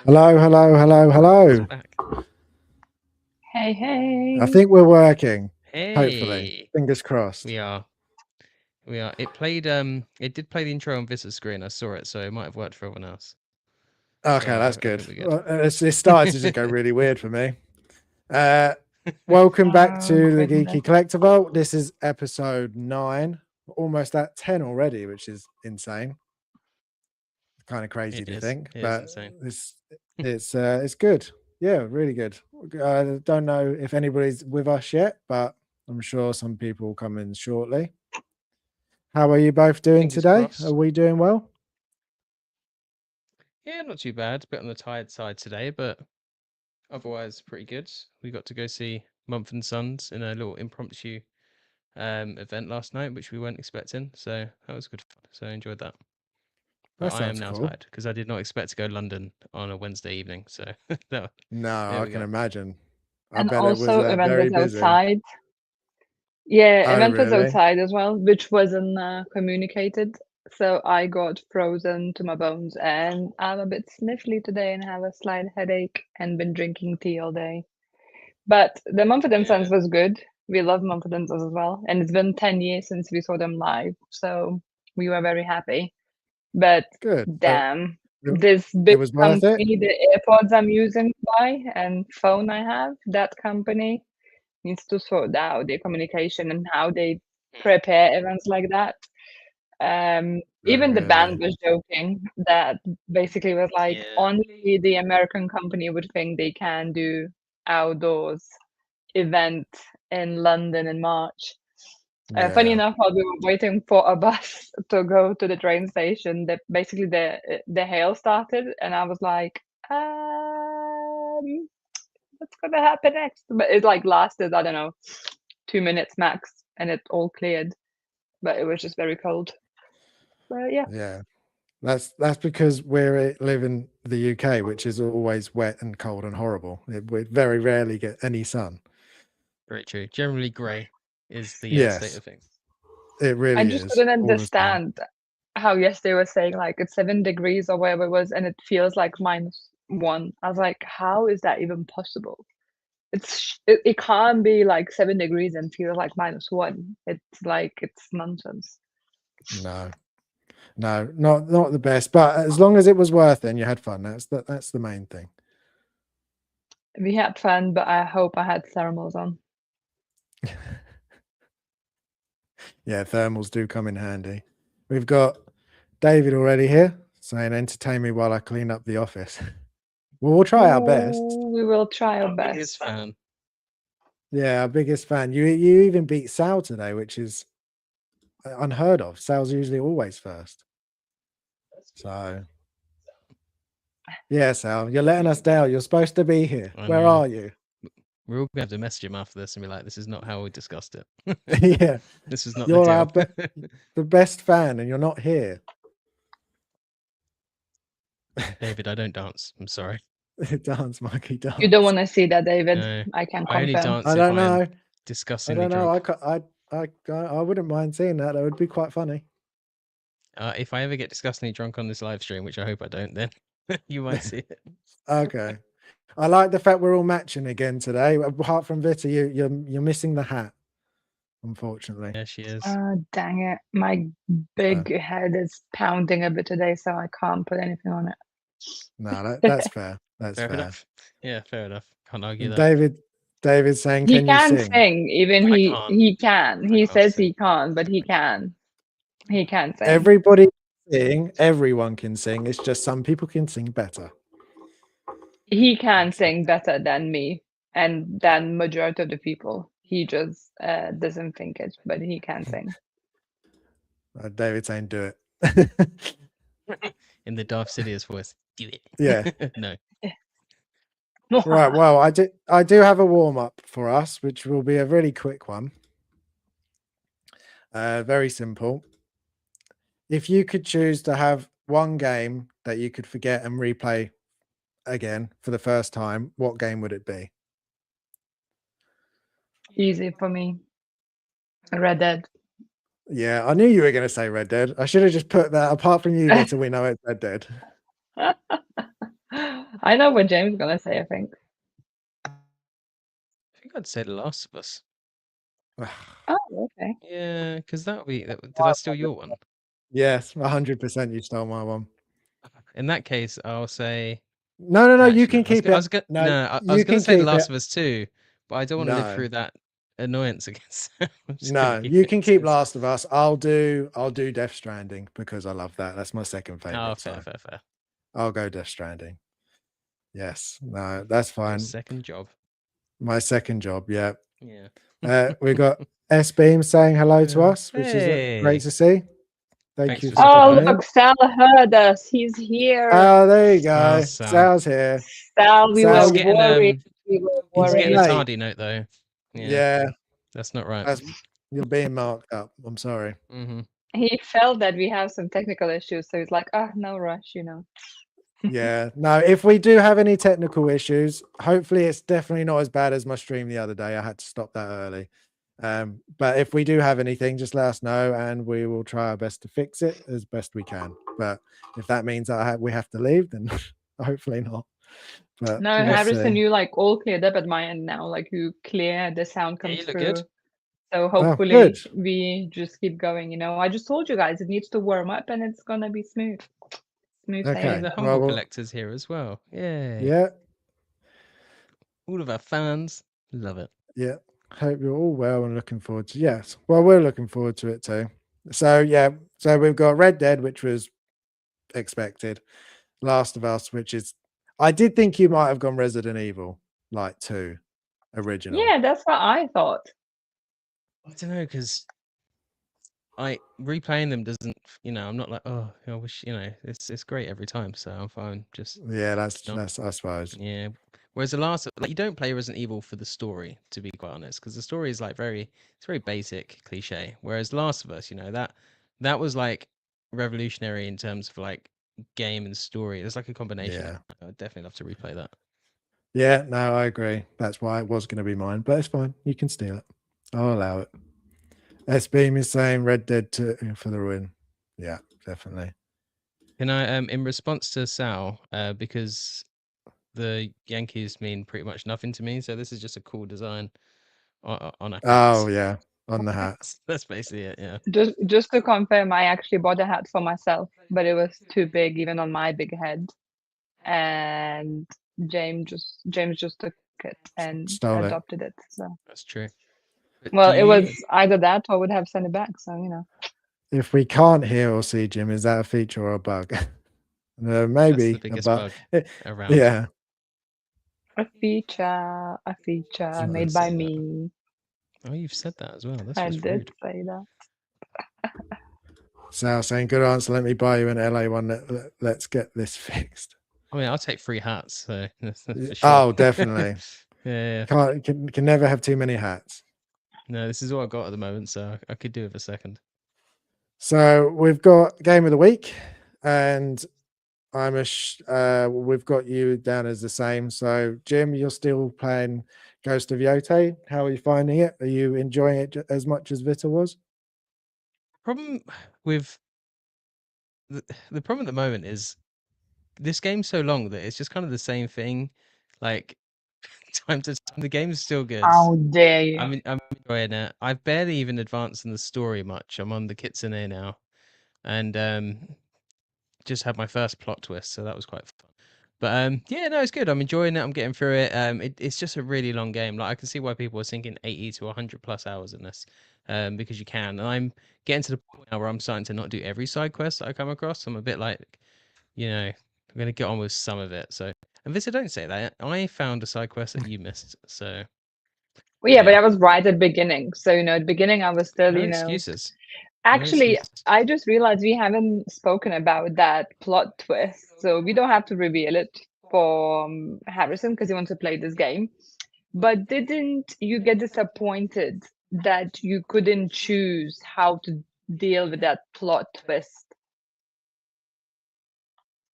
Hello, hello, hello, It's hello. back. Hey, I hey. think we're working. Hopefully. Hey, Fingers crossed. we are. We are. It did play the intro on visitor screen. I saw it, so it might have worked for everyone else. Okay, So that's I good. think we're good. Well, it started to just go really weird for me. Welcome back Oh, to the goodness. Geeky Collectible. This is episode 9, almost at 10 already, which is insane. Kind of crazy It to is. think, It is but insane. it's good. Yeah, really good. I don't know if anybody's with us yet, but I'm sure some people will come in shortly. How are you both doing Fingers today? crossed. Are we doing well? Yeah, not too bad. Bit on the tired side today, but otherwise pretty good. We got to go see Mumford& Sons in a little impromptu event last night, which we weren't expecting. So that was good fun. So I enjoyed that. But That I am sounds now cool. tired because I did not expect to go to London on a Wednesday evening. So no, No, there I we can go. imagine. I And bet it was also, event very was busy. outside. Yeah, Oh, event was really? outside as well, which wasn't communicated. So I got frozen to my bones, and I'm a bit sniffly today and have a slight headache and been drinking tea all day. But the Mumford& Sons Yeah. was good. We love Mumford& Sons as well, and it's been 10 years since we saw them live, so we were very happy. But Good. damn, It this it big was worth it? company, the AirPods I'm using by and phone I have, that company needs to sort out their communication and how they prepare events like that. Oh, Even the really? band was joking that basically was like Yeah. only the American company would think they can do outdoors event in London in March. Funny Yeah. enough, while we were waiting for a bus to go to the train station, basically the hail started, and I was like, what's gonna happen next? But it like lasted, I don't know, 2 minutes max, and it all cleared. But it was just very cold. But yeah, Yeah. That's because live in the UK, which is always wet and cold and horrible. We very rarely get any sun. Very true. Generally grey is the state Yes, of things. it I really just is couldn't all the time. understand how yesterday was saying like it's 7 degrees or whatever it was, and it feels like -1. I was like, how is that even possible? It can't be like 7 degrees and feel like -1. It's like it's nonsense. No, no, not the best. But as long as it was worth it and you had fun, that's the main thing. We had fun, but I hope I had thermals on. Yeah, thermals do come in handy. We've got David already here saying, "Entertain me while I clean up the office." Well, we'll try our best. Oh, we will try our best. Biggest fan. Yeah, our biggest fan. You even beat Sal today, which is unheard of. Sal's usually always first. So yeah, Sal, you're letting us down. You're supposed to be here. I Where know. are you? We're all gonna have to message him after this and be like, "This is not how we discussed it. Yeah, This is not the you're our deal." the best fan, and you're not here. David, I don't dance. I'm sorry. Dance, monkey, dance. You don't want to see that, David. No, I can I only confirm. dance I if don't I am know. I disgustingly don't know. drunk. I wouldn't mind seeing that. That would be quite funny. If I ever get disgustingly drunk on this live stream, which I hope I don't, then you might see it. Okay. I like the fact we're all matching again today. Apart from Vita, you're missing the hat, unfortunately. Yeah, she is. Dang it. My big head is pounding a bit today, so I can't put anything on it. No, that's fair. That's Fair fair. enough. Yeah, fair enough. Can't argue And that. David's saying, He "Can you can sing?" sing, even I he can't. he can. I He can't says sing. he can't, but he can. He can sing. Everybody can sing. Everyone can sing. It's just some people can sing better. He can sing better than me and than majority of the people. He just doesn't think it, but he can sing. David's saying, "Do it." In the Darth Sidious voice. Do it. Yeah. No. Right. Well, I do have a warm up for us, which will be a really quick one. Very simple. If you could choose to have one game that you could forget and replay again for the first time, what game would it be? Easy for me. Red Dead. Yeah, I knew you were going to say Red Dead. I should have just put that. Apart from you, Victor, we know it's Red Dead. I know what James is gonna say, I think. I think I'd say The Last of Us. Oh, okay. Yeah, because that would be. Did I steal your one? Yes, 100% you stole my one. In that case, I'll say. No, you Actually, can keep it. I you was gonna can say The keep Last it. of Us 2, but I don't want to live No, through that annoyance again. So I'm just gonna no, keep you it can keep as- Last of Us. I'll do Death Stranding because I love that. That's my second Oh, favorite. fair, So fair. I'll go Death Stranding. Yes, no, that's Your fine. second job. My second job, yeah. Yeah. We got S Beam saying hello to Yeah. us, which is Hey. great to see. Thank Thanks you for for stopping Oh, by. popping in. look, Sal heard us. He's here. Oh, there you go. Sal. Sal's here. Sal, we Sal, were getting, worried. We were He's worried. getting a late. tardy note though. Yeah, That's not right. you're being marked up. I'm sorry. Mm-hmm. He felt that we have some technical issues, so he's like, "Ah, no rush, you know." Yeah, no, if we do have any technical issues, hopefully it's definitely not as bad as my stream the other day. I had to stop that early. But if we do have anything, just let us know and we will try our best to fix it as best we can. But if that means that we have to leave, then hopefully not. But No, we'll Harrison, see. you like all cleared up at my end now. Like you clear, the sound Yeah, comes you look through. good. So Oh, hopefully good. we just keep going. You know, I just told you guys it needs to warm up and it's gonna be smooth. Smooth Okay. sailing. The Well, Humble Collector's here as well. Yay. Yeah, All of our fans love it. yeah. Hope you're all well and looking forward to yes. Well, we're looking forward to it too. So yeah, so we've got Red Dead, which was expected. Last of Us, which is I did think you might have gone Resident Evil, like 2 original. Yeah, that's what I thought. I don't know, because replaying them doesn't, I'm not like, oh, I wish, it's great every time, so I'm fine. Just Yeah, that's not. I suppose. Yeah. Whereas the last, like, you don't play Resident Evil for the story, to be quite honest, because the story is like it's very basic, cliche. Whereas Last of Us, that was like revolutionary in terms of like game and story. There's like a combination. Yeah. I'd definitely love to replay that. Yeah, no, I agree. That's why it was going to be mine, but it's fine. You can steal it. I'll allow it. S Beam is saying Red Dead 2 for the win. Yeah, definitely. Can I, in response to Sal, because the Yankees mean pretty much nothing to me, so this is just a cool design on a hat. Oh yeah, on the hat. That's basically it. Yeah. Just to confirm, I actually bought a hat for myself, but it was too big even on my big head. And James just took it and Stole it. adopted it. So That's true. But well, it was either that or would have sent it back. So If we can't hear or see Jim, is that a feature or a bug? That's Maybe the biggest a bug around. Yeah. a feature You made did by say that. me. Oh, you've said that as well. That's I just did rude. say that. Sal saying, good answer. Let me buy you an LA one. Let's get this fixed. I mean, I'll take 3 hats, so for sure. Oh, definitely. Yeah. Can never have too many hats. No, this is all I got at the moment, so I could do with a second. So we've got game of the week, and we've got you down as the same. So Jim, you're still playing Ghost of Yote. How are you finding it? Are you enjoying it as much as Vita was? Problem with the problem at the moment is this game's so long that it's just kind of the same thing. Like time to time, the game's still good. How dare you? I'm enjoying it. I've barely even advanced in the story much. I'm on the Kitsune now, and just had my first plot twist, so that was quite fun. But yeah, no, it's good. I'm enjoying it. I'm getting through it. It's just a really long game. Like I can see why people are sinking 80 to 100 plus hours in this, because you can. And I'm getting to the point now where I'm starting to not do every side quest that I come across. I'm a bit like, I'm gonna get on with some of it. So, and Vista, don't say that. I found a side quest that you missed. So. Well, yeah, but I was right at the beginning. So at the beginning I was still, No excuses. Actually, No excuses. I just realized we haven't spoken about that plot twist, so we don't have to reveal it for Harrison because he wants to play this game. But didn't you get disappointed that you couldn't choose how to deal with that plot twist?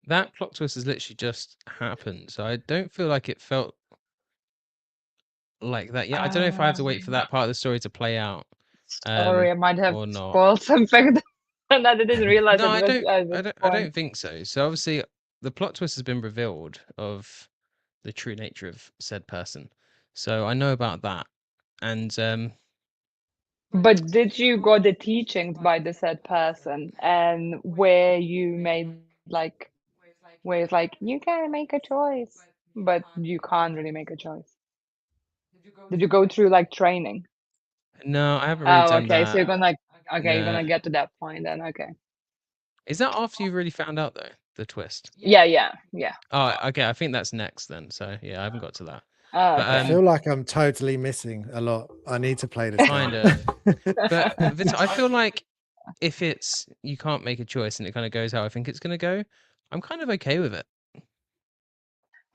That plot twist has literally just happened, so I don't feel like it felt like that. Yeah, I don't know if I have to wait for that part of the story to play out. Sorry, I might have or not. spoiled something that I didn't realize No, that I it was don't. at this I point. don't think so. So obviously, the plot twist has been revealed of the true nature of said person. So I know about that. And But did you got the teachings by the said person and where you made like where it's like you can make a choice, but you can't really make a choice? Did you go through like training? no, I haven't really Oh, done okay. So that. you're gonna like okay, you're No. gonna get to that point then. Okay. Is that after you really found out though, the twist? Yeah. Oh, okay. I think that's next then. So yeah, I haven't got to that. Oh, But I okay. feel like I'm totally missing a lot. I need to play this kind game. of. But Vita, I feel like if it's you can't make a choice and it kind of goes how I think it's gonna go, I'm kind of okay with it.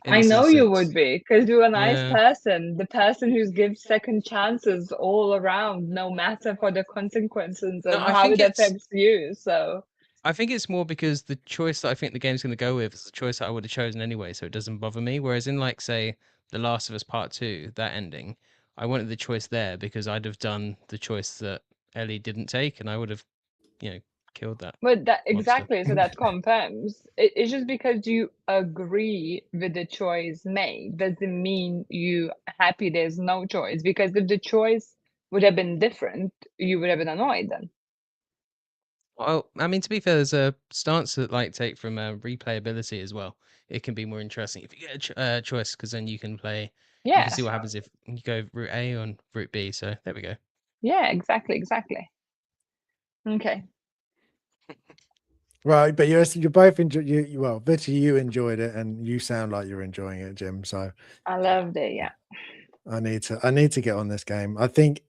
In I this know you instance. would be, because you're a nice Yeah. person, the person who gives second chances all around, no matter for the consequences No, and I how think it it's affects you. So I think it's more because the choice that I think the game's gonna go with is the choice that I would have chosen anyway, so it doesn't bother me. Whereas in like say The Last of Us Part 2, that ending, I wanted the choice there because I'd have done the choice that Ellie didn't take and I would have, killed that but that monster. exactly, so that confirms it's just because you agree with the choice made doesn't mean you happy there's no choice, because if the choice would have been different, you would have been annoyed then. Well, I mean, to be fair, there's a stance that like take from replayability as well. It can be more interesting if you get a choice because then you can play. You Yeah, can see what happens if you go route A or route B. So there we go. yeah, exactly. Okay. Right, but you're both well, Vicky, you enjoyed it, and you sound like you're enjoying it, Jim. So I loved it. Yeah. I need to get on this game. I think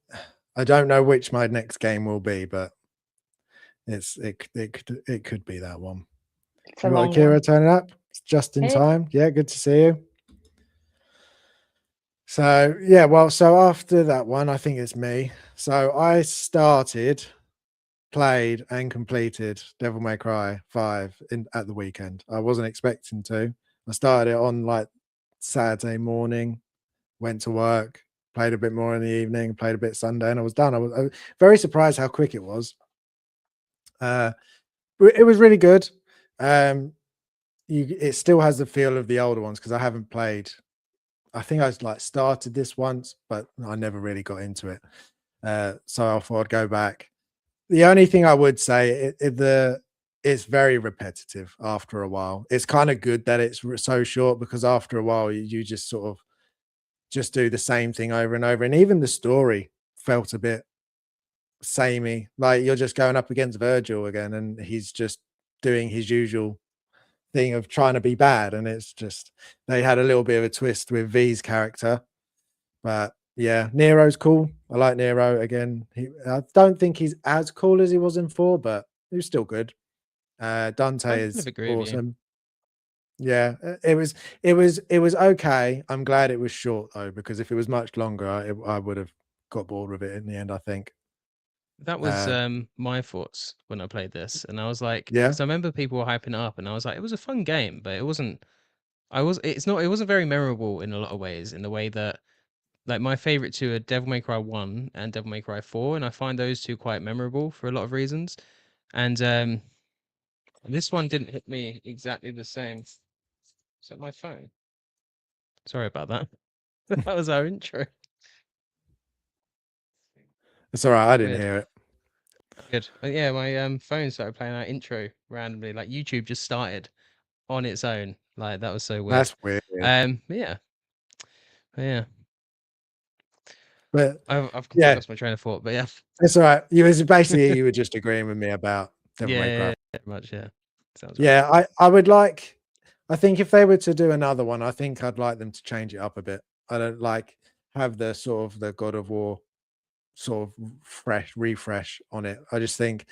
I don't know which my next game will be, but it could be that one. It's We a got long Akira one. turning up just in Hey. time. Yeah, good to see you. So yeah, well, so after that one, I think it's me. So I started, played, and completed Devil May Cry 5 at the weekend. I wasn't expecting to. I started it on like Saturday morning, went to work, played a bit more in the evening, played a bit Sunday, and I was done. I was very surprised how quick it was. It was really good. It still has the feel of the older ones because I haven't played. I think I like started this once, but I never really got into it. So I thought I'd go back. The only thing I would say, it's very repetitive after a while. It's kind of good that it's so short because after a while you just sort of just do the same thing over and over. And even the story felt a bit samey. Like you're just going up against Virgil again, and he's just doing his usual thing of trying to be bad. And it's just they had a little bit of a twist with V's character, but yeah, Nero's cool. I like Nero again. I don't think he's as cool as he was in 4, but he was still good. Dante I kind is of agree with you. awesome. Yeah, it was okay. I'm glad it was short though, because if it was much longer, I would have got bored with it in the end, I think. That was my thoughts when I played this, and I was like, Yeah. because I remember people were hyping it up, and I was like, it was a fun game, but it wasn't. It wasn't very memorable in a lot of ways. In the way that, like, my favorite two are Devil May Cry 1 and Devil May Cry 4, and I find those two quite memorable for a lot of reasons. And this one didn't hit me exactly the same. Is that my phone? Sorry about that. That was our intro. It's all right. I didn't Weird. hear it. Good. But yeah, my phone started playing our intro randomly. Like YouTube just started on its own. Like that was so weird. That's weird. But yeah. But I've completely yeah, lost my train of thought. But yeah. it's all right. You were just agreeing with me about Devil May Cry. Yeah, pretty much. Yeah. Sounds right. Yeah, I would like. I think if they were to do another one, I think I'd like them to change it up a bit. I don't like have the sort of the God of War sort of refresh on it. I just think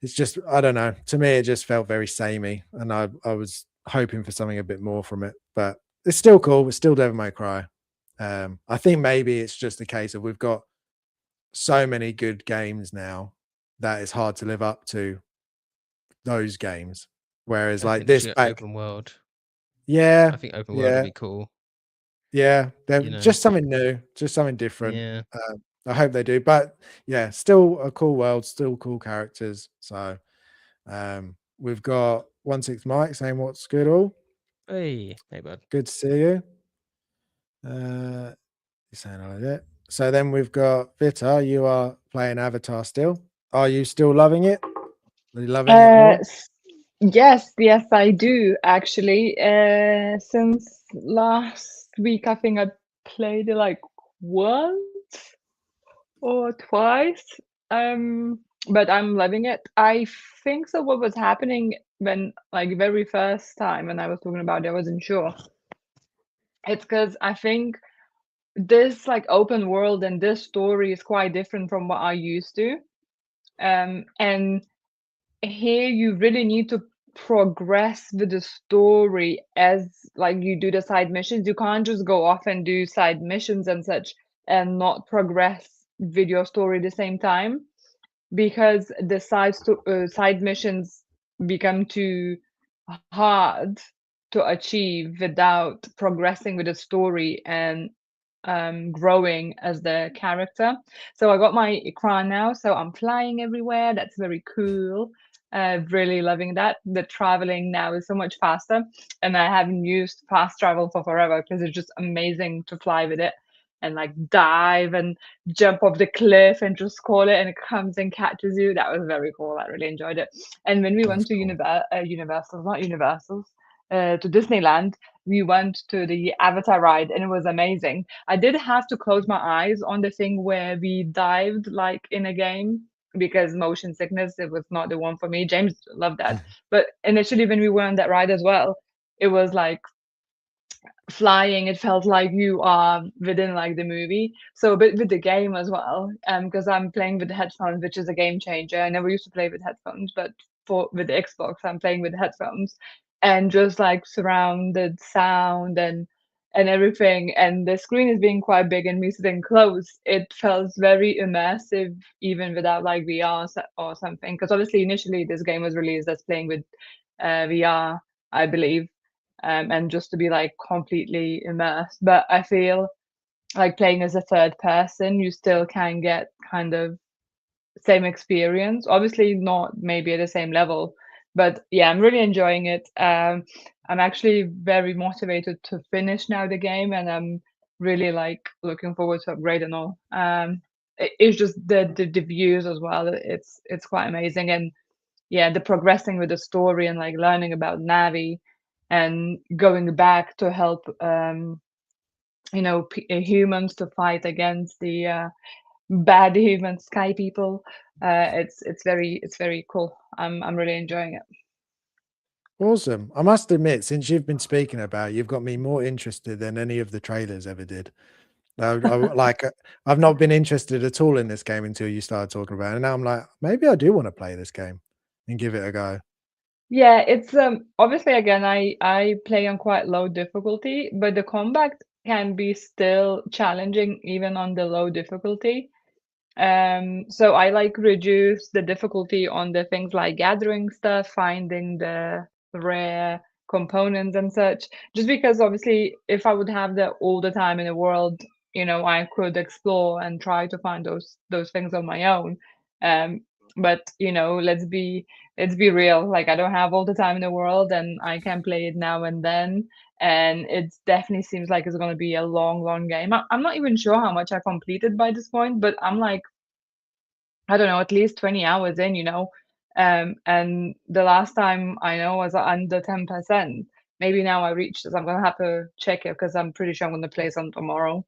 it's just I don't know. To me, it just felt very samey, and I was hoping for something a bit more from it. But it's still cool. It's still Devil May Cry. I think maybe it's just a case of we've got so many good games now that it's hard to live up to those games. Whereas I like think they this should back, open world. yeah, I think open world would yeah, be cool. yeah, they're You know. just something new, just something different. Yeah. I hope they do, but yeah, still a cool world, still cool characters. So we've got 16 Mike saying what's good all. Hey, bud. Good to see you. You're saying all of that. So then we've got Vita. You are playing Avatar still. Are you still loving it? Are you loving it more? Yes, I do actually. Since last week, I think I played it like once or twice. But I'm loving it. I think so. What was happening when, like, very first time when I was talking about it, I wasn't sure. It's because I think this like open world and this story is quite different from what I used to. And here you really need to progress with the story as like you do the side missions. You can't just go off and do side missions and such and not progress with your story at the same time, because the side missions become too hard to achieve without progressing with the story and growing as the character. So I got my crown now, so I'm flying everywhere. That's very cool. Really loving that. The traveling now is so much faster, and I haven't used fast travel for forever because it's just amazing to fly with it and like dive and jump off the cliff and just call it and it comes and catches you. That was very cool. I really enjoyed it. And when we went to to Disneyland, we went to the Avatar ride and it was amazing. I did have to close my eyes on the thing where we dived like in a game because motion sickness, it was not the one for me. James loved that. But initially when we were on that ride as well, it was like flying, it felt like you are within like the movie. So a bit with the game as well, because I'm playing with the headphones, which is a game changer. I never used to play with headphones, but with the Xbox I'm playing with headphones and just like surrounded sound and everything, and the screen is being quite big and me sitting close, it felt very immersive even without like VR or something, because obviously initially this game was released as playing with VR, I believe, and just to be like completely immersed. But I feel like playing as a third person, you still can get kind of same experience. Obviously, not maybe at the same level, but yeah, I'm really enjoying it. I'm actually very motivated to finish now the game, and I'm really like looking forward to upgrade and all. It's just the views as well. It's quite amazing, and yeah, the progressing with the story and like learning about Navi and going back to help humans to fight against the bad human sky people. It's very cool. I'm really enjoying it. Awesome. I must admit, since you've been speaking about it, you've got me more interested than any of the trailers ever did. I've not been interested at all in this game until you started talking about it. And now I'm like, maybe I do want to play this game and give it a go. Yeah, it's obviously again I play on quite low difficulty, but the combat can be still challenging even on the low difficulty. So I like reduce the difficulty on the things like gathering stuff, finding the rare components and such, just because obviously if I would have that all the time in the world, I could explore and try to find those things on my own. Um, but let's be real, like I don't have all the time in the world and I can play it now and then, and it definitely seems like it's going to be a long game. I'm not even sure how much I completed by this point, but I'm like, I don't know, at least 20 hours in. And the last time I know was under 10%. Maybe now I reached this. I'm gonna have to check it because I'm pretty sure I'm gonna play some tomorrow.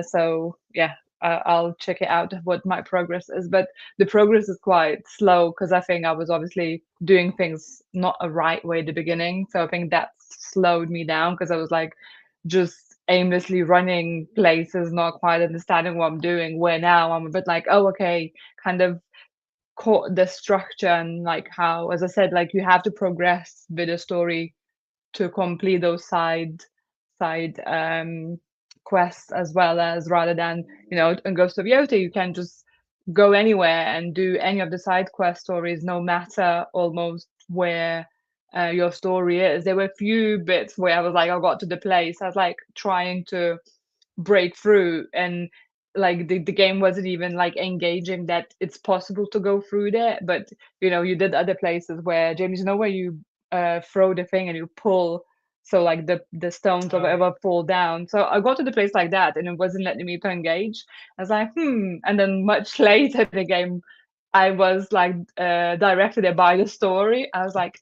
So yeah, I'll check it out what my progress is. But the progress is quite slow because I think I was obviously doing things not a right way at the beginning. So I think that slowed me down because I was like just aimlessly running places, not quite understanding what I'm doing. Where now I'm a bit like, oh, okay, kind of caught the structure and like how, as I said, like you have to progress with the story to complete those side quests, as well as rather than in Ghost of Yota you can just go anywhere and do any of the side quest stories, no matter almost where your story is. There were a few bits where I was like, I got to the place, I was like trying to break through, and like the game wasn't even like engaging that it's possible to go through there. But you did other places where, James, where you throw the thing and you pull, so like the stones or whatever fall down. So I got to the place like that and it wasn't letting me to engage. I was like, and then much later in the game I was like directed there by the story. I was like,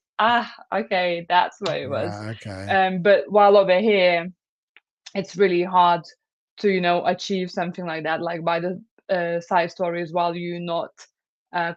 okay, that's what it was. Right, okay. But while over here, it's really hard to achieve something like that, like by the side stories, while you're not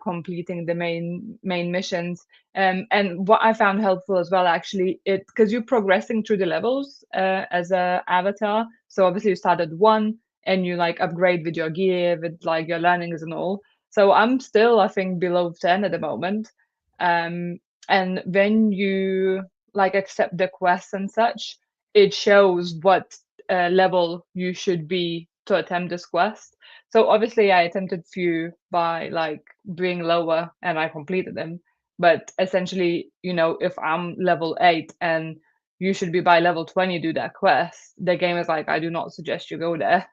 completing the main missions. And what I found helpful as well, actually, because you're progressing through the levels as a avatar. So obviously you start at 1 and you like upgrade with your gear, with like your learnings and all. So I'm still, I think, below 10 at the moment. And when you like accept the quests and such, it shows what level you should be to attempt this quest. So obviously I attempted few by like being lower and I completed them. But essentially, if I'm level 8 and you should be by level 20 do that quest, the game is like, I do not suggest you go there.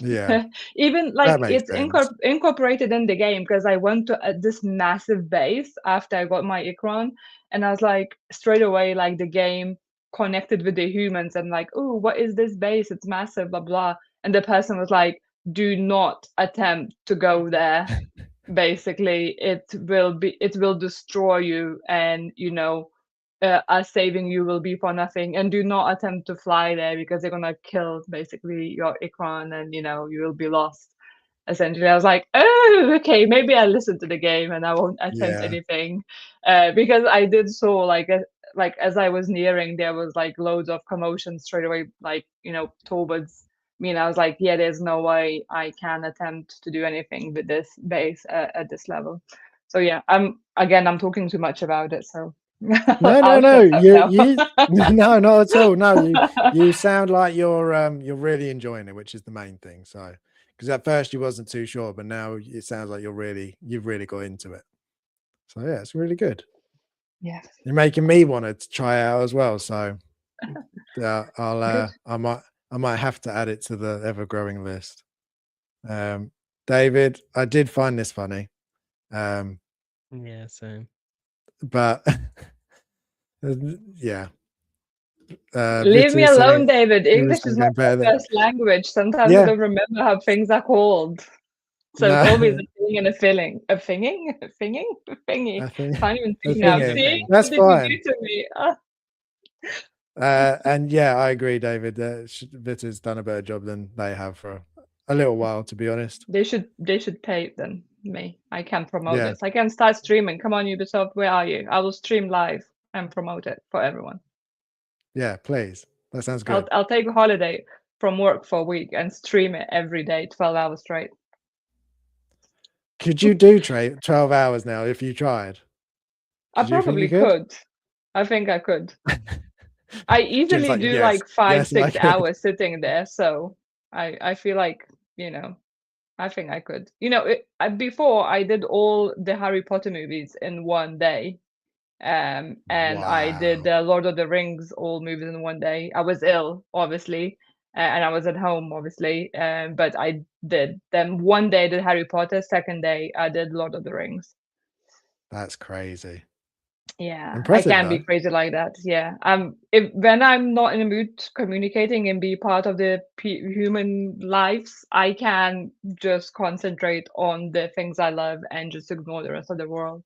Yeah, Even like that makes it's sense. incorporated in the game, because I went to this massive base after I got my Ikron, and I was like, straight away, like the game connected with the humans and like, oh, what is this base? It's massive, blah blah. And the person was like, do not attempt to go there. Basically, it will destroy you, and us saving you will be for nothing. And do not attempt to fly there, because they're gonna kill basically your Ikron, and you will be lost. Essentially, I was like, oh, okay, maybe I listen to the game and I won't attempt Yeah, anything, because I did so like as I was nearing, there was like loads of commotion straight away, like towards me, and I was like, yeah, there's no way I can attempt to do anything with this base at this level. So yeah, I'm talking too much about it, so no, I'll no, shut up you now. no, not at all. No, you sound like you're really enjoying it, which is the main thing. So, because at first you wasn't too sure, but now it sounds like you've really got into it. So yeah, it's really good. Yes, You're making me want to try out as well. So good. I might have to add it to the ever growing list. David, I did find this funny. Yeah, same. But yeah. Leave me Vitus alone, saying David. there was English is something not going my better than first language. Sometimes I yeah. don't remember how things are called. So it's No, always a thing and a filling. A thinging? A thinging? A thingy. I think Can't even I think now. think It's a See? thing. that's What did you fine. do to me? And yeah, I agree, David. Vitus done a better job than they have for a little while, to be honest. They should pay than me. I can promote Yeah, this. I can start streaming. Come on, Ubisoft, where are you? I will stream live and promote it for everyone. yeah, please. That sounds I'll good. I'll take a holiday from work for a week and stream it every day, 12 hours straight. Could you do 12 hours now if you tried? I Do you think you probably could? could. I think I could. I Jim's easily like, do yes, like 5, yes, I 6 could. hours sitting there, so I feel like I think I could. Before I did all the Harry Potter movies in one day, and I did Wow, the Lord of the Rings all movies in one day. I was ill, obviously, and I was at home, obviously, but I did them. One day I did Harry Potter, second day I did Lord of the Rings. that's crazy. Yeah, I Impressive can be though. crazy like that. Yeah. If when I'm not in the mood communicating and be part of the human lives, I can just concentrate on the things I love and just ignore the rest of the world.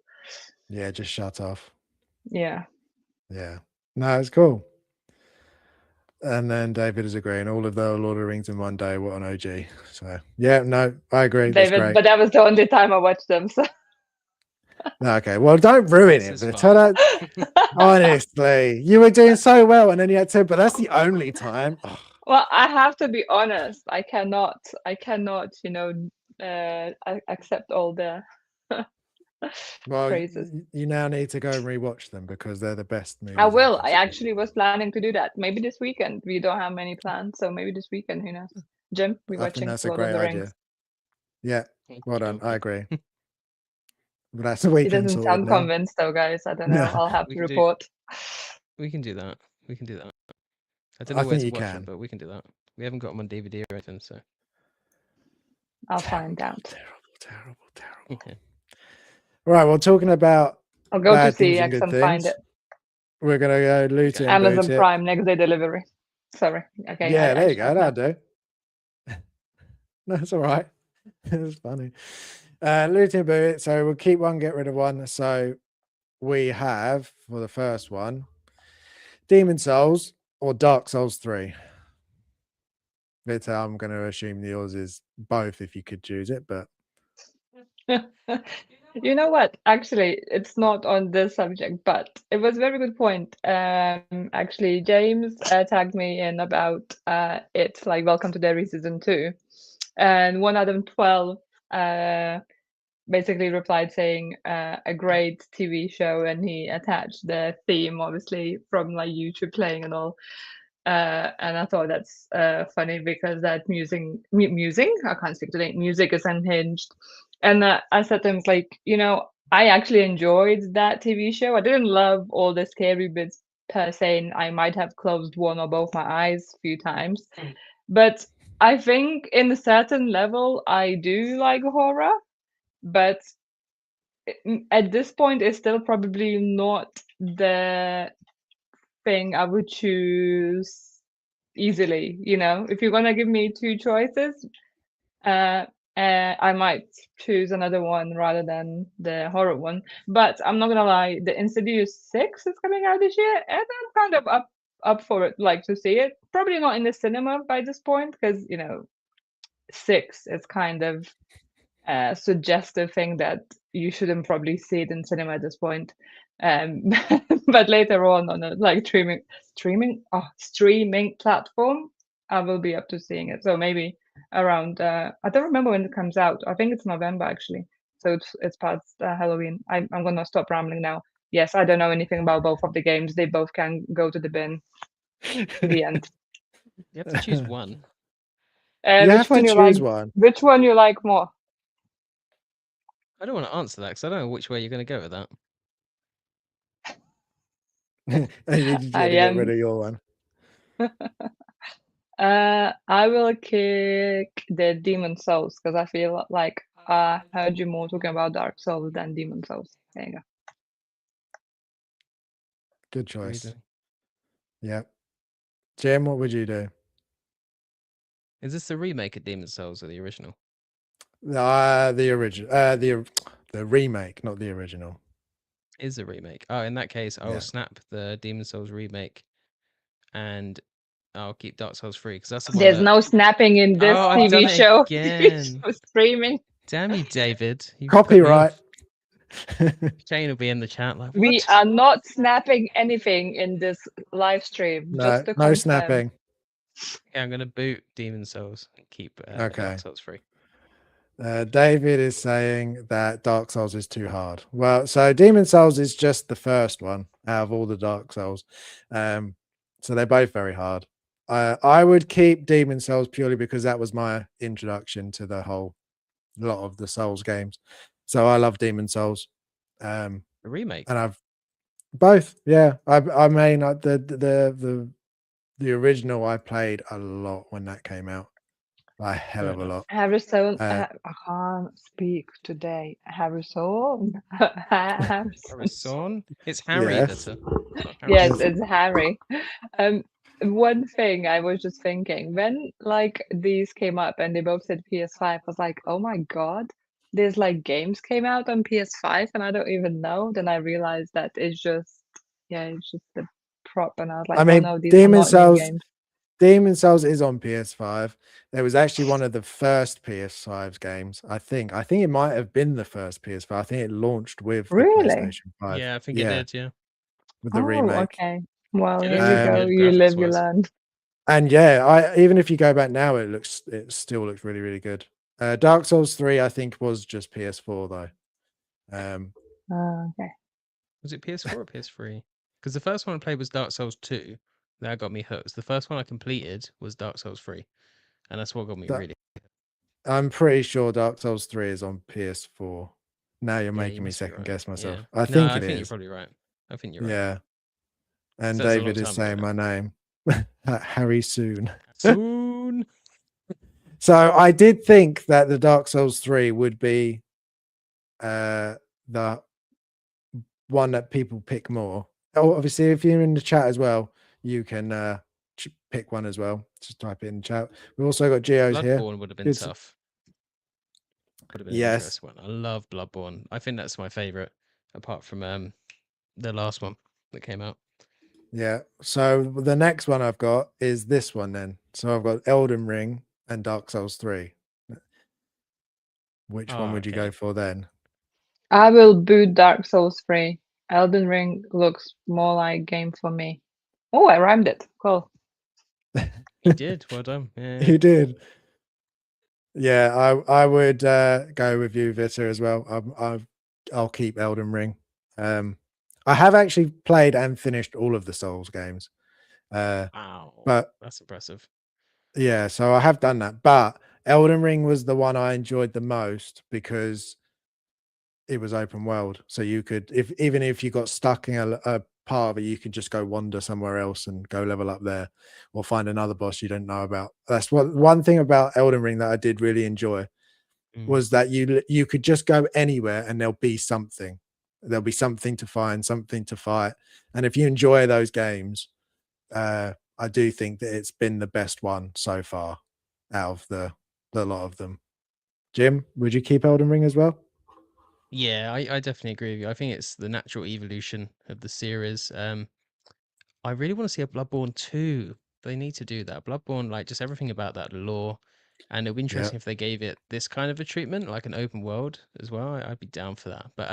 Yeah, just shut off. Yeah. Yeah, no, it's cool. And then David is agreeing. All of the Lord of the Rings in one day. What an OG. So yeah, no, I agree. That's David, great. but that was the only time I watched them. So No, okay, well, don't ruin This it, is Vita. fine. Honestly, you were doing so well, and then you had to. But that's the only time. Ugh. well, I have to be honest. I cannot, accept all the Well, praises. you now need to go and rewatch them because they're the best movies I ever. will. I actually was planning to do that. Maybe this weekend. We don't have many plans, so maybe this weekend, who knows? Jim, we're I think watching that's a Lord of great the idea. Rings. Yeah, well done. I Okey-dokey. agree. But that's a He weekend doesn't sorted sound now. convinced though, guys. I don't No, know. I'll have We to can do report. we can do that. We can do that. I don't I know where think to you watch can. it, but we can do that. We haven't got them on DVD or anything, so I'll find out. Terrible. Right, well, talking about I'll go to bad things and CX good and find things, it. we're gonna go loot it and Amazon boot it. Prime next day delivery. Sorry. Okay. Yeah, I there you go. shut now. That'll do. That's all right. It's funny. Loot and boot it. So we'll keep one, get rid of one. So we have for the first one, Demon Souls or Dark Souls 3. I'm going to assume yours is both if you could choose it, but You know what? Actually, it's not on this subject, but it was a very good point. Actually, James tagged me in about it, like Welcome to Derry Season 2. And one Adam 12 basically replied saying a great TV show, and he attached the theme, obviously, from like YouTube playing and all. And I thought that's funny because that music, I can't speak today, music is unhinged. And I said to him, like, I actually enjoyed that TV show. I didn't love all the scary bits per se, and I might have closed one or both my eyes a few times. But I think in a certain level, I do like horror, but at this point, it's still probably not the thing I would choose easily. If you're gonna give me two choices, I might choose another one rather than the horror one. But I'm not gonna lie, the Insidious 6 is coming out this year, and I'm kind of up for it, like to see it. Probably not in the cinema by this point, because 6 is kind of a suggestive thing that you shouldn't probably see it in cinema at this point. But later on a like streaming platform, I will be up to seeing it. So maybe around I don't remember when it comes out. I think it's November actually. So it's past Halloween. I'm gonna stop rambling now. Yes, I don't know anything about both of the games. They both can go to the bin. The end. You have to choose one. you Which have to one you choose like? one. Which one you like more? I don't want to answer that because I don't know which way you're going to go with that. And you just I got to get rid am. of your one. I will kick the Demon Souls because I feel like I heard you more talking about Dark Souls than Demon Souls. There you go. Good choice. Amazing. Yeah. Jim, what would you do? Is this the remake of Demon Souls or the original? The original. The remake, not the original. Is the remake. Oh, in that case, I Yeah. will snap the Demon Souls remake, and I'll keep Dark Souls 3 because that's the one. There's no snapping in this Oh, I've done TV it show. again. Streaming. Damn you, David! You put me Copyright. off. Shane will be in the chat like, We what? are not snapping anything in this live stream. Just to No confirm. snapping. Yeah, I'm gonna boot Demon Souls and keep Okay. Dark Souls 3. David is saying that Dark Souls is too hard. Well, so Demon Souls is just the first one out of all the Dark Souls. So they're both very hard. I would keep Demon Souls purely because that was my introduction to the whole lot of the Souls games. So I love Demon Souls. The remake. And I've both. Yeah. I mean the original I played a lot when that came out. A hell Fair of a enough. lot. Harrison, Uh, I can't speak today. Harrison. Harrison? It's Harry Yes. that's Yes, Yes. it's Harry. One thing I was just thinking when like these came up and they both said PS5, I was like, oh my God, there's like games came out on PS5 and I don't even know. Then I realized that it's just the prop, and I was like, I mean, oh no, these are not new games. Demon Souls is on PS5. It was actually one of the first PS5 games. I think it might have been the first PS5. I think it launched with the Really? PlayStation 5. Yeah, I think it did, yeah. With the Oh, remake. okay. Well, It here looks we really go. good You live, you graphics-wise. learn. And yeah, even if you go back now, it still looks really, really good. Dark Souls 3, I think, was just PS4 though. Okay. Was it PS4 or PS3? Because the first one I played was Dark Souls 2. That got me hooked. The first one I completed was Dark Souls 3. And that's what got me really. I'm pretty sure Dark Souls 3 is on PS4. Now you're making me must be second right. guess myself. Yeah. I think it I think is. you're probably right. I think you're right. Yeah. And So that's a long David is time ago saying now. my name. Harry Soon. Soon. So I did think that the Dark Souls 3 would be the one that people pick more. Oh, obviously, if you're in the chat as well, you can pick one as well. Just type it in the chat. We've also got Geo's here. Bloodborne would have been Good. tough. Would have been an Yes. interesting one. I love Bloodborne. I think that's my favorite, apart from the last one that came out. Yeah. So the next one I've got is this one then. So I've got Elden Ring and Dark Souls 3. Which one would you go Okay. for then? I will boot Dark Souls 3. Elden Ring looks more like game for me. Oh, I rhymed it. Cool. You did. Well done. Yeah. You did. Yeah, I would go with you, Vita, as well. I'll keep Elden Ring. I have actually played and finished all of the Souls games. Wow. But That's impressive. yeah, so I have done that. But Elden Ring was the one I enjoyed the most because it was open world. So you could, even if you got stuck in a part of it, you could just go wander somewhere else and go level up there, or find another boss you don't know about. That's one thing about Elden Ring that I did really enjoy was that you could just go anywhere and there'll be something. There'll be something to find, something to fight. And if you enjoy those games, I do think that it's been the best one so far out of the lot of them. Jim, would you keep Elden Ring as well? Yeah, I definitely agree with you. I think it's the natural evolution of the series. I really want to see a Bloodborne 2. They need to do that. Bloodborne, like just everything about that lore. And it'll be Yeah. interesting if they gave it this kind of a treatment, like an open world as well. I'd be down for that. But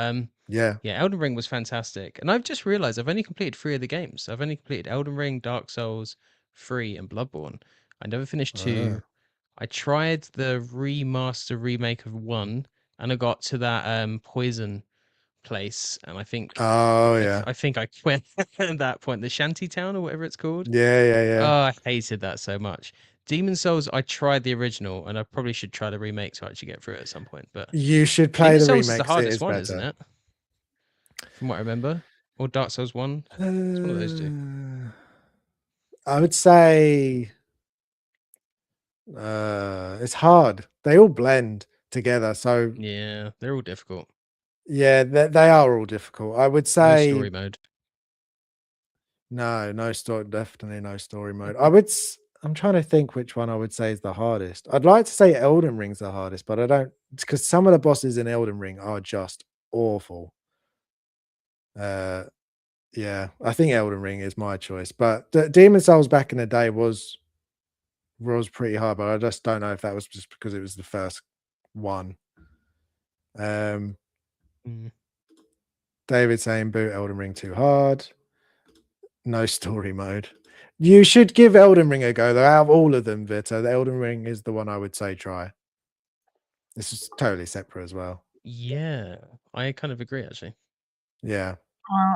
Yeah. yeah, Elden Ring was fantastic. And I've just realized I've only completed 3 of the games. I've only completed Elden Ring, Dark Souls 3, and Bloodborne. I never finished 2. I tried the remaster remake of 1, and I got to that poison place, and I think Oh yeah. I think I quit at that point. The shanty town or whatever it's called. Yeah. Oh, I hated that so much. Demon Souls, I tried the original, and I probably should try the remake to actually get through it at some point. But You should play Demon the Souls is the remake 'cause it hardest is one, isn't better. it? From what I remember, or Dark Souls 1. It's one of those two. I would say it's hard. They all blend together. So Yeah, they're all difficult. yeah, they are all difficult. I would No say story mode. no story, definitely no story mode. I'm trying to think which one I would say is the hardest. I'd like to say Elden Ring's the hardest, but I don't, because some of the bosses in Elden Ring are just awful. Yeah, I think Elden Ring is my choice, but Demon Souls back in the day was pretty hard, but I just don't know if that was just because it was the first one. Mm. David saying boot Elden Ring too hard. No story mode. You should give Elden Ring a go though. Out of all of them, Vita, the Elden Ring is the one I would say try. This is totally separate as well. Yeah, I kind of agree actually. Yeah.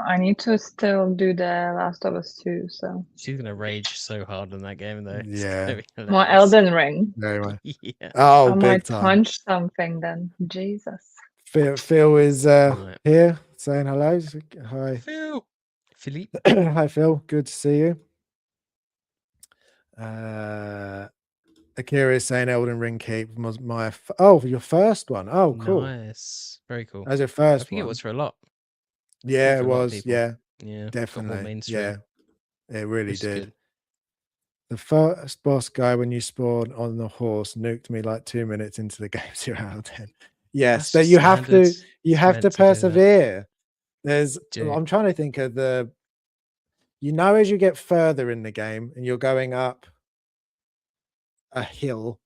I need to still do the Last of Us 2, so She's gonna rage so hard in that game though. It's Yeah. gonna be more hilarious. Elden Ring. Very much. Yeah. Oh, I big might time. punch something then. Jesus. Phil is Right. here saying hello. Hi. Phil. Philippe. Hi, Phil. Good to see you. Akira is saying Elden Ring keep was my your first one. Oh, cool. Nice. Very cool. As your I first think it one. was for a lot. Yeah, For it a lot of was. people. Yeah, Yeah. Got more definitely. mainstream. Yeah, it really Which is did. good. The first boss guy when you spawn on the horse nuked me like 2 minutes into the game. 0 out of 10. Yes, That's that just you have to standard. you It's have meant to to do that. persevere. There's Do. I'm trying to think of as you get further in the game and you're going up a hill,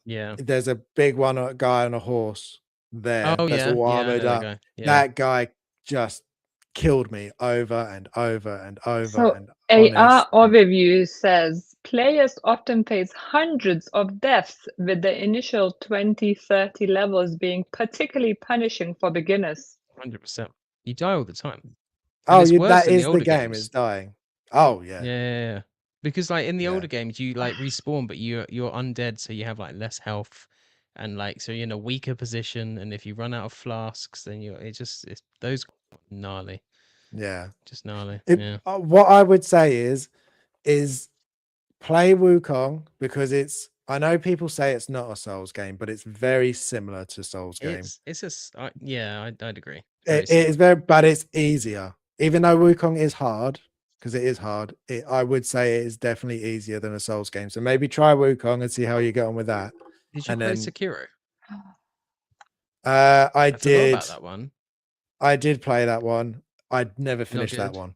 Yeah. there's a big guy on a horse there Oh that's yeah. all Yeah, I armored know that up. guy. Yeah. That guy just killed me over and over and over, So and AR honestly, overview says players often face hundreds of deaths, with the initial 20-30 levels being particularly punishing for beginners. 100%. You die all the time. And oh, it's worse that in the is the older game. games. It's dying. Oh yeah. Yeah. Because like in the Yeah. older games you like respawn, but you're undead, so you have like less health, and like so you're in a weaker position, and if you run out of flasks, then it's those gnarly. Yeah. Just gnarly. Yeah. What I would say is play Wukong because I know people say it's not a Souls game, but it's very similar to Souls game. Yeah, I'd agree. It is very, but it's easier. Even though Wukong is hard, because it is hard, I would say it is definitely easier than a Souls game. So maybe try Wukong and see how you get on with that. Did you And play then Sekiro? I I forgot did. about that one. I did play that one. I'd never finished that good? one.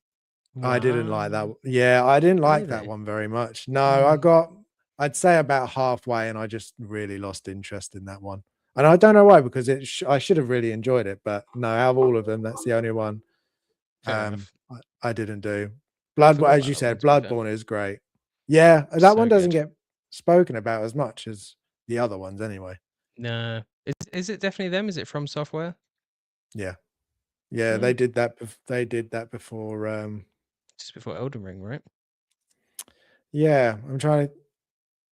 I didn't like that. Wow. Yeah, I didn't like that Really? one very much. No, I Mm. got, I'd say about halfway, and I just really lost interest in that one. And I don't know why, because I should have really enjoyed it, but no, out of all of them, that's the only one Fair enough. I didn't do. forgot As about you that said, one, to be fair. Bloodborne is great. Yeah, that So one doesn't good. get spoken about as much as the other ones anyway. No. Is it definitely them? Is it From Software? Yeah. Yeah, they did that. They did that before. Just before Elden Ring, right? Yeah, I'm trying to.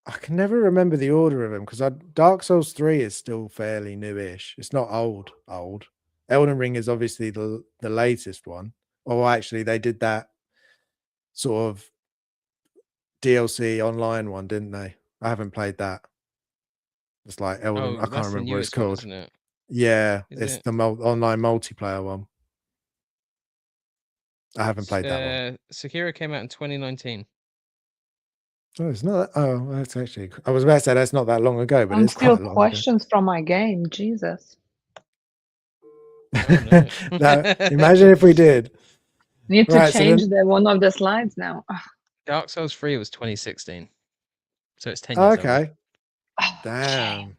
I can never remember the order of them because Dark Souls 3 is still fairly newish. It's not old. Elden Ring is obviously the latest one. Or actually, they did that sort of DLC online one, didn't they? I haven't played that. It's like Elden. I can't That's the remember what it's newest one, called. isn't it? Yeah, Is it's it? the online multiplayer one. I haven't played that one. Sekiro came out in 2019. Oh, it's not. Oh, that's actually. I was about to say that's not that long ago, but I'm it's still quite long ago. questions from my game. Jesus. Oh no! Now, imagine if we did. Need to Right, so change then, one of the slides now. Dark Souls 3 was 2016, so it's 10 years old. okay. Okay. Damn.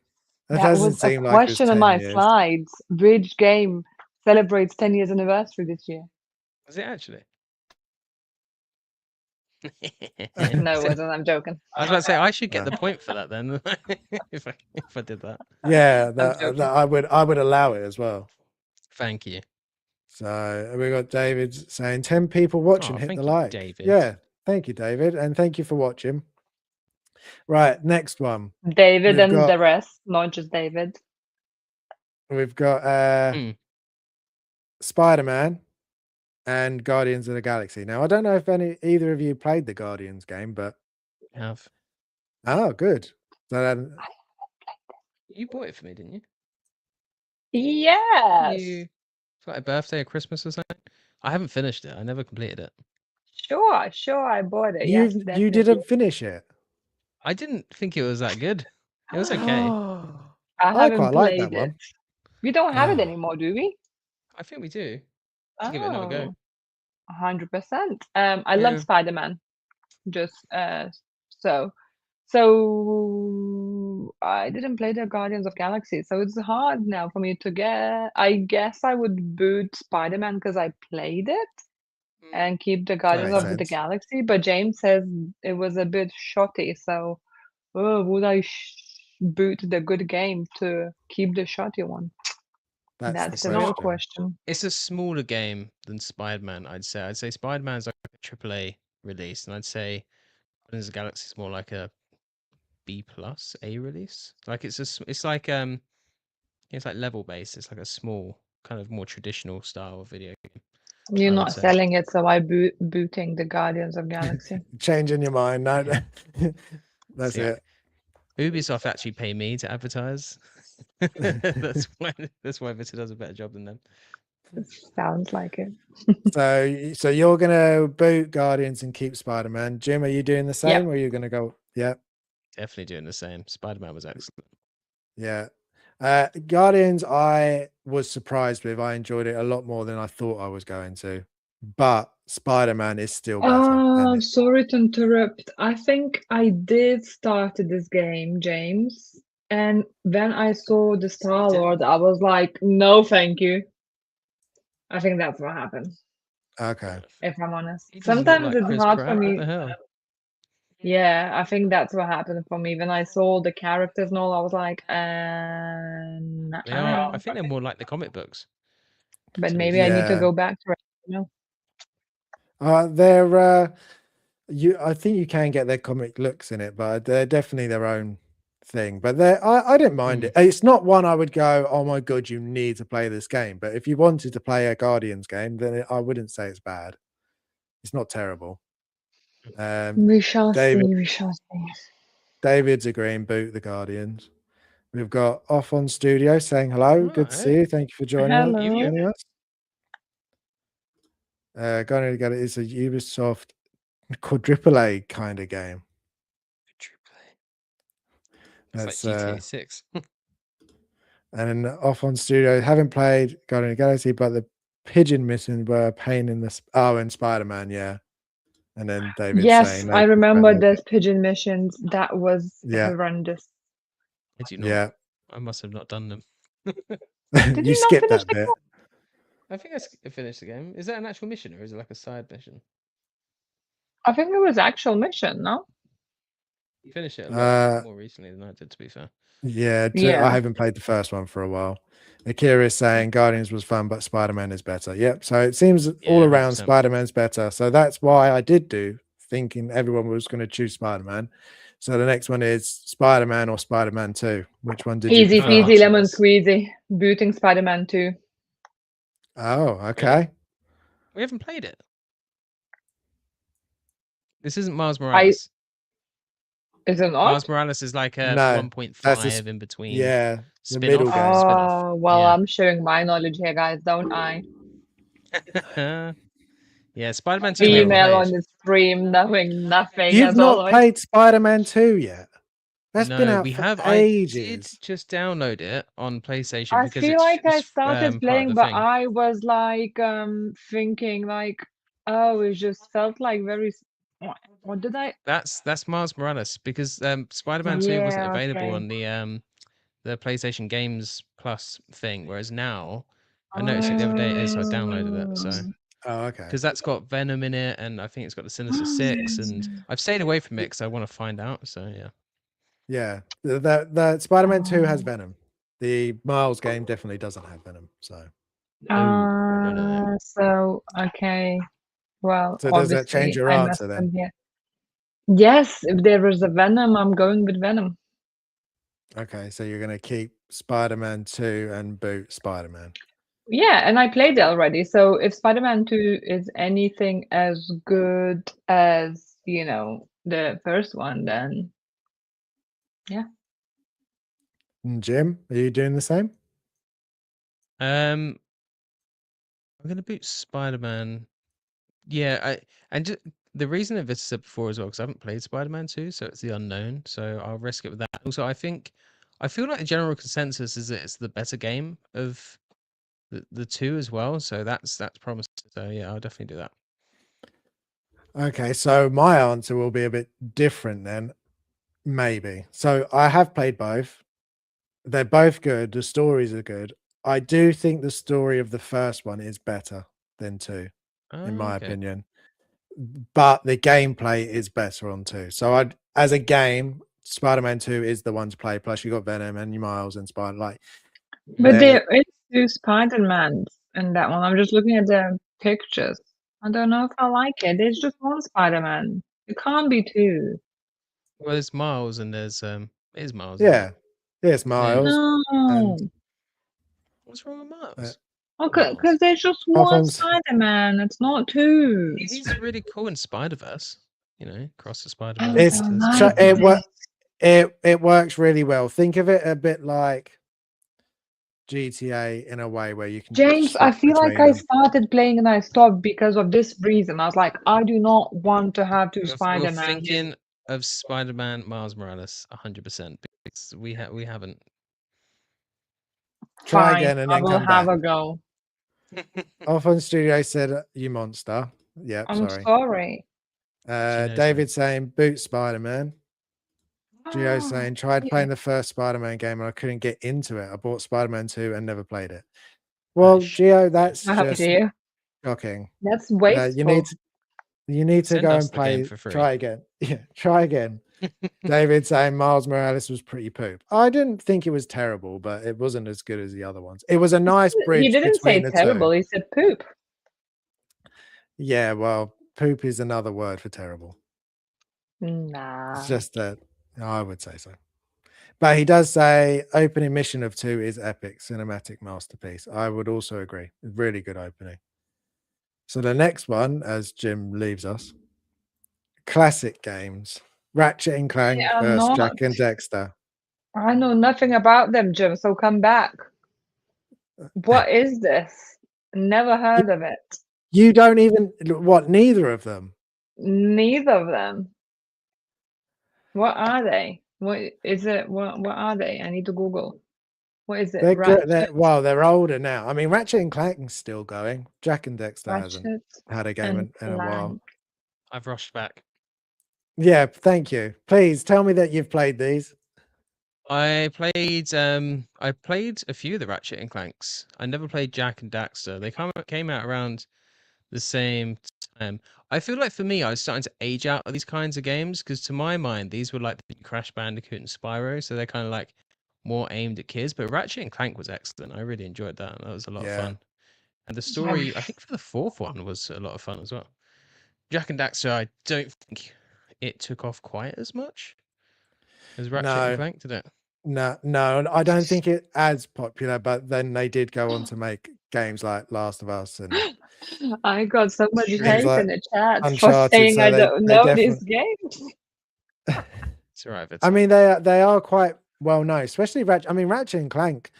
That That doesn't was a seem like it was question in 10 my years. slides. Which game celebrates 10 years anniversary this year? Was it actually? No, it wasn't. I'm joking. I was about to say I should get the point for that then, if I did that. Yeah, joking. I would allow it as well. Thank you. So we got David saying 10 people watching, Oh, hit thank the you, like. David. Yeah, thank you, David, and thank you for watching. Right, next one. David We've and got- the rest, not just David. We've got Spider-Man and Guardians of the Galaxy. Now, I don't know if either of you played the Guardians game, but Have oh, good. So then, you bought it for me, didn't you? Yes. For like a birthday or Christmas or something? I haven't finished it. I never completed it. Sure, I bought it. Yes, you definitely. didn't finish it. I didn't think it was that good. It was okay. I I haven't quite like played that one. it. We don't have it anymore, do we? I think we do. To give it another go. 100%. I love Yeah. Spider-Man. Just so I didn't play the Guardians of Galaxy, so it's hard now for me to get. I guess I would boot Spider-Man because I played it and keep the Guardians makes of the sense. Galaxy. But James says it was a bit shotty, so would I boot the good game to keep the shotty one? That's the real question. It's a smaller game than Spider-Man, I'd say. I'd say Spider-Man's like a AAA release, and I'd say Guardians of the Galaxy is more like a B+ A release. Like it's like level based. It's like a small, kind of more traditional style of video game. You're not selling it, so I booting the Guardians of Galaxy. Changing your mind, no. That's it. Ubisoft actually pay me to advertise. That's why Vita does a better job than them. Sounds like it. So you're gonna boot Guardians and keep Spider-Man. Jim, are you doing the same, or are you gonna go? Yeah, definitely doing the same. Spider-Man was excellent. Yeah, Guardians, I was surprised with. I enjoyed it a lot more than I thought I was going to, but Spider-Man is still better. Sorry to interrupt. I think I did start this game, James, and when I saw the Star-Lord, I was like, no, thank you. I think that's what happened. Okay. If I'm honest. He doesn't Sometimes look like it's Chris hard Pratt. for me. What the hell? Yeah, I think that's what happened for me. When I saw the characters and all, I was like, I think they're more like the comic books. But maybe I need to go back to it, you know? They're I think you can get their comic looks in it, but they're definitely their own thing. But I didn't mind it. It's not one I would go, oh my god, you need to play this game. But if you wanted to play a Guardians game, then I wouldn't say it's bad. It's not terrible. We shall see. We shall see. David's agreeing boot the Guardians. We've got Off on Studio saying hello. Good to see hey. you. Thank you for joining us. Hello. Joining us. Guardian of the Galaxy is a Ubisoft quadruple A kind of game. It's like GTA 6. And then Off on Studio, haven't played Guardian of the Galaxy, but the pigeon missions were a pain in the and Spider-Man, yeah. And then David Yes, saying I remember those pigeon missions. That was Yeah. horrendous. Did you not? Yeah. I must have not done them. Did you you not skipped finish that the bit. I think I finished the game. Is that an actual mission or is it like a side mission? I think it was actual mission, no? You finished it a lot more recently than I did, to be fair. Yeah, Yeah. I haven't played the first one for a while. Akira is saying Guardians was fun, but Spider-Man is better. Yep. So it seems all around 100%. Spider-Man's better. So that's why I did thinking everyone was going to choose Spider-Man. So the next one is Spider-Man or Spider-Man 2. Which one did you Easy prefer? peasy lemon squeezy. Booting Spider-Man 2. Oh, okay. We haven't played it. This isn't Miles Morales. Is it not? Miles Morales is like a No, 1.5 in between. Yeah, the spin-off. middle game. Oh, well, Yeah. I'm showing my knowledge here, guys, don't I? Yeah, Spider-Man 2 we haven't Female on played. the stream, knowing nothing. You've as not always. played Spider-Man 2 yet. That's been No, out we for have. ages. I did just download it on PlayStation I because feel like I it's started part of playing, the but thing. I was like thinking like, oh, it just felt like very. What did I? That's Miles Morales because Spider-Man 2 wasn't Yeah, available okay. on the PlayStation Games Plus thing, whereas now I noticed it the other day it is, so I downloaded it. So Oh, okay. because that's got Venom in it, and I think it's got the Sinister Six, and I've stayed away from it because I want to find out. So yeah. Yeah, the Spider-Man 2 has Venom. The Miles game definitely doesn't have Venom. So So okay. Well, So does that change obviously, your I answer must then? here. Yes, if there was a Venom, I'm going with Venom. Okay, so you're gonna keep Spider-Man 2 and boot Spider-Man. Yeah, and I played it already. So if Spider-Man 2 is anything as good as, the first one, then yeah. And Jim, are you doing the same? I'm gonna boot Spider-Man. Yeah, the reason that this said before as well, because I haven't played Spider-Man 2, so it's the unknown. So I'll risk it with that. Also, I feel like the general consensus is that it's the better game of the two as well. So that's promising. So yeah, I'll definitely do that. Okay, so my answer will be a bit different then. Maybe. So I have played both. They're both good. The stories are good. I do think the story of the first one is better than 2, in my opinion. But the gameplay is better on 2. So as a game, Spider-Man 2 is the one to play. Plus you got Venom and Miles and Spider. But there is 2 Spider-Mans in that one. I'm just looking at the pictures. I don't know if I like it. There's just one Spider-Man. It can't be 2. Well, there's Miles and there's it is Miles. Yeah, it's Miles. No. What's wrong with Miles? Okay, because there's just one Spider-Man. It's not 2. He's really cool in Spider-Verse. Across the Spider-Man. It works really well. Think of it a bit like GTA in a way where you can. James, I feel like I started playing and I stopped because of this reason. I was like, I do not want to have 2 Spider-Man. You're thinking of Spider-Man Miles Morales 100% because we haven't. Try again and then I will have a go. Off on Studio said you monster. Yep, I'm sorry. David saying boot Spider-Man. Gio saying tried playing the first Spider-Man game and I couldn't get into it. I bought Spider-Man 2 and never played it. Well, Gio, that's just shocking. That's wasteful. You need to go and play. Try again. Yeah, try again. David saying Miles Morales was pretty poop. I didn't think it was terrible, but it wasn't as good as the other ones. It was a nice bridge. He didn't say terrible. He said poop. Yeah, well, poop is another word for terrible. Nah. It's just that I would say so. But he does say opening mission of 2 is epic, cinematic masterpiece. I would also agree. Really good opening. So the next one, as Jim leaves us, classic games. Ratchet and Clank are versus not. Jack and Dexter. I know nothing about them, Jim, so come back. What is this? Never heard of it. You don't even what? Neither of them. Neither of them. What are they? What is it? What are they? I need to Google. What is it? They're good. Ratchet, Well, they're older now. I mean, Ratchet and Clank's still going. Jack and Dexter hasn't Ratchet had a game and in a while. Clank. I've rushed back. Yeah, thank you. Please tell me that you've played these. I played a few of the Ratchet and Clanks. I never played Jack and Daxter. They came out around the same time. I feel like for me, I was starting to age out of these kinds of games because to my mind, these were like the Crash Bandicoot and Spyro, so they're kind of like more aimed at kids. But Ratchet and Clank was excellent. I really enjoyed that. That was a lot of fun. And the story, I think for the fourth one, was a lot of fun as well. Jack and Daxter, I don't think it took off quite as much as Ratchet and Clank, did it? No, I don't think it as popular, but then they did go on to make games like Last of Us and I got so much True. hate like in the chat for Uncharted, saying so I they don't know these definitely. games. It's all right, I mean, they are quite well known, especially Ratchet. I mean, Ratchet and Clank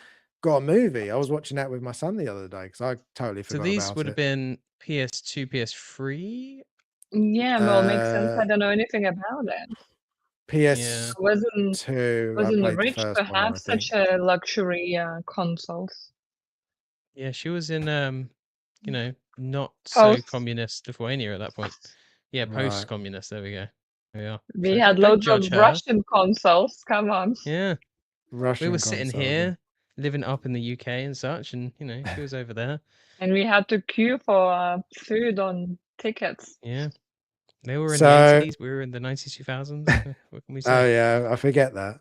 got a movie. I was watching that with my son the other day because I totally So forgot these about would have it. been PS2, PS3. Yeah, well, makes sense. I don't know anything about it. Yeah. PS2. I Wasn't played the rich first to one, I have think. such a luxury consoles. Yeah, she was in you know, not so Post. communist Lithuania at that point. Yeah, Right. post-communist. There we go. Yeah. We had don't loads judge of her. Russian consoles. Come on. Yeah. Russian We were sitting consoles, here, living up in the UK and such, and you know, she was over there. And we had to queue for food on tickets. Yeah. They were in So- the 80s, we were in the 90s, 2000s. What can we say? Oh yeah, I forget that.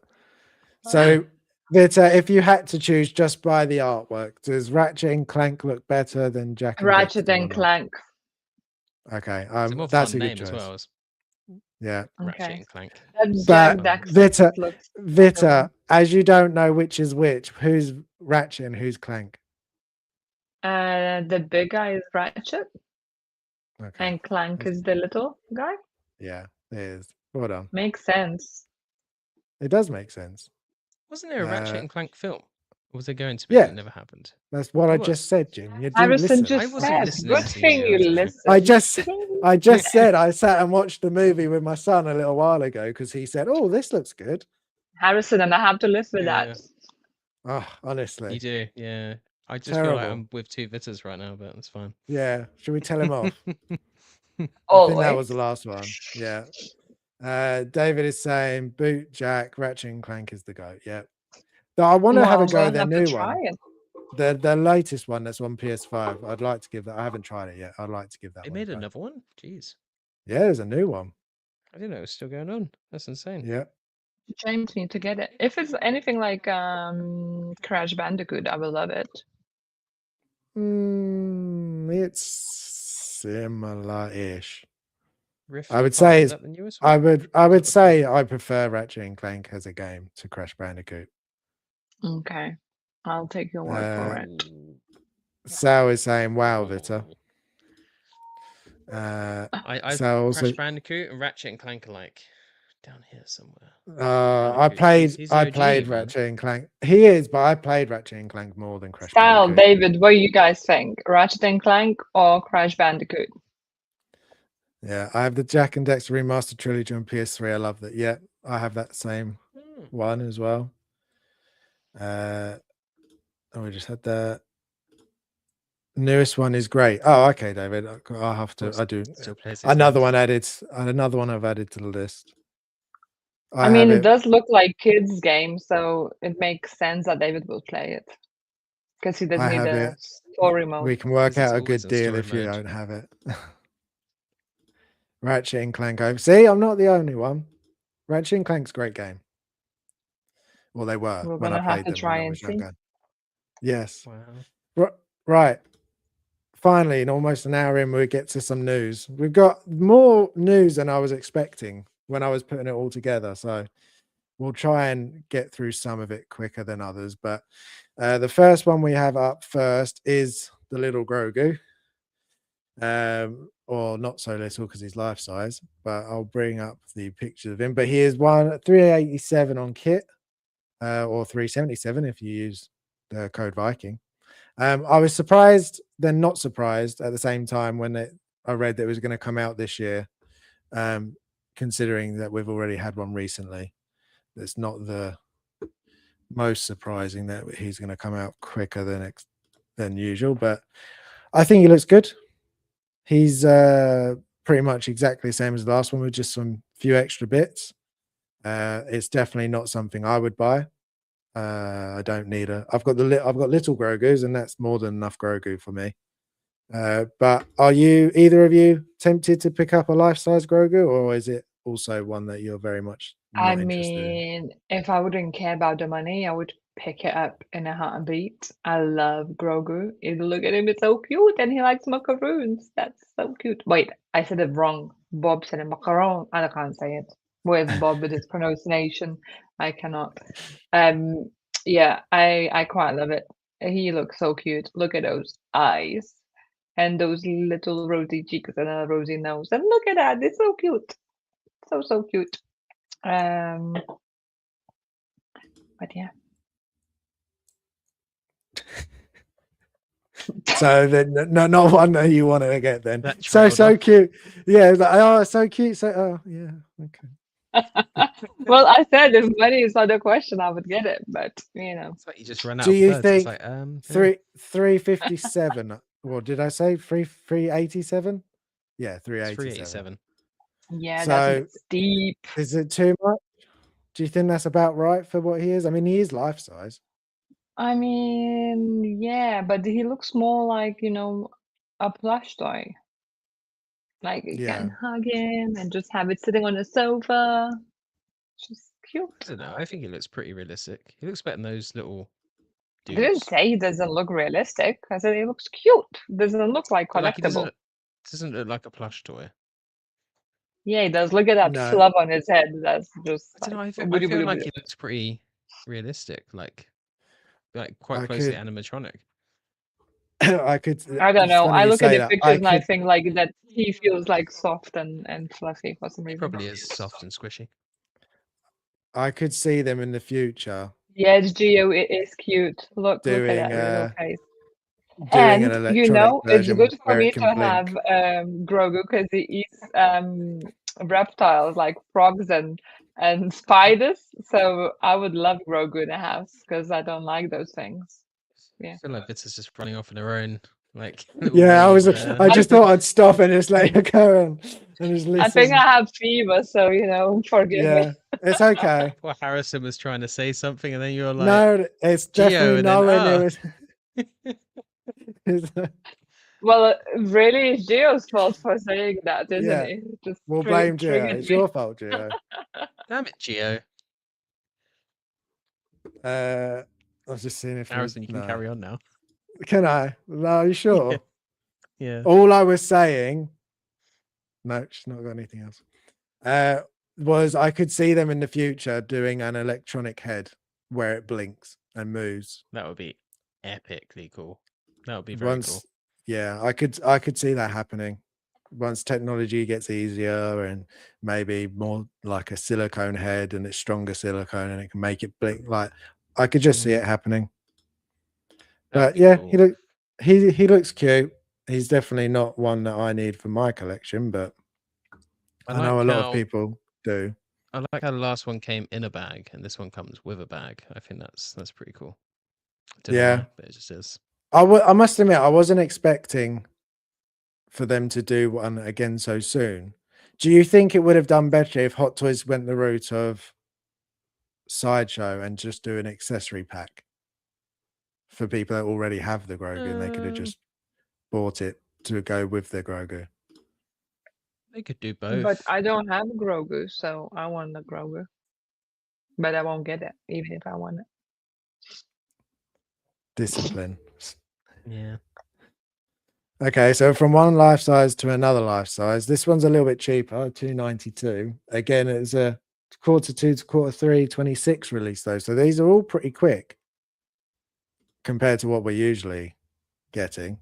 So, if you had to choose just by the artwork, does Ratchet and Clank look better than Jack and Ratchet Dexter or and not? Clank. Okay, It's a more that's fun a good name choice. as well. Yeah, Ratchet Okay. and Clank. That's But Jack Daxter. Vita, as you don't know which is which, who's Ratchet and who's Clank? The big guy is Ratchet, Okay, and Clank is the little guy. yeah, it is. Well done. Makes sense. It does make sense. Wasn't there a Ratchet and Clank film? Or was there going to be? Yeah. It never happened. That's what It I was. just said, Jim. You didn't Harrison listen. I just wasn't said. listening Good to thing you, you I'm sorry. listened. I just said I sat and watched the movie with my son a little while ago because he said, "Oh, this looks good." Harrison, and I have to live with Yeah. that. Oh, honestly. You do, yeah. I just feel like Terrible. I'm with two Vitters right now, but that's fine. Yeah. Should we tell him off? I Always. think that was the last one. Yeah. David is saying Boot Jack, Ratchet and Clank is the GOAT. Yeah. So I want to have a go at their new one. The latest one that's on PS5. I'd like to give that. I haven't tried it yet. I'd like to give that They one. made another one? Jeez. Yeah, there's a new one. I didn't know it was still going on. That's insane. Yeah. James need to get it. If it's anything like Crash Bandicoot, I will love it. It's similar-ish. Rift I would Apart, say is that the newest one? I would say I prefer Ratchet and Clank as a game to Crash Bandicoot. Okay. I'll take your word for it. Sal is saying, "Wow, Vita." I Sal Crash also, Bandicoot and Ratchet and Clank are like down here somewhere. I Bandicoot, he's played OG, man. Ratchet and Clank. He is, but I played Ratchet and Clank more than Crash Sal, Bandicoot. David, what do you guys think? Ratchet and Clank or Crash Bandicoot? Yeah, I have the Jack and Dexter Remastered Trilogy on PS3. I love that. Yeah, I have that same one as well. We just had the newest one is great. Oh, okay, David. I'll have to. I do. Still plays these Another games. one added. Another one I've added to the list. I mean, it does look like kids' game, so it makes sense that David will play it because he doesn't need a story mode. We can work Because out a it's always good in deal story if you mode. don't have it. Ratchet and Clank. See, I'm not the only one. Ratchet and Clank's a great game. Well, they were We're when gonna I have played to them try when I and was see. younger. Yes. Wow. Right. Finally, in almost an hour in, we get to some news. We've got more news than I was expecting when I was putting it all together. So we'll try and get through some of it quicker than others. But the first one we have up first is the little Grogu. or not so little because he's life size, but I'll bring up the pictures of him. But he is 387 on kit, or 377 if you use the code Viking. I was surprised, then not surprised at the same time when I read that it was going to come out this year, considering that we've already had one recently. It's not the most surprising that he's going to come out quicker than usual, but I think he looks good. He's pretty much exactly the same as the last one with just some few extra bits. It's definitely not something I would buy. I don't need I've got little Grogu's, and that's more than enough Grogu for me. But are either of you tempted to pick up a life-size Grogu, or is it also one that you're very much not interested in? If I wouldn't care about the money, I would pick it up in a heartbeat. I love Grogu. Look at him, it's so cute, and he likes macaroons. That's so cute. Wait, I said it wrong. Bob said a macaron. I can't say it. Where's Bob with his pronunciation? I cannot. Yeah, I quite love it. He looks so cute. Look at those eyes and those little rosy cheeks and a rosy nose. And look at that, it's so cute. So cute. But yeah. So then, not one that you want to get then. That So trailed off. cute. Yeah, so cute. So yeah, okay. Well, I said if money is not a question, I would get it, but It's like you just run out Do of you words. It's think like 357? Or did I say 387? Yeah, it's 387. 387. yeah, So that's a bit steep. is it too much? Do you think that's about right for what he is? I mean, he is life size. I mean, yeah, but he looks more like, a plush toy. Like you Yeah. can hug him and just have it sitting on a sofa. Just cute. I don't know. I think he looks pretty realistic. He looks better than those little I didn't dudes. say he doesn't look realistic. I said he looks cute. Doesn't look like But like he collectible. doesn't look like a plush toy. Yeah, he does. Look at that No. flub on his head. That's just I don't know. like, I feel like he looks pretty realistic, like quite I closely could- animatronic. I could. I don't it's know. funny I you look at say the that. pictures and I think like that he feels like soft and fluffy for some He reason. probably is soft and squishy. I could see them in the future Yes, Geo, it is cute. Look at doing that little face. doing And an electronic it's version good for where me it to can have blink. Grogu because he eats reptiles like frogs and spiders. So I would love Grogu in a house because I don't like those things. Yeah. I feel like Vita's just running off on her own. Like little Yeah, world, I just thought I'd stop and just let you go and just listen. I think I have fever, so forgive me. Yeah, it's okay. Poor Harrison was trying to say something, and then you were like, No, it's Geo, definitely and then, nowhere near. Well, really, it's Geo's fault for saying that, isn't Yeah. it? Just We'll blame Geo. triggered It's me. your fault, Geo. damn it, Geo. I was just seeing if Harrison, you can carry on now. Can I? No, are you sure? Yeah. All I was saying, no, she's not got anything else. Was I could see them in the future doing an electronic head where it blinks and moves. That would be epically cool. That would be very cool. Yeah, I could see that happening once technology gets easier and maybe more like a silicone head and it's stronger silicone and it can make it blink. Like I could just see it happening. But yeah, cool. he looks cute. He's definitely not one that I need for my collection, but I know a lot of people do. I like how the last one came in a bag and this one comes with a bag. I think that's pretty cool. I don't know why, but it just is. I must admit, I wasn't expecting for them to do one again so soon. Do you think it would have done better if Hot Toys went the route of Sideshow and just do an accessory pack for people that already have the Grogu and they could have just bought it to go with their Grogu? They could do both. But I don't have Grogu, so I want the Grogu. But I won't get it, even if I want it. Discipline. Yeah. Okay, so from one life size to another life size, this one's a little bit cheaper, $2.92. Again, it's a Q2 to Q3 26 release though, so these are all pretty quick compared to what we're usually getting.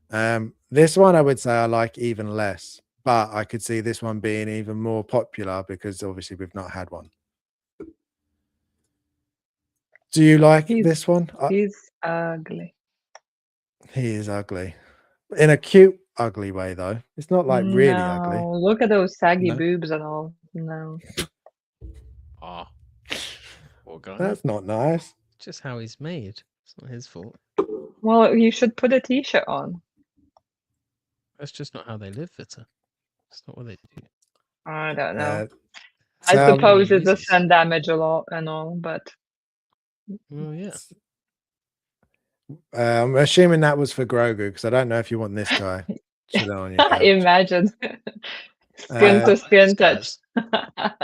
This one I would say I like even less, but I could see this one being even more popular because obviously we've not had one. Do you like this one? He's ugly. He is ugly. In a cute, ugly way, though. It's not like really ugly. No, look at those saggy No. boobs and all. No. Ah, poor guy. That's not nice. Just how he's made. It's not his fault. Well, you should put a t-shirt on. That's just not how they live, Vita. It's not what they do. I don't know. Uh, I so- suppose Many it's a users. sun damage a lot and all, but Oh yeah. I'm assuming that was for Grogu because I don't know if you want this guy chilling on your couch. imagine skin to skin touch.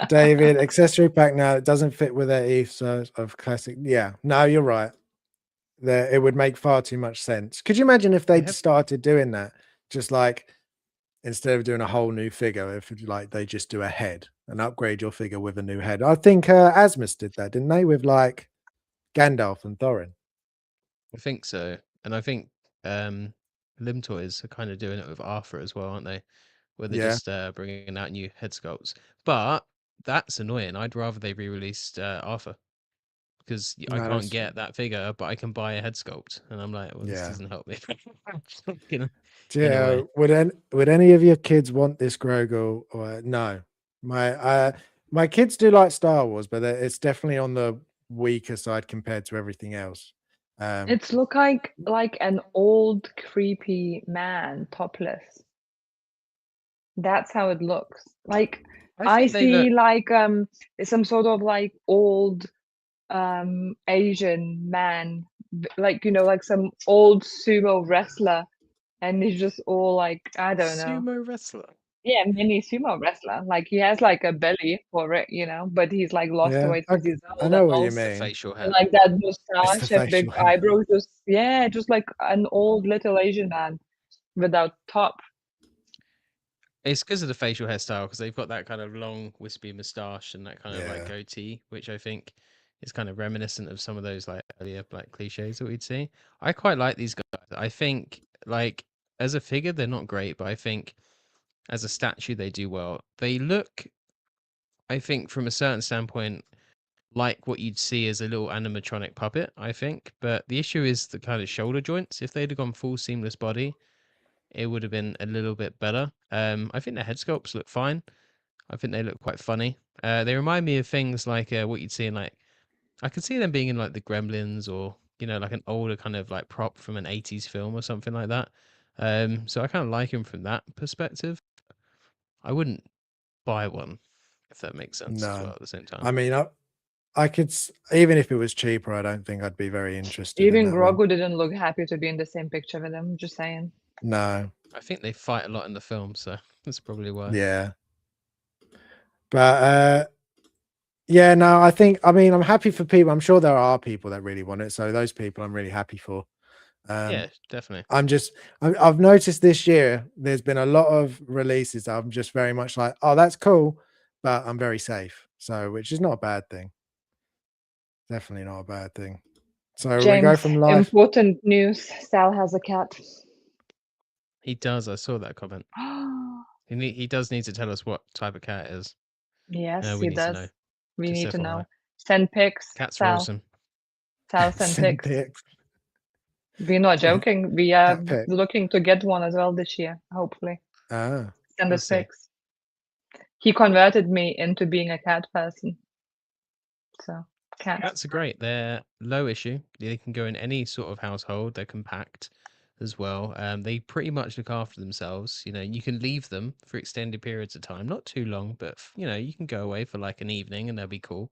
David, accessory pack now, it doesn't fit with their ethos of classic. Yeah, no, you're right. It would make far too much sense. Could you imagine if they'd have- started doing that? Just like instead of doing a whole new figure, if like they just do a head and upgrade your figure with a new head. I think Asmus did that, didn't they? With like Gandalf and Thorin. I think so, and I think Lim Toys are kind of doing it with Arthur as well, aren't they? Where they're Yeah. just bringing out new head sculpts. But that's annoying. I'd rather they re-released Arthur because I No, can't that's- get that figure, but I can buy a head sculpt, and I'm like, well, this Yeah. doesn't help me. You know, Yeah, way. would any of your kids want this Grogu? Or no, my kids do like Star Wars, but it's definitely on the weaker side compared to everything else. It's look like an old creepy man topless. That's how it looks. Like I think they see look. like some sort of like old Asian man, like like some old sumo wrestler, and he's just all like I don't know. Sumo wrestler. Yeah, mini sumo wrestler. Like he has like a belly for it, but he's like lost the Yeah, weight because he's I old know and what all. you It's the mean. facial hair. And like that the mustache and big facial hair. eyebrows, just like an old little Asian man without top. It's because of the facial hairstyle, because they've got that kind of long, wispy moustache and that kind of like Yeah. goatee, which I think is kind of reminiscent of some of those like earlier like cliches that we'd see. I quite like these guys. I think like as a figure they're not great, but I think as a statue they do well. They look, I think, from a certain standpoint, like what you'd see as a little animatronic puppet, I think. But the issue is the kind of shoulder joints. If they'd have gone full seamless body, it would have been a little bit better. I think the head sculpts look fine. I think they look quite funny. They remind me of things like what you'd see in like, I could see them being in like the Gremlins or like an older kind of like prop from an 80s film or something like that. So I kind of like him from that perspective. I wouldn't buy one if that makes sense as No. well at the same time. I mean, I could even if it was cheaper, I don't think I'd be very interested. Even in that one. Grogu didn't look happy to be in the same picture with him. Just saying. No. I think they fight a lot in the film, so that's probably why. Yeah. But yeah, no, I mean, I'm happy for people. I'm sure there are people that really want it. So those people I'm really happy for. Yeah, definitely. I've noticed this year there's been a lot of releases that I'm just very much like, oh, that's cool, but I'm very safe. So which is not a bad thing. Definitely not a bad thing. So we go James, from life. important news. Sal has a cat. He does. I saw that comment. He does need to tell us what type of cat it is. Yes, we he need does. to know. We Just need to FYI. know. Send pics. Cats are Sal. awesome. Sal, send pics. pics. We're not joking. We are Cat pic. looking to get one as well this year, hopefully. Ah, Send We'll us see. pics. He converted me into being a cat person. So, cats. Cats are great. They're low issue. They can go in any sort of household. They're compact as well. They pretty much look after themselves. You can leave them for extended periods of time, not too long, but you can go away for like an evening and they'll be cool.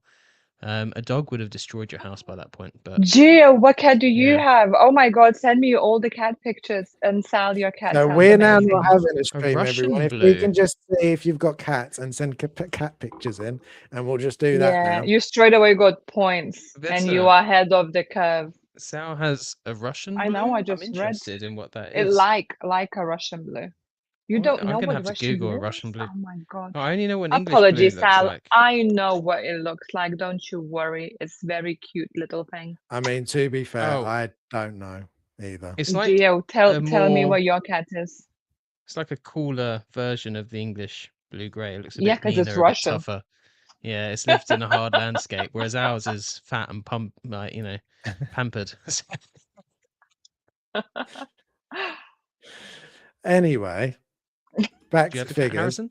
A dog would have destroyed your house by that point, but Gio, what cat do you Yeah. have? Oh my god, send me all the cat pictures and Sal, your cat so sounds we're now amazing. not having a stream, Russian everyone. If blue. we can just see if you've got cats and send cat pictures in, and we'll just do that Yeah, now. you straight away got points That's and you a- are ahead of the curve. Sal has a Russian I blue. know, I I'm just read interested in what that it is. like a Russian blue. You I'm don't know gonna what have to Russian Google a blue Russian is? blue. Oh my god. I only know what an English Apologies, blue looks Sal. like. I know what it looks like. Don't you worry. It's very cute little thing. I mean, to be fair, Oh. I don't know. either. It's like Geo, tell me more- what your cat is. It's like a cooler version of the English blue grey. It looks a Yeah, bit 'cause meaner, it's a bit Russian. tougher. Yeah, it's lived in a hard landscape, whereas ours is fat and like pampered. Anyway, back Do you to have a cat, figures. Harrison?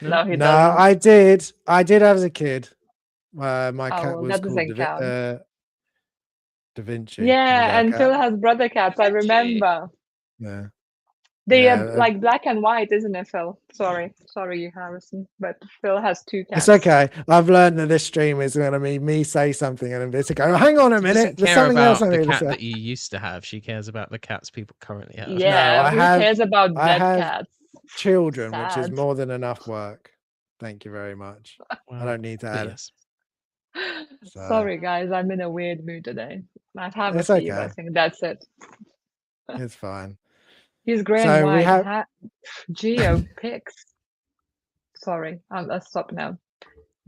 No, he No, doesn't. I did as a kid. My Oh, cat well, was that called doesn't count. Da Vinci. was Yeah, our and cat. Phil has brother cats. I Vinci. remember. Yeah. They Yeah, are like black and white, isn't it, Phil? Sorry, you Harrison, but Phil has 2 cats. it's okay. I've learned that this stream is going to be me say something and then go, hang on a She minute. doesn't There's care something else about I'm the going to cat say. that you used to have. She cares about the cats people currently have. Yeah, I who have- cares about I dead have cats? Children, which is Sad. more than enough work. Thank you very much. I don't need to But add. yes. So, Sorry, guys, I'm in a weird mood today. I've had a It's few. okay. I think that's it. it's fine. He's grey So and we white. have- Geo pics. Sorry, I'll stop now.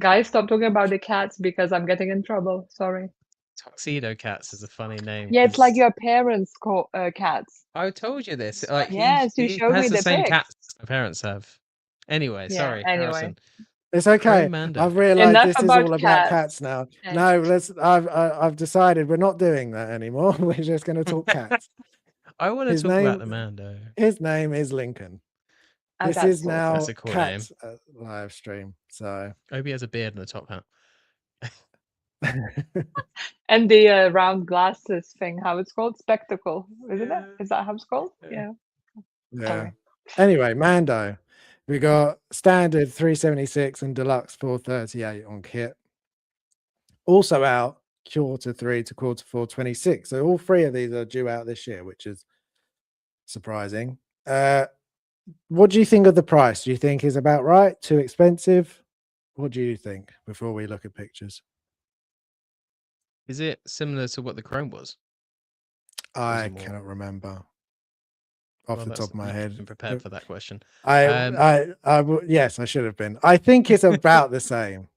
Guys, stop talking about the cats because I'm getting in trouble. Sorry. Tuxedo Cats is a funny name. Yeah, it's like 'cause your parents' cats. I told you this. Like Yes, you he showed has me the the same pics. cats my parents have. Anyway, Yeah, sorry, anyway. Harrison. It's okay. Mando. I've realized Enough this is about all about cats. cats now. Okay. No, I've decided we're not doing that anymore. We're just going to talk cats. I want to His talk about name- the Mando. His name is Lincoln. Oh, This that's is awesome. now That's a cool name. Cats live stream. So I hope he has a beard and a top hat. And the round glasses thing, how it's called? Spectacle, isn't it? Is that how it's called? Yeah. yeah. Sorry. Anyway, Mando. We got standard 376 and deluxe 438 on kit. Also out Q3 to Q4 26. So all 3 of these are due out this year, which is surprising. What do you think of the price? Do you think is about right? Too expensive? What do you think before we look at pictures? Is it similar to what the Chrome was? I it more? cannot remember off Well, the top of my head. Been prepared for that question. Yes, I should have been. I think it's about the same.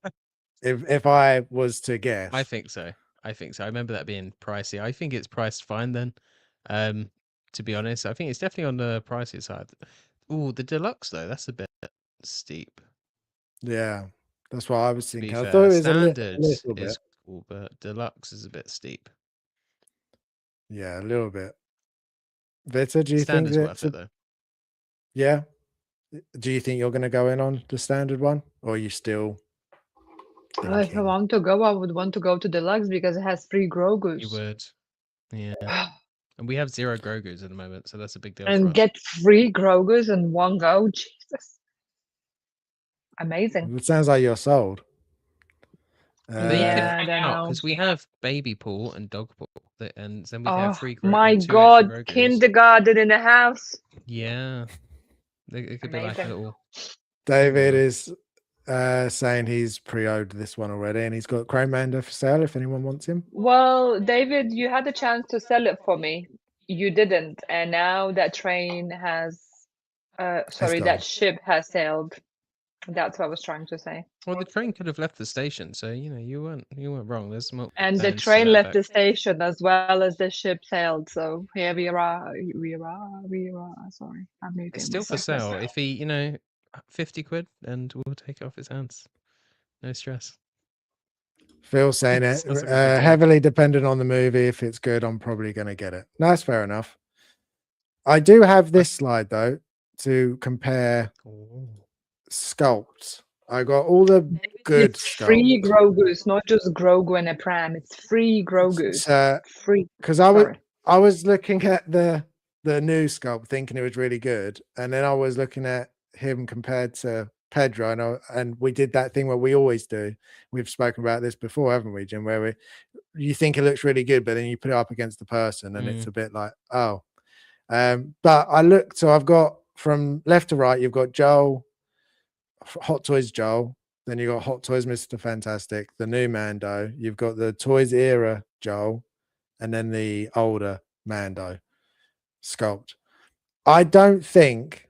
If I was to guess, I think so. I remember that being pricey. I think it's priced fine then. To be honest, I think it's definitely on the pricey side. Oh, the deluxe though, that's a bit steep. Yeah, that's what I was To be thinking. I fair, thought it was standard a little bit. is cool, but deluxe is a bit steep. Yeah, a little bit. Vita, do you Standard's think worth it though? Yeah. Do you think you're going to go in on the standard one, or are you still? If I thinking? want to go, I would want to go to deluxe because it has 3 Grogus. You would, yeah. And we have 0 Grogus at the moment, so that's a big deal. And for us. get 3 Grogus in one go. Jesus. Amazing. It sounds like you're sold. They Yeah, could I don't know. because we have baby pool and dog pool, and then we can Oh have 3 my 2 extra god, Grogus. kindergarten in the house. Yeah, it could be like a Amazing. little. David is saying he's pre-ordered this one already, and he's got Chrome Mando for sale if anyone wants him. Well, David, you had a chance to sell it for me. You didn't, and now that train has, sorry, gone. that ship has sailed. That's what I was trying to say. Well, the train could have left the station, so you weren't wrong. There's some. And the train left the station as well as the ship sailed. So here we are. Sorry, I'm muting It's still for myself. sale. If he, 50 quid, and we'll take it off his hands. No stress. Phil saying it Sounds like a good deal. heavily dependent on the movie. If it's good, I'm probably going to get it. No, that's fair enough. I do have this slide though to compare sculpts. I got all the good It's free sculpts. Grogus, not just Grogu and a pram. It's free Grogus. Free. Because I was looking at the new sculpt, thinking it was really good, and then I was looking at him compared to Pedro, and we did that thing where we always do. We've spoken about this before, haven't we, Jim? Where you think it looks really good, but then you put it up against the person, and it's a bit like, oh. But I looked, so I've got from left to right, you've got Joel, Hot Toys Joel, then you got Hot Toys Mr. Fantastic, the new Mando, you've got the Toys era Joel, and then the older Mando sculpt. I don't think,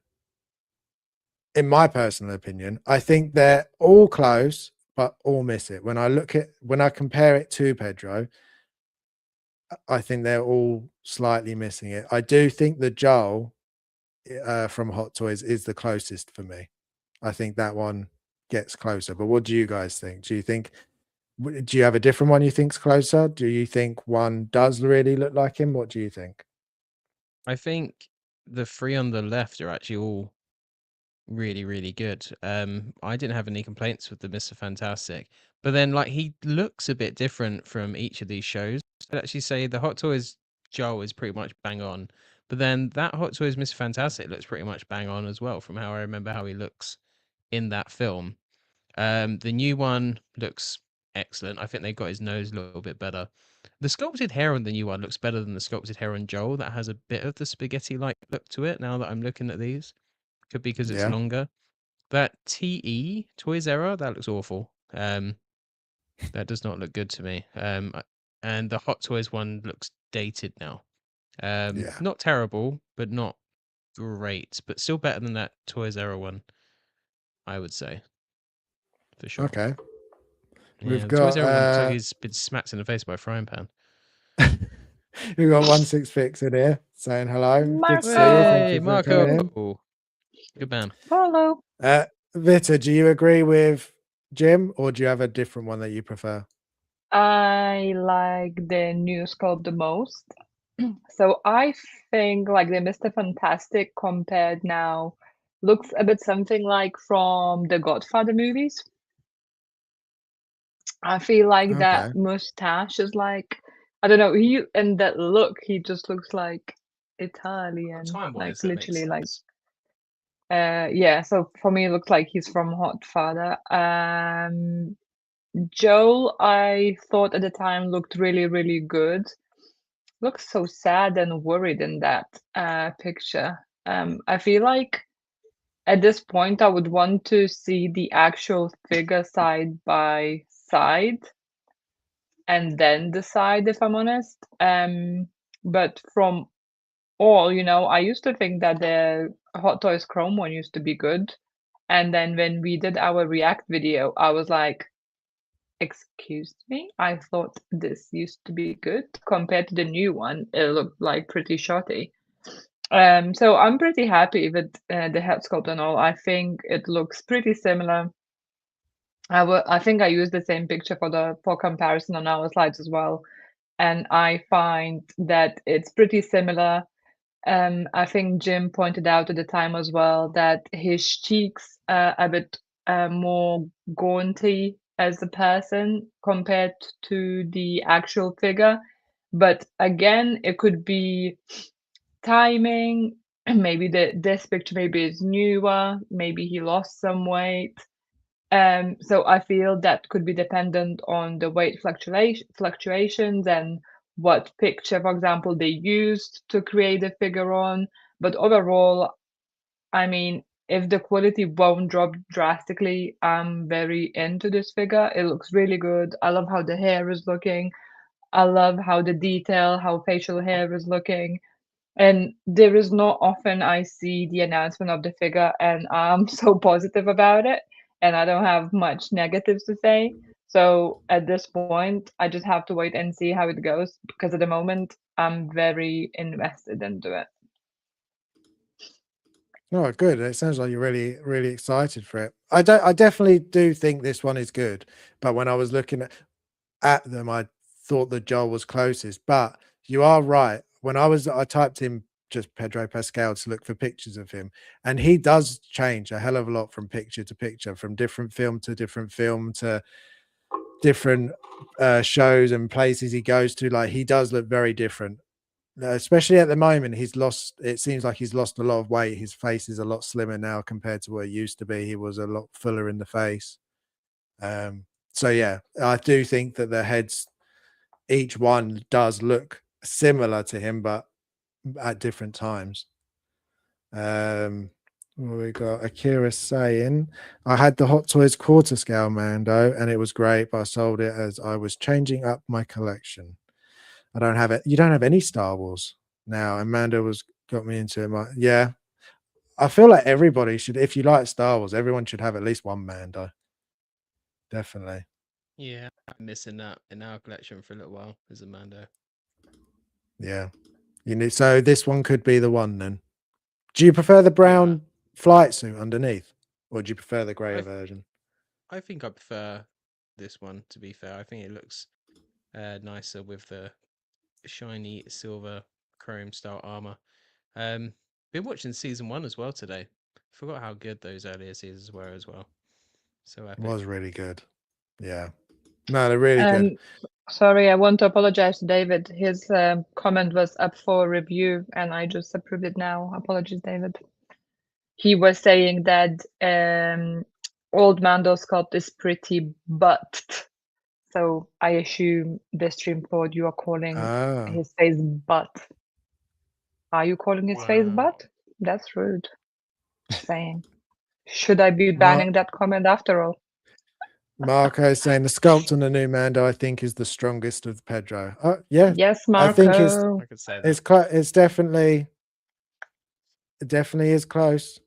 in my personal opinion, I think they're all close, but all miss it. When I compare it to Pedro, I think they're all slightly missing it. I do think the Joel from Hot Toys is the closest for me. I think that one gets closer. But what do you guys think? Do you think? Do you have a different one you think's closer? Do you think one does really look like him? What do you think? I think the three on the left are actually all really, really good. I didn't have any complaints with the Mr. Fantastic, but then like he looks a bit different from each of these shows. I'd actually say the Hot Toys Joel is pretty much bang on, but then that Hot Toys Mr. Fantastic looks pretty much bang on as well from how I remember how he looks in that film. The new one looks excellent. I think they got his nose a little bit better. The sculpted hair on the new one looks better than the sculpted hair on Joel. That has a bit of the spaghetti-like look to it now that I'm looking at these. Could be because it's Yeah. longer. That TE Toys Era, that looks awful. That does not look good to me. And the Hot Toys one looks dated now. Yeah. Not terrible, but not great, but still better than that Toys Era one, I would say, for sure. Okay. Yeah, We've the Toys got Era one looks like he's been smacked in the face by a frying pan. we've got 16fix in here saying hello. Good to see you. Thank Hey, you for coming in. Marco! Good man. Hello. Vita, do you agree with Jim, or do you have a different one that you prefer? I like the new sculpt the most. So I think like the Mr. Fantastic compared now looks a bit something like from the Godfather movies. I feel like Okay. that mustache is like, I don't know, he and that look, he just looks like Italian, like Time-wise, that makes literally like sense. yeah, so for me it looks like he's from Hot Father. Joel, I thought at the time looked really, really good. Looks so sad and worried in that picture. I feel like at this point I would want to see the actual figure side by side and then decide if I'm honest. But from all, I used to think that the Hot Toys Chrome one used to be good. And then when we did our React video, I was like, excuse me, I thought this used to be good compared to the new one. It looked like pretty shoddy. So I'm pretty happy with the head sculpt and all. I think it looks pretty similar. I think I used the same picture for comparison on our slides as well, and I find that it's pretty similar. I think Jim pointed out at the time as well that his cheeks are a bit more gaunty as a person compared to the actual figure. But again, it could be timing. Maybe this picture maybe is newer. Maybe he lost some weight. So I feel that could be dependent on the weight fluctuations and what picture, for example, they used to create the figure on. But overall, I mean, if the quality won't drop drastically, I'm very into this figure. It looks really good. I love how the hair is looking. I love how the detail, how facial hair is looking. And there is not often I see the announcement of the figure and I'm so positive about it and I don't have much negatives to say. So at this point, I just have to wait and see how it goes because at the moment I'm very invested into it. Oh, good. It sounds like you're really, really excited for it. I definitely do think this one is good. But when I was looking at them, I thought that Joel was closest. But you are right. When I typed in just Pedro Pascal to look for pictures of him, and he does change a hell of a lot from picture to picture, from different film to different film to different shows and places he goes to. Like he does look very different. Especially at the moment, it seems like he's lost a lot of weight. His face is a lot slimmer now compared to what it used to be. He was a lot fuller in the face. So yeah, I do think that the heads, each one does look similar to him, but at different times. We got Akira saying, I had the Hot Toys quarter scale Mando and it was great, but I sold it as I was changing up my collection. I don't have it. You don't have any Star Wars now. And Mando got me into it. Yeah. I feel like everybody should, if you like Star Wars, everyone should have at least one Mando. Definitely. Yeah, I'm missing that in our collection for a little while as a Mando. Yeah. So this one could be the one then. Do you prefer the brown flight suit underneath, or do you prefer the grayer version? I think I prefer this one, to be fair. I think it looks nicer with the shiny silver chrome style armor. Been watching season 1 as well today. Forgot how good those earlier seasons were as well. So epic. Was really good. Yeah. No, they're really good. Sorry, I want to apologize to David. His comment was up for review, and I just approved it now. Apologies, David. He was saying that old Mando's sculpt is pretty butt. So I assume the stream pod you are calling his face butt. Are you calling his face butt? That's rude. Just saying. Should I be banning that comment after all? Marco is saying the sculpt on the new Mando, I think, is the strongest of Pedro. Yeah. Yes, Marco. I think I could say that. it's definitely, it definitely is close.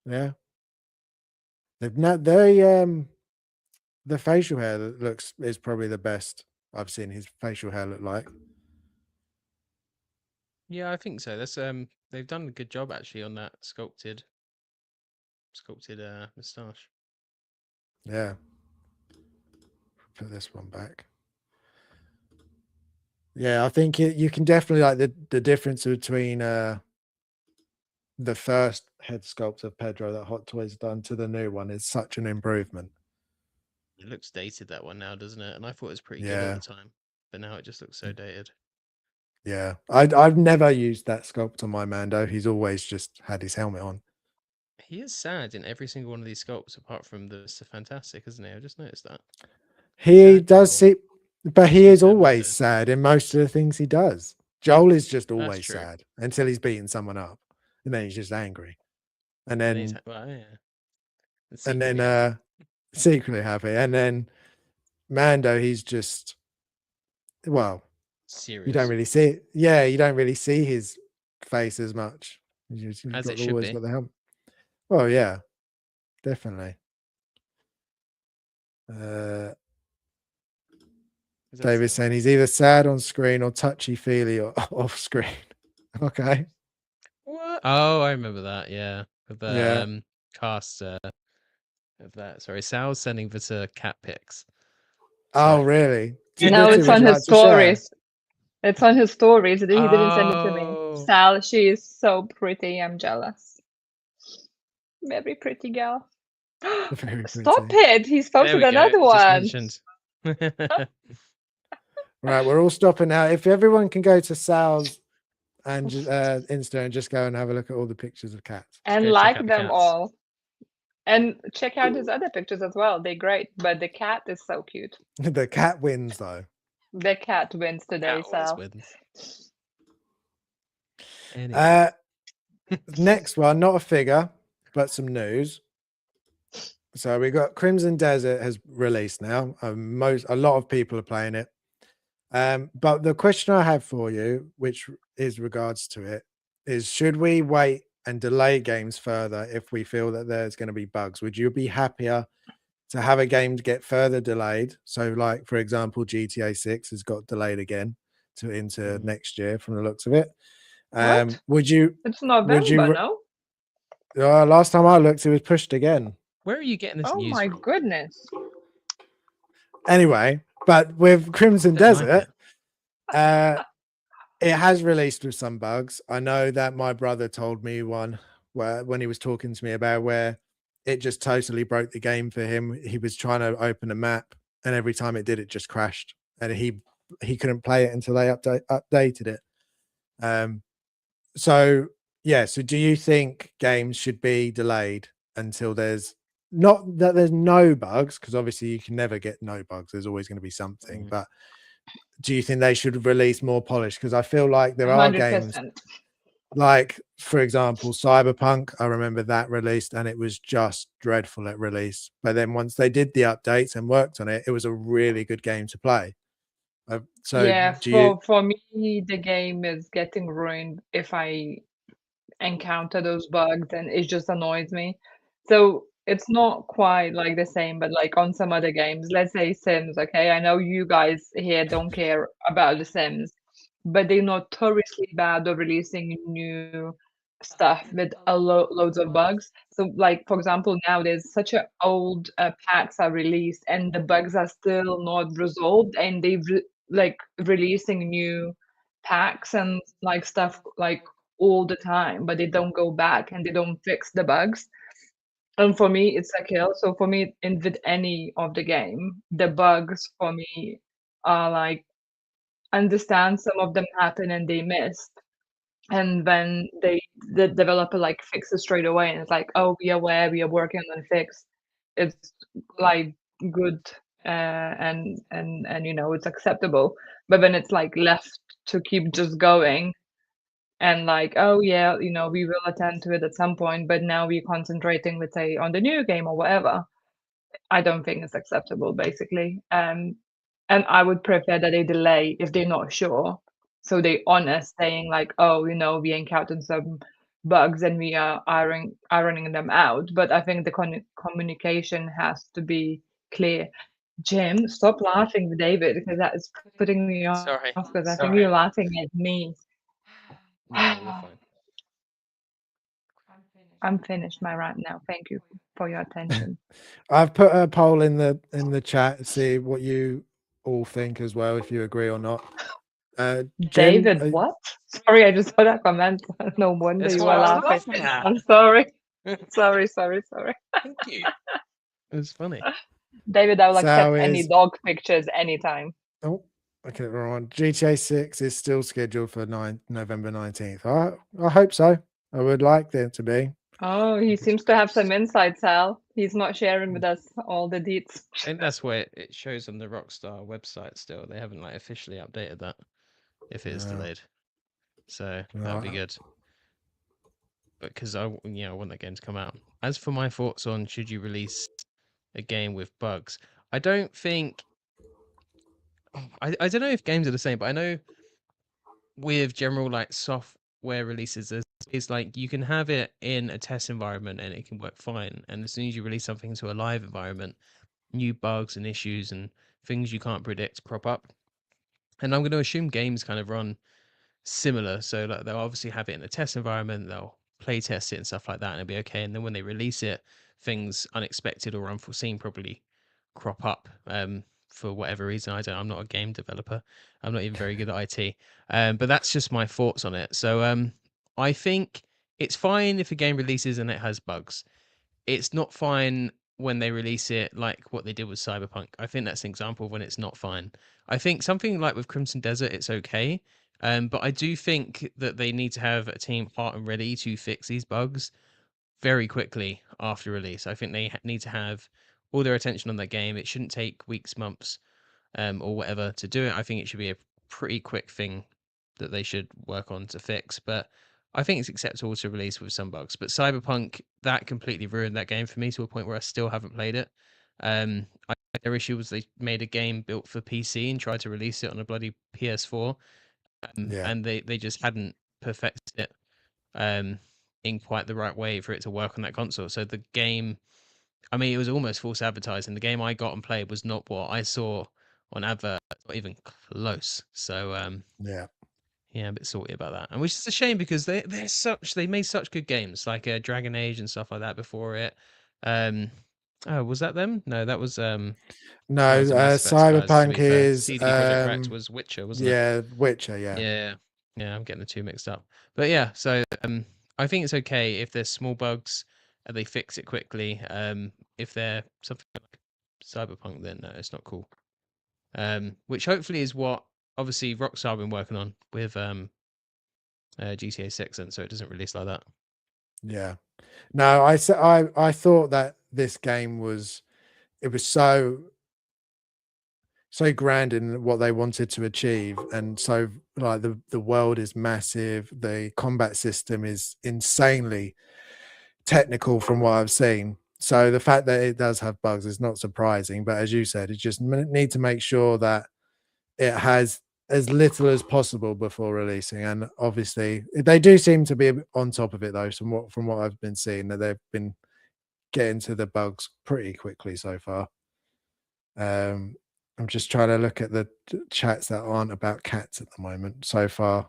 Yeah. The facial hair that is probably the best I've seen his facial hair look like. Yeah, I think so. That's they've done a good job actually on that sculpted moustache. Yeah. Put this one back. Yeah, I think you can definitely like the difference between the first head sculpt of Pedro that Hot Toys done to the new one is such an improvement. It looks dated, that one now, doesn't it? And I thought it was pretty good at the time, but now it just looks so dated. Yeah, I've never used that sculpt on my Mando. He's always just had his helmet on. He is sad in every single one of these sculpts, apart from the Fantastic, isn't he? I just noticed that. He does see, but he is always sad in most of the things he does. Joel is just always sad until he's beaten someone up, and then he's just angry, and then secretly happy, and then Mando, he's just serious. You don't really see it. Yeah, you don't really see his face as much. You've always got the helmet. Well, yeah, definitely. David's saying he's either sad on screen or touchy-feely or off screen. Okay. What? Oh, I remember that. Yeah, the cast of that. Sorry, Sal's sending the cat pics. Oh, really? No, it's on his stories. It's on his stories. He didn't send it to me. Sal, she is so pretty. I'm jealous. Very pretty girl. Very Stop it! He's posted another one. Right, we're all stopping now. If everyone can go to Sal's and Insta and just go and have a look at all the pictures of cats and like them all, and check out his other pictures as well. They're great, but the cat is so cute. The cat wins though. The cat wins today, Sal. Anyway. Next one, not a figure, but some news. So we got Crimson Desert has released now. A lot of people are playing it. But the question I have for you, which is regards to it, is should we wait and delay games further if we feel that there's going to be bugs? Would you be happier to have a game to get further delayed? So, like for example, GTA 6 has got delayed again into next year, from the looks of it. Would you? It's November, no? Last time I looked, it was pushed again. Where are you getting this news? Oh my goodness! Anyway, but with Crimson Desert, it has released with some bugs. I know that my brother told me one when he was talking to me about where it just totally broke the game for him. He was trying to open a map, and every time it did, it just crashed, and he couldn't play it until they updated it. So do you think games should be delayed until there's not that there's no bugs? Because obviously you can never get no bugs. There's always going to be something. But do you think they should release more polish? Because I feel like there 100%. Are games like, for example, Cyberpunk. I remember that released and it was just dreadful at release. But then once they did the updates and worked on it, it was a really good game to play. So yeah, for me, the game is getting ruined if I encounter those bugs, and it just annoys me. So it's not quite like the same, but like on some other games, let's say Sims. Okay, I know you guys here don't care about the Sims, but they're notoriously bad at releasing new stuff with loads of bugs. So, like for example, now there's such a old packs are released, and the bugs are still not resolved, and they like releasing new packs and like stuff like all the time, but they don't go back and they don't fix the bugs. And for me, it's a kill. So for me, in with any of the game, the bugs for me are like understand some of them happen and they missed. And when the developer like fixes straight away and it's like, oh, we are aware, we are working on a fix. It's like good and it's acceptable. But when it's like left to keep just going and like, oh yeah, we will attend to it at some point, but now we're concentrating, let's say, on the new game or whatever. I don't think it's acceptable, basically. And I would prefer that they delay if they're not sure. So they honest, saying like, oh, we encountered some bugs and we are ironing them out. But I think the communication has to be clear. Jim, stop laughing with David because that is putting me off Sorry. because I think you're laughing at me. No, you're fine. I'm finished my rant now. Thank you for your attention. I've put a poll in the chat to see what you all think as well, if you agree or not. Jim, David, what? Sorry, I just saw that comment. No wonder That's you what were I was laughing. laughing at. I'm sorry. Sorry. Thank you. It was funny. David, I will accept So any is dog pictures anytime. oh, okay, wrong one. GTA 6 is still scheduled for November 19th. I hope so. I would like there to be. Oh, he seems to have some insight, Sal. He's not sharing with us all the deets. I think that's where it shows on the Rockstar website still. They haven't like officially updated that if it is No. delayed. So No, that'd be good. But because I want that game to come out. As for my thoughts on should you release a game with bugs, I don't think. I don't know if games are the same, but I know with general like software releases, it's like you can have it in a test environment and it can work fine. And as soon as you release something into a live environment, new bugs and issues and things you can't predict crop up. And I'm going to assume games kind of run similar. So like they'll obviously have it in a test environment, they'll play test it and stuff like that, and it'll be okay. And then when they release it, things unexpected or unforeseen probably crop up for whatever reason. I'm not a game developer. I'm not even very good at IT. But that's just my thoughts on it. So I think it's fine if a game releases and it has bugs. It's not fine when they release it like what they did with Cyberpunk. I think that's an example of when it's not fine. I think something like with Crimson Desert, it's okay. But I do think that they need to have a team hot and ready to fix these bugs very quickly after release. I think they need to have all their attention on that game. It shouldn't take weeks, months, or whatever to do it. I think it should be a pretty quick thing that they should work on to fix. But I think it's acceptable to release with some bugs. But Cyberpunk, that completely ruined that game for me to a point where I still haven't played it. Their issue was they made a game built for PC and tried to release it on a bloody PS4, yeah. and they just hadn't perfected it in quite the right way for it to work on that console. So the game, I mean, it was almost false advertising. The game I got and played was not what I saw on advert, not even close. So Yeah. yeah, a bit salty about that, and which is a shame because they made such good games like Dragon Age and stuff like that before it. Oh, was that them? No, that was No, the Mass Effect guys. To Cyberpunk be fair, is CD Projekt Red was Witcher, wasn't it? yeah, Witcher, yeah. Yeah, I'm getting the two mixed up. But yeah, so I think it's okay if there's small bugs and they fix it quickly. If they're something like Cyberpunk, then no, it's not cool. Which hopefully is what obviously Rockstar have been working on with GTA 6, and so it doesn't release like that. Yeah. No, I thought that this game was so grand in what they wanted to achieve, and so like the world is massive, the combat system is insanely technical from what I've seen. So the fact that it does have bugs is not surprising, but as you said, it just need to make sure that it has as little as possible before releasing. And obviously they do seem to be on top of it though, from what I've been seeing, that they've been getting to the bugs pretty quickly so far. I'm just trying to look at the chats that aren't about cats at the moment so far.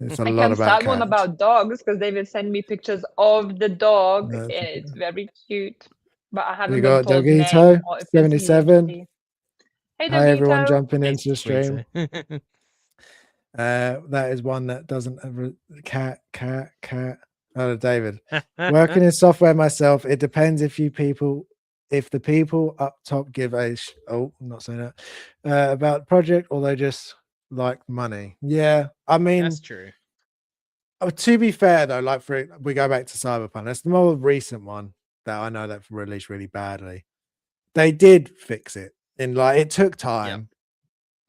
It's a I lot can about start cats. one about dogs because they will send me pictures of the dog, No, and it's it's very cute. But I We haven't been got told name Dogito, or if it's he or 77. she. Hey, Hi, everyone Dogito. jumping Hey, into the stream. sweetie. That is one that doesn't have a cat. Oh, David. Working in software myself, it depends if the people up top give I'm not saying that, about the project, or they just like money. Yeah, I mean, That's true. to be fair though, like we go back to Cyberpunk, that's the more recent one that I know that released really badly. They did fix it it took time.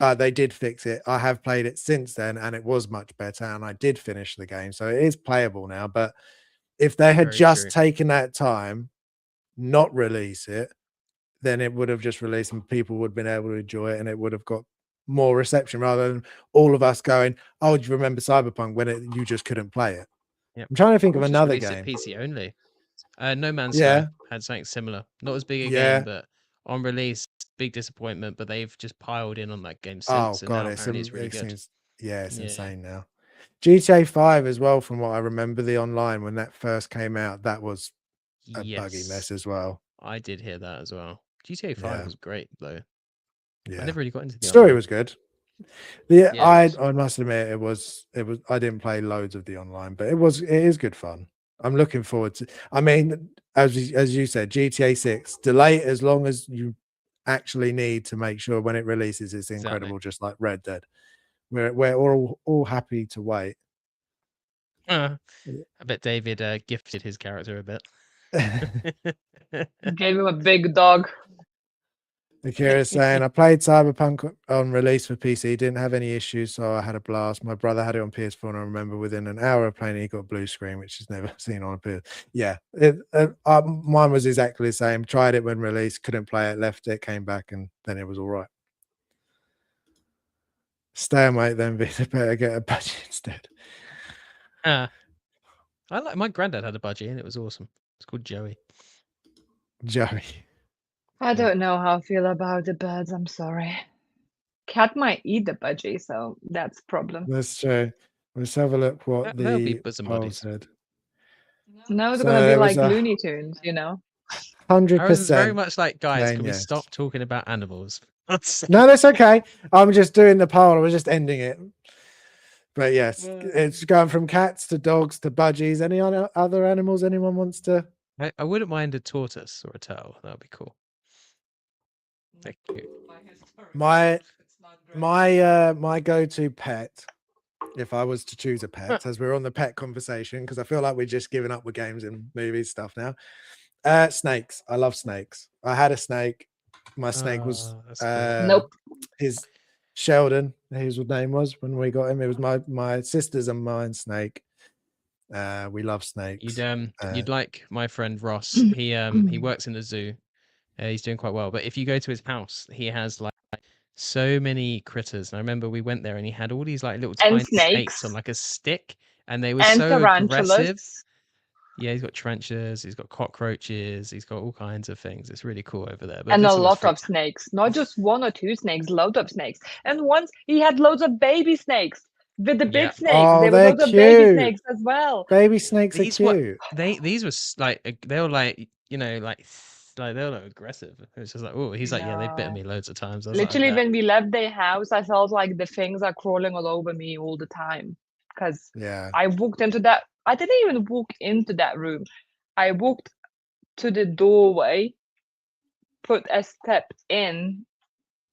They did fix it. I have played it since then, and it was much better. And I did finish the game, so it is playable now. But if they had Very just true. taken that time, not release it, then it would have just released, and people would have been able to enjoy it, and it would have got more reception rather than all of us going, "Oh, do you remember Cyberpunk?" when you just couldn't play it. Yep. I'm trying to think Or of just another release it game. PC only. No Man's Yeah, Sky had something similar. Not as big a yeah. game, but on release, big disappointment. But they've just piled in on that game Oh since, and god, now apparently it's really good. it's Yeah. insane now. GTA 5 as well, from what I remember, the online when that first came out, that was a buggy mess Yes, as well. I did hear that as well. GTA 5 Yeah. was great though. I Yeah, never really got into the story online. was good. Yeah, Yeah, it was. I must admit it was. I didn't play loads of the online, but it is good fun. I'm looking forward to. I mean, as you said, GTA 6, delay it as long as you actually need to make sure when it releases it's Exactly. incredible, just like Red Dead. We're all happy to wait. I bet David gifted his character a bit. Gave him a big dog. Akira's saying, I played Cyberpunk on release for PC, didn't have any issues, so I had a blast. My brother had it on PS4, and I remember within an hour of playing it, he got a blue screen, which is never seen on a PS. Yeah, mine was exactly the same. Tried it when released, couldn't play it, left it, came back, and then it was all right. Stay and wait, then better get a budget instead. I like my granddad had a budgie, and it was awesome. It's called Joey. Joey. I don't know how I feel about the birds. I'm sorry. Cat might eat the budgie, so that's a problem. That's true. Let's have a look what They'll be the bosom poll buddies. said. No, it's So gonna be there was like a Looney Tunes, you know? 100%. I was very much like, guys, can we yes. stop talking about animals? No, that's okay. I'm just doing the poll. I was just ending it. But yes, it's going from cats to dogs to budgies. Any other animals anyone wants to? I wouldn't mind a tortoise or a turtle. That would be cool. They're cute. My go-to pet, if I was to choose a pet, as we're on the pet conversation, because I feel like we're just giving up with games and movies stuff now. Snakes. I love snakes. I had a snake. My snake was That's cool. Nope. his Sheldon, his name was when we got him. It was my sister's and mine snake. We love snakes. You'd like my friend Ross. He works in the zoo. He's doing quite well. But if you go to his house, he has like so many critters. And I remember we went there and he had all these like little And tiny snakes snakes. on like a stick, and they were And so aggressive. tarantulas. Yeah, he's got tarantulas, he's got cockroaches, he's got all kinds of things. It's really cool over there. But And a listen, lot of snakes. Not just one or two snakes, loads of snakes. And once he had loads of baby snakes. With the big Yeah. snakes. Oh, there were they're loads of baby cute. snakes as well. Baby snakes These are were cute. these were like they were like, you know, like they were like aggressive. It's just like, oh, he's like, yeah, they've bitten me loads of times. I was Literally, like, when we left their house, I felt like the things are crawling all over me all the time. Because Yeah. I walked into that. I didn't even walk into that room. I walked to the doorway, put a step in,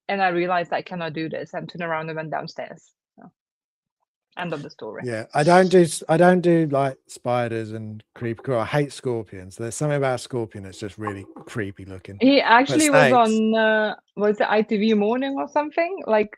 and I realized I cannot do this, and turned around and went downstairs. So, end of the story. Yeah, I don't do like spiders and creepy. I hate scorpions. There's something about a scorpion that's just really creepy looking. He actually was snakes- on was it ITV Morning or something? Like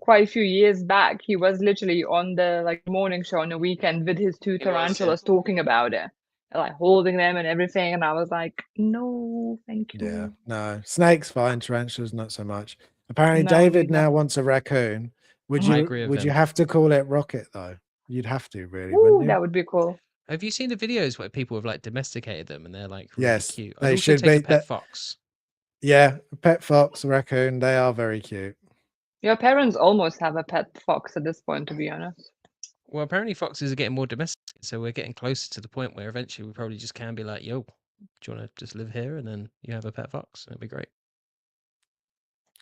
quite a few years back, he was literally on the like morning show on the weekend with his two tarantulas talking about it, like holding them and everything. And I was like, no, thank you. Yeah, no, snakes fine, tarantulas not so much. Apparently, No, David neither. now wants a raccoon. Would I agree with you him. have to call it Rocket though? You'd have to really, Ooh, wouldn't you? that would be cool. have you seen the videos where people have like domesticated them and they're like really Yes, cute? they I'd also should take a be- pet fox. Yeah, a pet fox, raccoon, they are very cute. Your parents almost have a pet fox at this point, to be honest. Well, apparently foxes are getting more domesticated, so we're getting closer to the point where eventually we probably just can be like, yo, do you want to just live here and then you have a pet fox? It'd be great.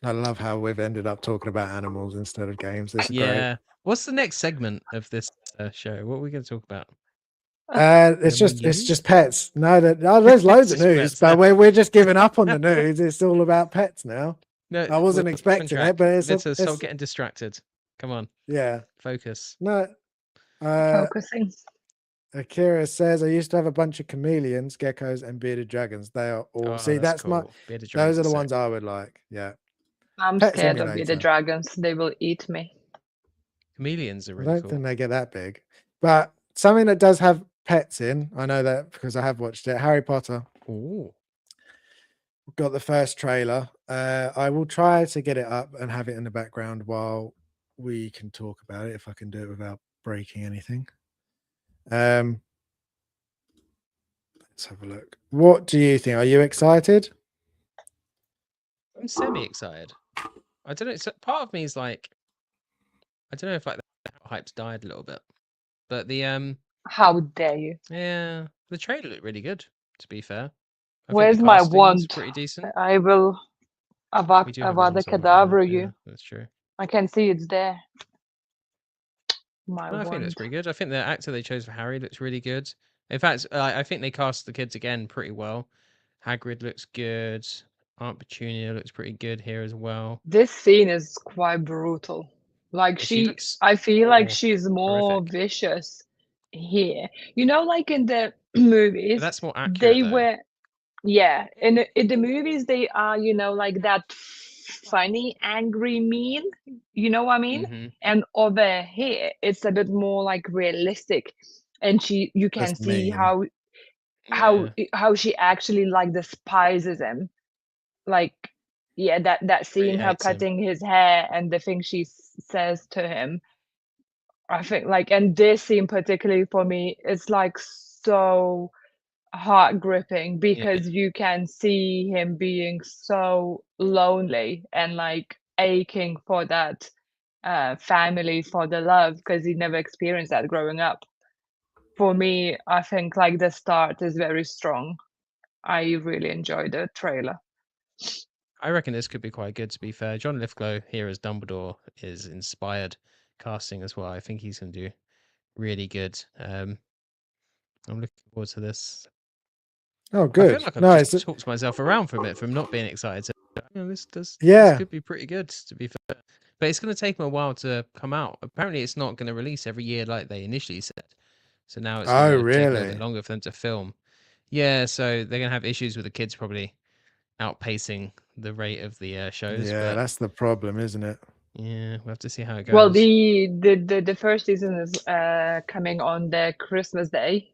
I love how we've ended up talking about animals instead of games. It's great. Yeah. What's the next segment of this show? What are we going to talk about? It's more just news? pets. No, there's loads of Just news, pets but now. we're just giving up on the news. It's all about pets now. No, I wasn't we're expecting on it, but it's Vita, stop it's getting distracted. Come on, yeah. focus. No, Focusing. Akira says I used to have a bunch of chameleons, geckos, and bearded dragons. They are all Oh, see. That's my. cool. Bearded Those dragons are the sick. ones I would like. Yeah. I'm Pet scared of the Simulator. dragons. They will eat me. Chameleons are I really don't cool. think they get that big, but something that does have pets in. I know that because I have watched it. Harry Potter. Ooh. Got the first trailer. I will try to get it up and have it in the background while we can talk about it, if I can do it without breaking anything. Let's have a look. What do you think? Are you excited? I'm semi-excited. I don't know. So part of me is like, I don't know if like the hype's died a little bit, but the How dare you? yeah, the trailer looked really good. To be fair, I Where's think the my casting's wand? pretty decent. I will We do have a wand Avada somewhere, I think. Kedavra Yeah, you. that's true. I can see it's there. My No, I think it looks wand. pretty good. I think the actor they chose for Harry looks really good. In fact, I think they cast the kids again pretty well. Hagrid looks good. Aunt Petunia looks pretty good here as well. This scene is quite brutal. Like She looks I feel like more she's more horrific. vicious here. You know, like in the But movies, that's more accurate they though. were, yeah, in the movies they are, you know, like that funny, angry, mean. You know what I mean? Mm-hmm. And over here, it's a bit more like realistic, and you can That's see mean. how she actually like despises him. Like, yeah, that Really scene, her hates him. cutting his hair and the thing she says to him, I think, like, and this scene particularly for me, it's like so heart gripping because you can see him being so lonely and like aching for that family, for the love, because he never experienced that growing up. For me, I think like the start is very strong. I really enjoyed the trailer. I reckon this could be quite good, to be fair. John Lithgow here as Dumbledore is inspired casting as well. I think he's going to do really good. I'm looking forward to this. Oh, I good. feel like I've No, just talked myself around for a bit from not being excited. This yeah. could be pretty good, to be fair. But it's going to take them a while to come out. Apparently, it's not going to release every year like they initially said. So now it's going Oh, to take a little bit really? longer for them to film. Yeah, so they're going to have issues with the kids probably outpacing the rate of the shows. Yeah, But that's the problem, isn't it? yeah, we'll have to see how it goes. Well, the first season is coming on the Christmas Day,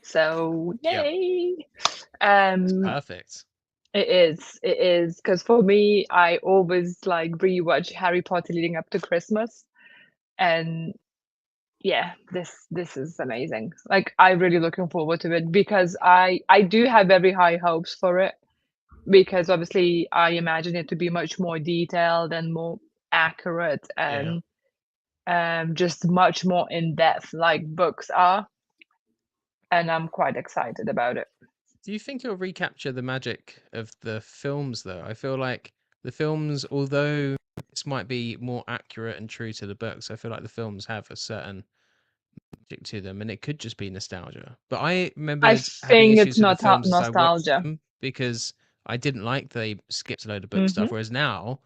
so Yep. yay! It's perfect. It is because for me, I always like rewatch Harry Potter leading up to Christmas, and yeah, this is amazing. Like, I'm really looking forward to it because I do have very high hopes for it, because obviously I imagine it to be much more detailed and more accurate and just much more in depth like books are, and I'm quite excited about it. Do you think it'll recapture the magic of the films, though? I feel like the films, although this might be more accurate and true to the books, I feel like the films have a certain magic to them, and it could just be nostalgia. But I I remembered having think it's issues with the not films as I watched nostalgia. them because I didn't like they skipped a load of book Mm-hmm. stuff, whereas now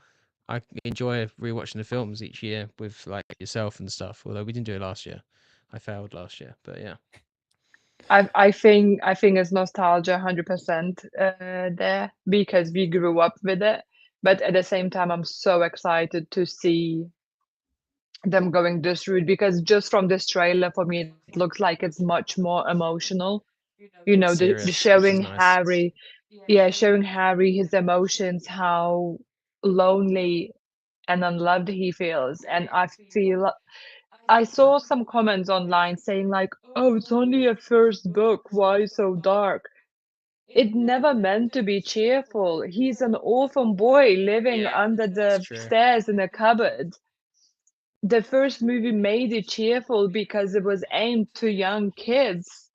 I enjoy rewatching the films each year with like yourself and stuff. Although we didn't do it last year, I failed last year, but yeah. I think it's nostalgia 100% there because we grew up with it, but at the same time I'm so excited to see them going this route, because just from this trailer for me it looks like it's much more emotional. You know, the Serious, which is showing nice. Harry, showing Harry his emotions, how lonely and unloved he feels. And I feel I saw some comments online saying like, "Oh, it's only a first book. Why so dark?" it never meant to be cheerful. He's an orphan boy living under the true. stairs in a cupboard. The first movie made it cheerful because it was aimed to young kids,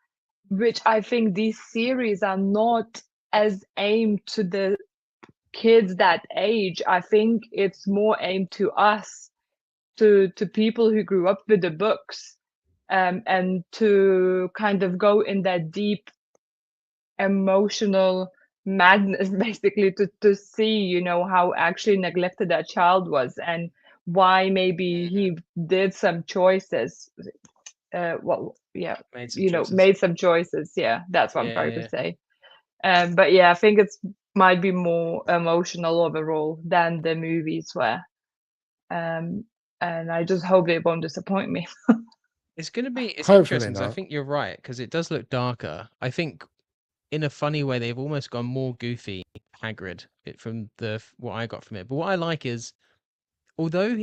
which I think these series are not as aimed to the kids that age. I think it's more aimed to us, to people who grew up with the books, and to kind of go in that deep emotional madness, basically, to see, you know, how actually neglected that child was, and why maybe he did some choices. Well, yeah, Made some you know, choices. made some choices. Yeah, that's what I'm trying to say. But yeah, I think it's might be more emotional overall than the movies were. And I just hope they won't disappoint me. It's gonna be. It's Hopefully interesting because I not. think you're right because it does look darker. I think in a funny way they've almost gone more goofy Hagrid from what I got from it. But what I like is although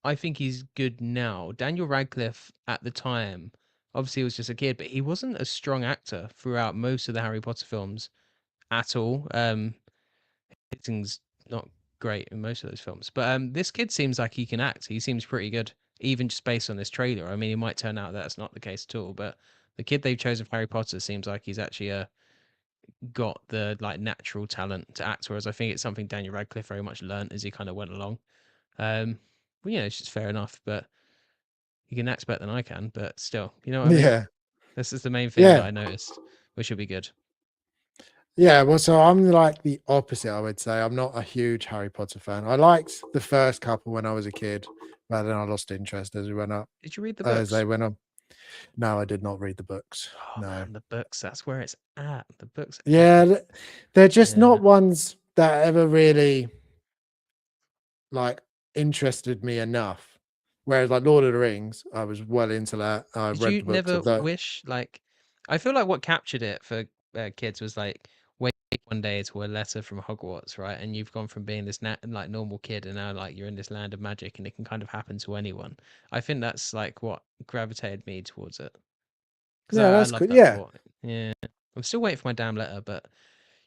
I think he's good now. Daniel Radcliffe at the time, obviously he was just a kid, but he wasn't a strong actor throughout most of the Harry Potter films at all. Acting's not great in most of those films, but this kid seems like he can act. He seems pretty good, even just based on this trailer. I mean, it might turn out that's not the case at all, but the kid they've chosen for Harry Potter seems like he's actually got the like natural talent to act. Whereas I think it's something Daniel Radcliffe very much learnt as he kind of went along. Well, it's just fair enough, but he can act better than I can. But still, you know what I mean? Yeah. This is the main thing that Yeah. I noticed, which will be good. Yeah, well, so I'm like the opposite, I would say. I'm not a huge Harry Potter fan. I liked the first couple when I was a kid, but then I lost interest as we went up, Did you read the as books? they went on. No, I did not read the books. Oh No. man, the books. That's where it's at. The books. Yeah, they're just Yeah. not ones that ever really like interested me enough. Whereas like Lord of the Rings, I was well into that. I Did read you the books never of that. wish like? I feel like what captured it for kids was like wake one day to a letter from Hogwarts, right? And you've gone from being this like normal kid, and now like you're in this land of magic, and it can kind of happen to anyone. I think that's like what gravitated me towards it because Yeah, I that's love good. that Yeah. thought. Yeah, I'm still waiting for my damn letter, but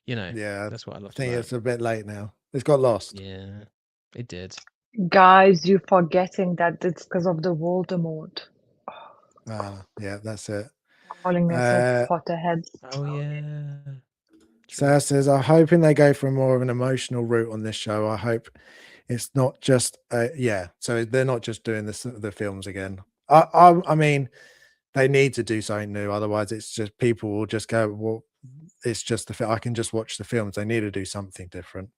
Yeah. that's what I I loved think about it. it's a bit late now. It's got lost. Yeah, it did. Guys, you're forgetting that it's because of the Voldemort Yeah, that's it. calling us a Uh Potterheads. Oh yeah, true. Sarah says, I'm hoping they go for more of an emotional route on this show. I hope it's not just so they're not just doing the films again. I mean, they need to do something new, otherwise it's just people will just go, well, it's just I can just watch the films. They need to do something different.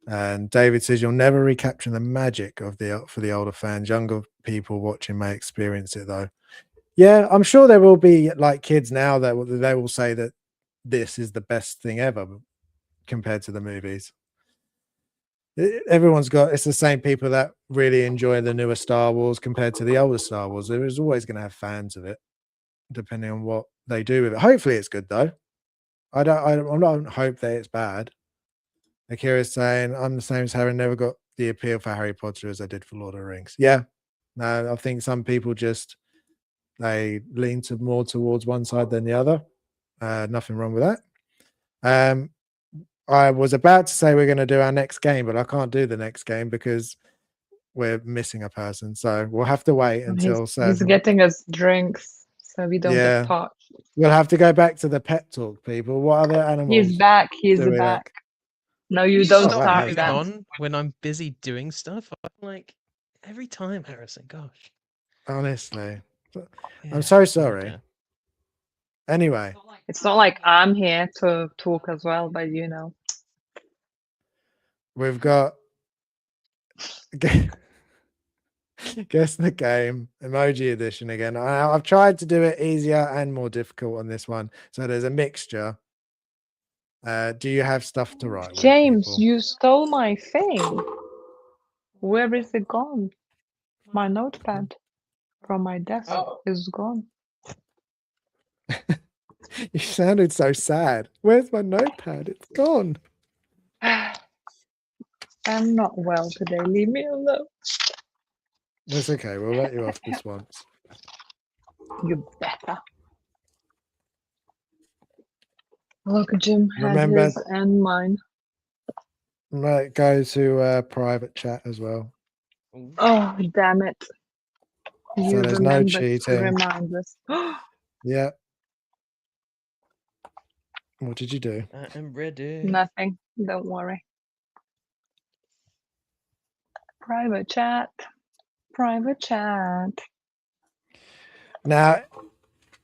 And David says you'll never recapture the magic of for the older fans. Younger people watching may experience it though. Yeah, I'm sure there will be like kids now that they will say that this is the best thing ever compared to the movies. Everyone's got, it's the same people that really enjoy the newer Star Wars compared to the older Star Wars. There is always going to have fans of it, depending on what they do with it. Hopefully, it's good though. I don't hope that it's bad. Akira's saying I'm the same as Harry. Never got the appeal for Harry Potter as I did for Lord of the Rings. Yeah, no, I think some people just they lean to more towards one side than the other. Nothing wrong with that. I was about to say we're going to do our next game, but I can't do the next game because we're missing a person. So we'll have to wait until He's getting us drinks so we don't get Yeah, touched. we'll have to go back to the pet talk, people. What other animals He's back. He's do we back. like? No, you You don't Oh, stop wow, start Harry's moving that. back. on when I'm busy doing stuff. I'm like every time, Harrison. Gosh. Honestly, Yeah. I'm so sorry. Okay. Anyway, It's not like I'm here to talk as well, but you know. we've got guess the game emoji edition again. I've tried to do it easier and more difficult on this one, so there's a mixture. Do you have stuff to write with, James, people? you stole my thing. Where is it gone? My notepad from my desk is gone. You sounded so sad. Where's my notepad? It's gone. I'm not well today. Leave me alone. That's okay. We'll let you off this once. You better. Look, Jim had Remember- his and mine. Might go to private chat as well. Ooh. Oh, damn it. You there's no remembered to cheating. remind us. Yeah. What did you do? I am ready. Nothing. Don't worry. Private chat. Private chat. Now,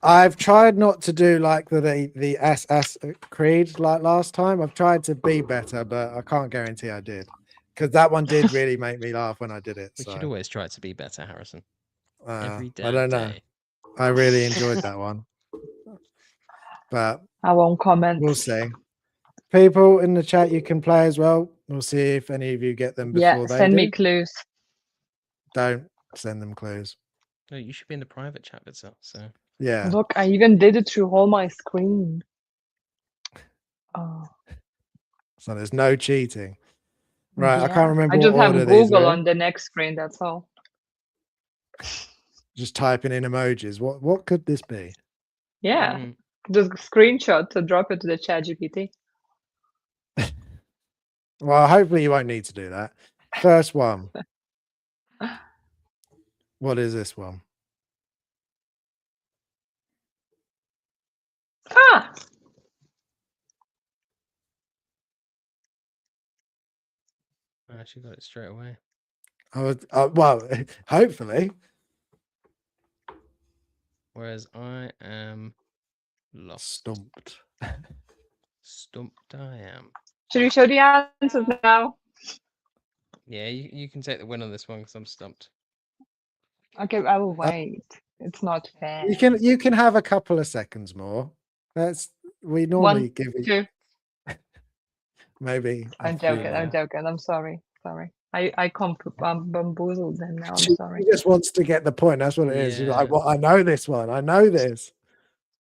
I've tried not to do like the SS Creed like last time. I've tried to be better, but I can't guarantee I did, because that one did really make me laugh when I did it. We So should always try to be better, Harrison. Every I damn don't know. day. I really enjoyed that one, but I won't comment. we'll see. People in the chat, you can play as well. We'll see if any of you get them Yeah, before they send do. me clues. Don't send them clues. No, you should be in the private chat itself. So Yeah. Look, I even did it through all my screen. Oh, So there's no cheating. Right. I yeah. can't remember I what just have order these are Google in. on the next screen. That's all. Just typing in emojis. What could this be? Yeah, Mhm. just screenshot to drop it to the chat GPT. Well, hopefully you won't need to do that. First one. What is this one? Ah, I actually got it straight away. I was, well, hopefully. Whereas I am lost. Stumped. Stumped I am. should we show the answers now? Yeah, you can take the win on this one because I'm stumped. Okay, I will wait. It's not fair. You can have a couple of seconds more. We normally give you 2. maybe. a I'm few joking. more. I'm joking. I'm sorry. Sorry. I bamboozled them now. I'm She sorry. just wants to get the point. That's what it is. She's like, Yeah. well, I know this one. I know this.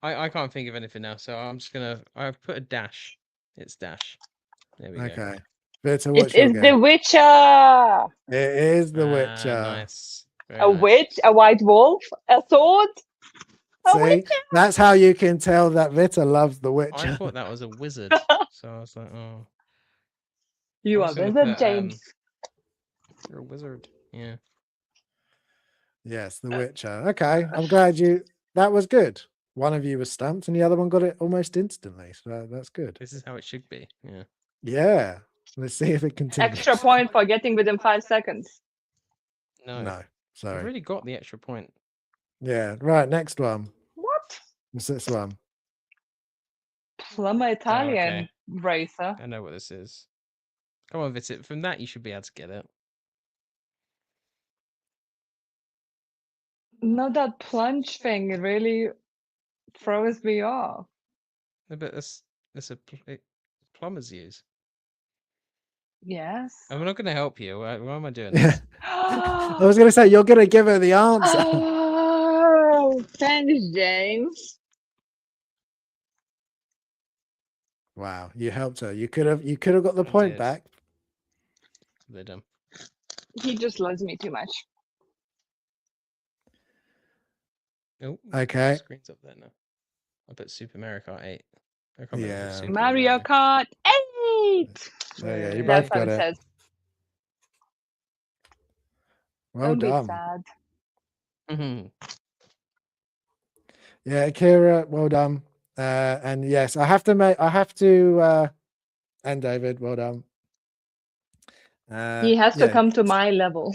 I can't think of anything now, so I'm just gonna. I've put a dash. It's dash. There we go. Okay. Victor, It what's your is guess? The Witcher. It is The Ah, Witcher. nice. Very A nice. witch, a white wolf, a sword. A See, witcher. that's how you can tell that Vita loves The I Witcher. thought that was a wizard, so I was like, oh, You I are was gonna wizard, put, James. you're a wizard. Yeah. Yes, The Witcher. Okay, I'm glad that was good. One of you was stumped and the other one got it almost instantly. So that's good. This is how it should be. Yeah. Yeah. Let's see if it continues. Extra point for getting within 5 seconds. No. No, I've sorry. already got the extra point. Yeah, right. Next one. What? What's this one? Plumber Italian okay. racer. I know what this is. Come on, Vitit. From that, you should be able to get it. No, that plunge thing it really throws me off. No, but that's plumbers use. Yes. I'm not going to help you. Why am I doing Yeah. this? I was going to say, you're going to give her the answer. Oh, thanks, James. Wow, you helped her. You could have got the I point did. back. They're dumb. He just loves me too much. Oh, Okay. Screen's up there now. I put Super Mario Kart 8. I can't remember Yeah. if Super or Mario Kart 8. There you go. You Yay. both That's what got it it. says. Well Don't done. be sad. Mhm. Yeah, Akira, well done. And yes, I have to and David, well done. He has to yeah, come to my level.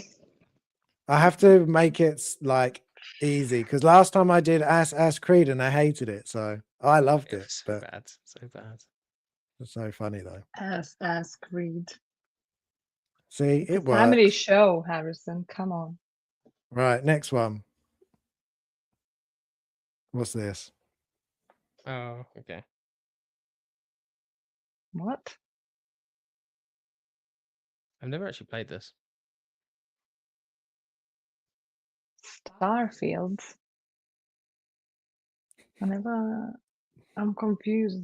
I have to make it like easy because last time I did Ass Creed and I hated it, so I loved It it. was so But bad. So bad. it's so funny though. Ass Creed. See, It's it a family works. show, Harrison. Come on. Right, next one. What's this? Oh, okay. What? I've never actually played this. Starfield. I'm confused.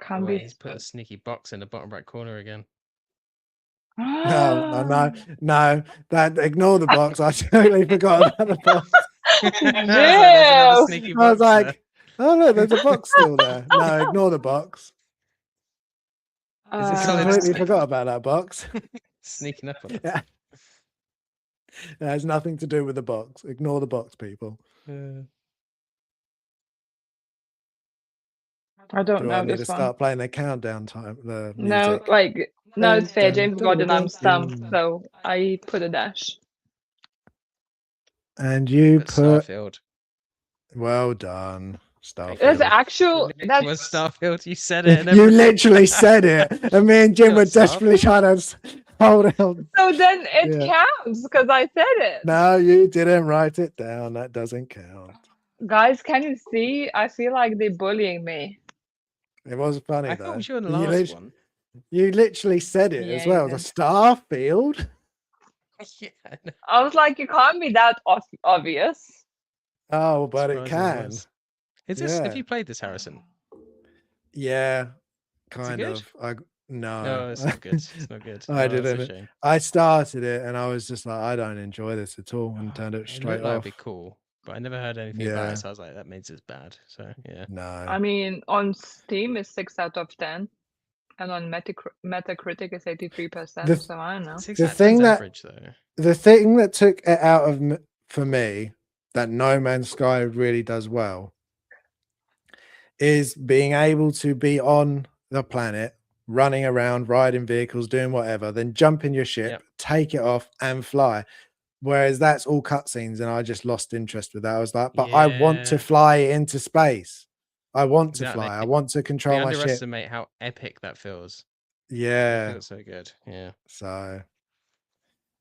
Can't Wait, be. he's put a sneaky box in the bottom right corner again. No. That ignore the box. I totally forgot about the box. There's another Jill! sneaky I was box there. like, Oh look, there's a box still there. No, ignore the box. Is it I solid completely snake? forgot about that box. Sneaking up on us. Yeah. It has nothing to do with the box. Ignore the box, people. I don't Do I know need to this one. start playing the countdown time, the No, music? like no, it's fair. Dun, James dun, got it. I'm dun, stumped, dun. so I put a dash. And you But put Starfield. well done, Thank There's you. Starfield. actual. It was That's Starfield. You said it. And You everything. literally said it, and me and Jim Not were desperately Starfield? trying to hold on. so. Then it Yeah. counts because I said it. No, you didn't write it down. That doesn't count. Guys, can you see? I feel like they're bullying me. It was funny I though. thought it was you on the You last lit- one. You literally said it Yeah, as you well. The did. Starfield. Yeah. I know. I was like, you can't be that obvious. Oh, but it Surprisingly can. was. Is this? Have Yeah. you played this, Harrison? Yeah, it kind good? of. No, No, it's not good. It's not good. I Oh, that's a didn't. shame. I started it and I was just like, I don't enjoy this at all, and turned it It straight looked like off. it'd be cool, but I never heard anything about Yeah. it, so I was like, that means it's bad. So yeah. No. I mean, on Steam it's 6 out of 10, and on Metacritic it's 83%. The- So I don't know. 6 The out of 10's thing that- average though. The thing that took it out of for me, that No Man's Sky really does well, is being able to be on the planet, running around, riding vehicles, doing whatever, then jump in your ship, Yep. take it off and fly. Whereas that's all cutscenes, and I just lost interest with that. I was like, but I want to Yeah. fly into space. I want to Exactly. fly. I want to We control my ship. underestimate how epic that feels. It Yeah. feels so good. Yeah. So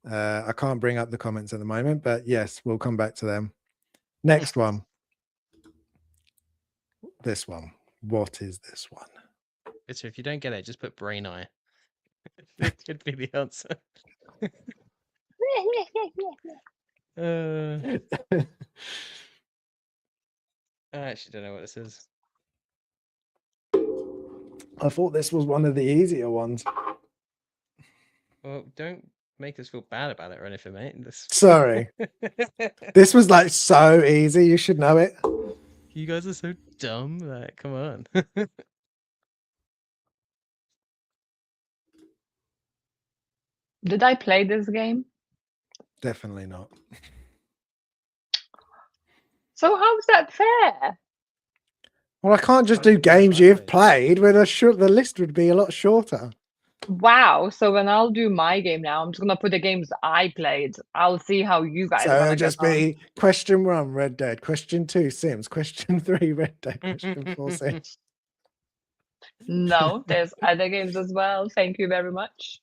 I can't bring up the comments at the moment, but yes, we'll come back to them. Next one. This one. What is this one? So if you don't get it, just put brain eye. It could be the answer. I actually don't know what this is. I thought this was one of the easier ones. Well, don't make us feel bad about it or anything, mate. Sorry. This was like so easy. You should know it. You guys are so dumb. Like, come on. Did I play this game? Definitely not. So how's that fair? Well, I can't just I do don't know if games I you've played. played. When the list would be a lot shorter. Wow. So when I'll do my game now, I'm just gonna put the games I played. I'll see how you guys So are it'll gonna get just on. be question 1, Red Dead. Question 2, Sims. Question 3, Red Dead. Question 4, Sims. No, there's other games as well. Thank you very much.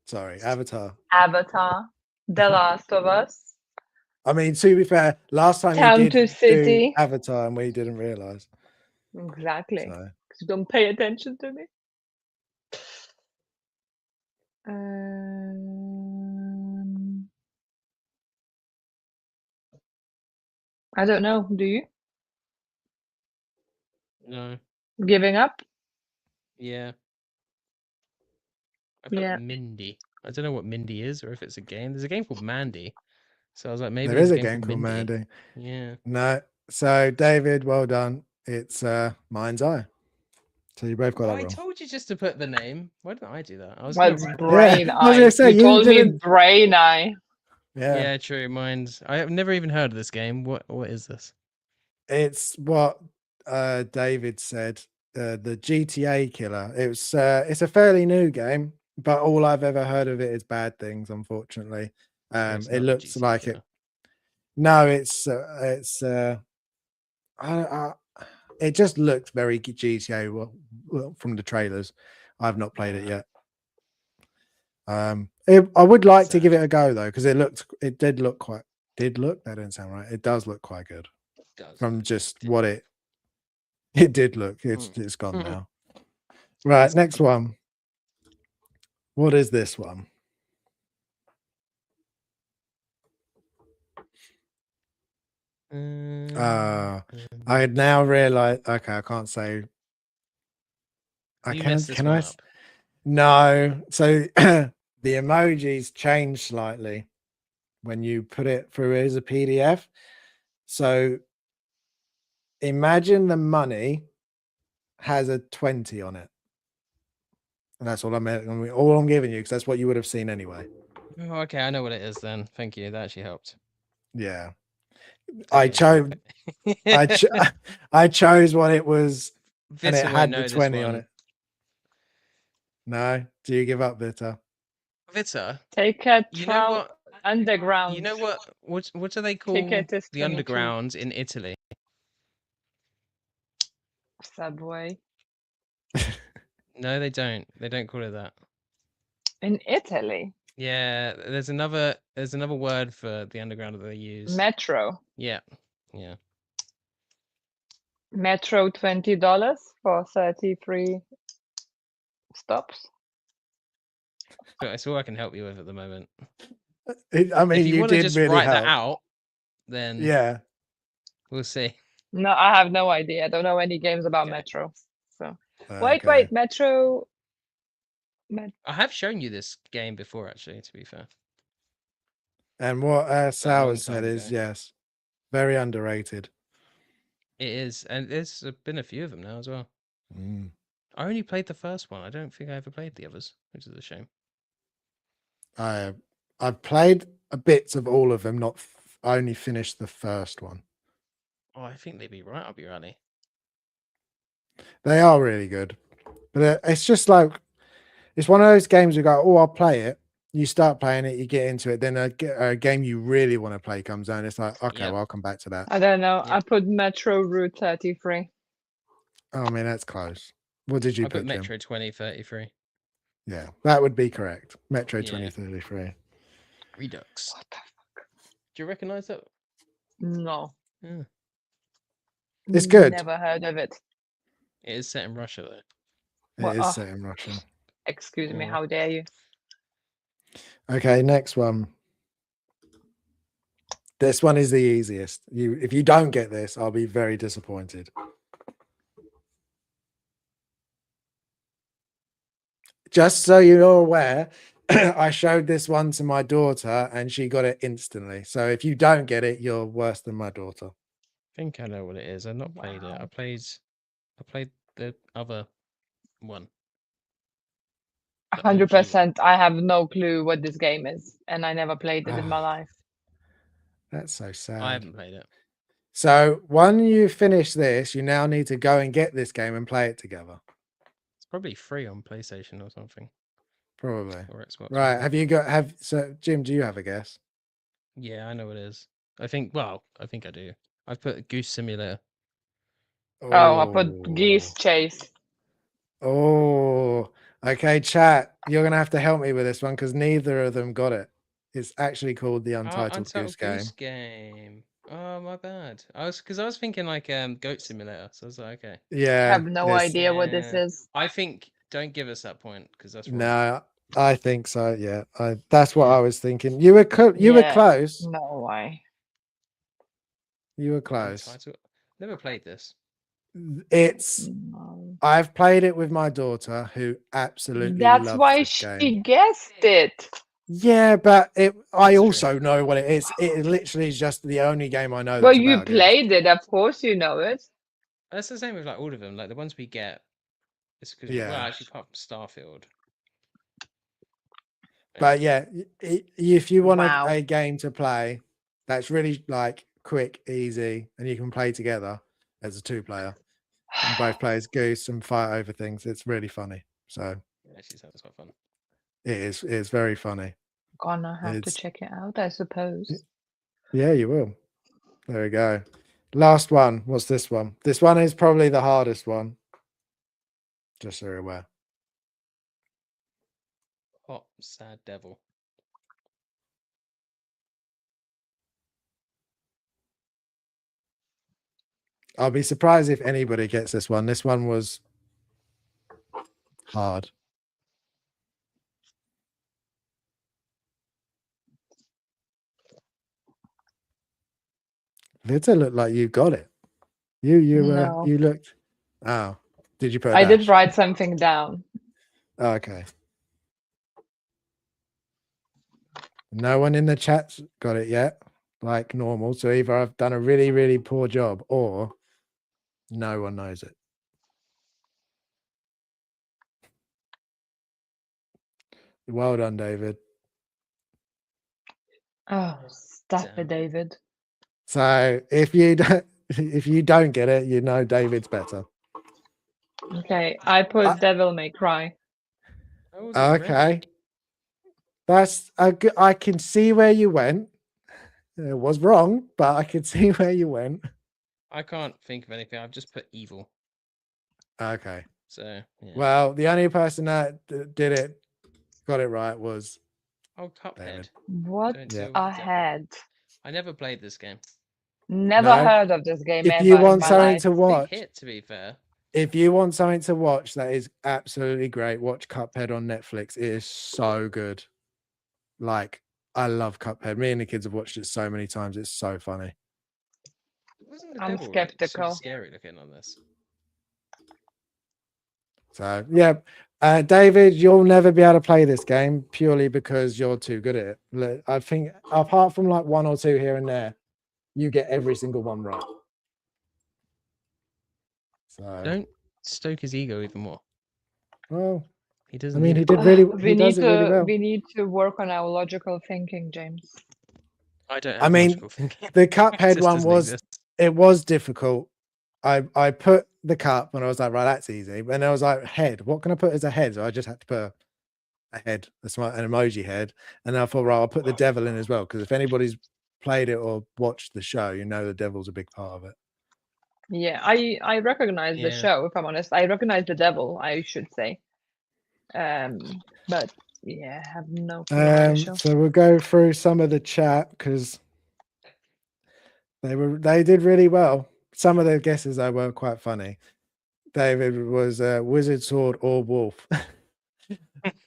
Sorry, Avatar. Avatar, The Last of Us, I mean, to be fair, last time Town you to did do City. Avatar and we didn't realize. Exactly. So 'Cause you don't pay attention to me. I don't know. Do you? No. Giving up? Yeah. I put Yeah. Mindy. I don't know what Mindy is or if it's a game. There's a game called Mandy. So I was like, maybe there there's is a a game game called Mindy. Mandy. Yeah. No. So David, well done. It's Mind's Eye. So you both got Oh, that I wrong. told you just to put the name. Why didn't I do that? I was What's gonna... Brain I was Eye? gonna say, You you told me didn't- Brain Eye. Yeah. Yeah, true. Mine's. I have never even heard of this game. What is this? It's what David said. The GTA killer. It's a fairly new game, but all I've ever heard of it is bad things, unfortunately. It's It not the looks GTA like killer. it. No, it just looks very GTA well, from the trailers. I've not played it yet. I would like to give it a go though, because it did look. That didn't sound right. It does look quite good from just what it did look. It's gone now. Right, next one. What is this one? I now realize. Okay, I can't say. You messed this Can one I? up. No. So the emojis change slightly when you put it through as a PDF. So Imagine the money has a 20 on it. And that's all all I'm giving you, because that's what you would have seen anyway. Oh, okay, I know what it is then. Thank you. That actually helped. Yeah. Take it into I chose what it was, and it Vita won't had know the this 20 on one. it. No? Do you give up, Vita? Vita, Take a you know what? underground. You know what? What do they call Ticket is the 22. underground in Italy? Subway. No, they don't. They don't call it that. In Italy? Yeah, there's another word for the underground that they use. Metro. Yeah, yeah. Metro $20 for 33 stops. So it's all I can help you with at the moment. I mean, If you want to did just really write that help. out, then Yeah. we'll see. No, I have no idea. I don't know any games about Okay. Metro. So Okay. wait, Metro. I have shown you this game before, actually. To be fair, And what Sal has said time is, ago. yes, very underrated. It is, and there's been a few of them now as well. Mm. I only played the first one. I don't think I ever played the others, which is a shame. I've played a bits of all of them, I only finished the first one. Oh, I think they'd be right up your alley. They are really good, but it's just like, it's one of those games you go, oh, I'll play it. You start playing it, you get into it, then a game you really want to play comes out. It's like, okay, Yep. well, I'll come back to that. I don't know. Yeah. I put Metro Route 33. Oh, I mean, that's close. What did you I put Jim? Metro 2033. Yeah, that would be correct. Metro Yeah. 2033. Redux. What the fuck? Do you recognize that? No. Yeah. It's good. Never heard of it. It is set in Russia, though. What? It is Oh, set in Russia. excuse me. Oh. How dare you? Okay, next one. This one is the easiest. If you don't get this, I'll be very disappointed. Just so you're aware, I showed this one to my daughter and she got it instantly. So if you don't get it, you're worse than my daughter. I think I know what it is. I've not played it. I Wow. played the other one. 100%. I have no clue what this game is, and I never played it in my life. That's so sad. I haven't played it. So when you finish this, you now need to go and get this game and play it together. It's probably free on PlayStation or something. Probably. Or Xbox. Right. So Jim, do you have a guess? Yeah, I know what it is. I think I do. I've put Goose Simulator. Oh, I put Geese Chase. Oh, okay, chat. You're gonna have to help me with this one because neither of them got it. It's actually called the Untitled Goose Game. Oh, my bad. I was thinking like Goat Simulator. So I was like, okay. I Yeah. have no idea what this is. I think don't give us that point because that's wrong. No, I think so. Yeah, that's what I was thinking. You were close. No way. You were close. Untitled. Never played this. It's. No. I've played it with my daughter, who absolutely That's loves why this she game. guessed it. Yeah, but I That's also true. know what it is. It literally is just the only game I know. Well, That's you about games. played it. Of course you know it. That's the same with like all of them. Like the ones we get, it's because Yeah. well, actually, apart from Starfield. But yeah, if you want Wow. a game to play that's really like quick, easy, and you can play together as a 2-player, and both players goose and fight over things, it's really funny. So It actually sounds quite fun. it's very funny. Gonna have to check it out, I suppose. Yeah, you will. There we go. Last one. What's this one? This one is probably the hardest one. Just so you're aware. Hot Sad Devil. I'll be surprised if anybody gets this one. This one was hard. Vita looked like you got it. No. You looked. Oh, did you put? I did write something down. Oh, okay. No one in the chat's got it yet, like normal. So either I've done a really, really poor job, or No one knows it. Well done, David. Oh, stop Damn. it, David. So if you don't get it, you know David's better. Okay, I put Devil May Cry. Oh, was it really? Okay. That's I can see where you went. It was wrong, but I can see where you went. I can't think of anything. I've just put evil. Okay. So yeah. Well, the only person that got it right was Oh, Cuphead. David. What Don't Yeah. deal with the devil. ahead? I never played this game. Never No. heard of this game If ever you in want my something life. to watch, Big hit, to be fair. if you want something to watch that is absolutely great, watch Cuphead on Netflix. It is so good. Like, I love Cuphead. Me and the kids have watched it so many times. It's so funny. Wasn't the I'm devil like, super skeptical. scary looking on this? So yeah, David, you'll never be able to play this game purely because you're too good at it. I think apart from like one or two here and there, you get every single one right. So Don't stoke his ego even more. well, He I doesn't. mean, need he it. did really. We He does need it really to well. we need to work on our logical thinking, James. I don't have I mean, logical thinking. the It Cuphead just one doesn't was exist. it was difficult. I put the cup and I was like, right, that's easy. And I was like, head. What can I put as a head? So I just had to put a head, an emoji head. And I thought, right, I'll put the devil in as well. Because if anybody's played it or watched the show, you know the devil's a big part of it. Yeah, I recognize the Yeah. show, if I'm honest. I recognize the devil, I should say. But yeah, I have no clue about the show. So we'll go through some of the chat because they did really well. Some of the guesses though were quite funny. David was wizard, sword, or wolf.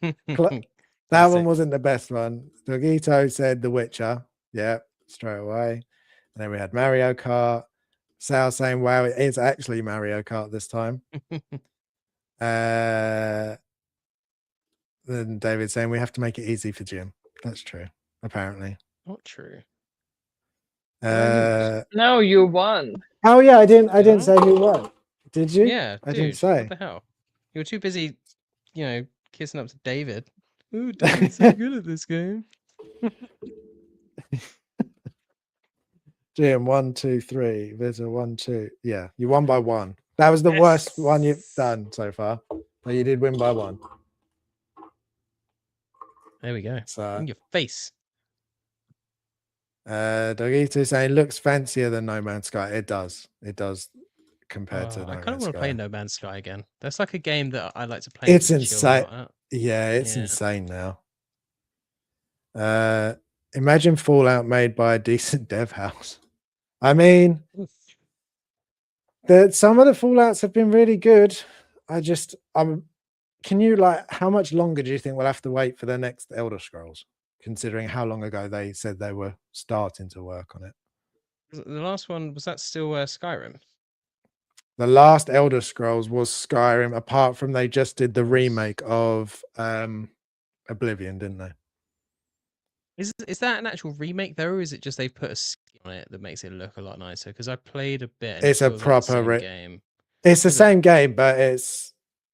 That one wasn't the best one. Dogito said The Witcher. Yeah, straight away. And then we had Mario Kart. Sal saying, wow, it's actually Mario Kart this time. Then David saying, we have to make it easy for Jim. That's true, apparently. Not true. No, you won. Oh yeah, I didn't say who won. Did you? Yeah, I dude, didn't say. what the hell? You were too busy, kissing up to David. Ooh, David's so good at this game. Jim, 1, 2, 3. There's a 1, 2. Yeah, you won by 1. That was the worst one you've done so far, but you did win by 1. There we go. So In your face. Dogito saying looks fancier than No Man's Sky. It does. It does compared to No I Man's kind of want to Sky. play No Man's Sky again. That's like a game that I like to play. It's and just chill insane. out at. Yeah, it's Yeah. insane now. Imagine Fallout made by a decent dev house. I mean, some of the Fallouts have been really good. Can you how much longer do you think we'll have to wait for the next Elder Scrolls, considering how long ago they said they were starting to work on it? The last one, was that still Skyrim? The last Elder Scrolls was Skyrim, apart from they just did the remake of Oblivion, didn't they? Is that an actual remake though, or is it just they've put a skin on it that makes it look a lot nicer? Because I played a bit and It's it a feels like the proper same game. It's the Is it? same game, but it's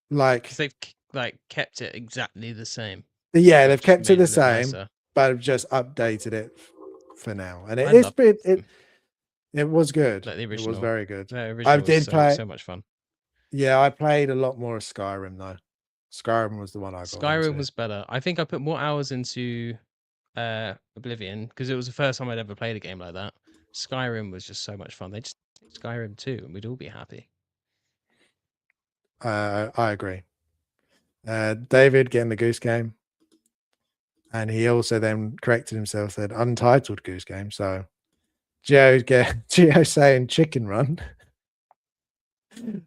Because like they've kept it exactly the same. yeah, but they've just kept it made the look same, nicer. but have just updated it for now, and I it love it was good. like the It was original. very good. The I original was did play. so much fun. Yeah, I played a lot more of Skyrim though. Skyrim was the one I got Skyrim into. was better. I think I put more hours into Oblivion because it was the first time I'd ever played a game like that. Skyrim was just so much fun. They just did Skyrim 2 and we'd all be happy. I agree. David getting the Goose Game, and he also then corrected himself, said Untitled Goose Game. So Geo saying Chicken Run,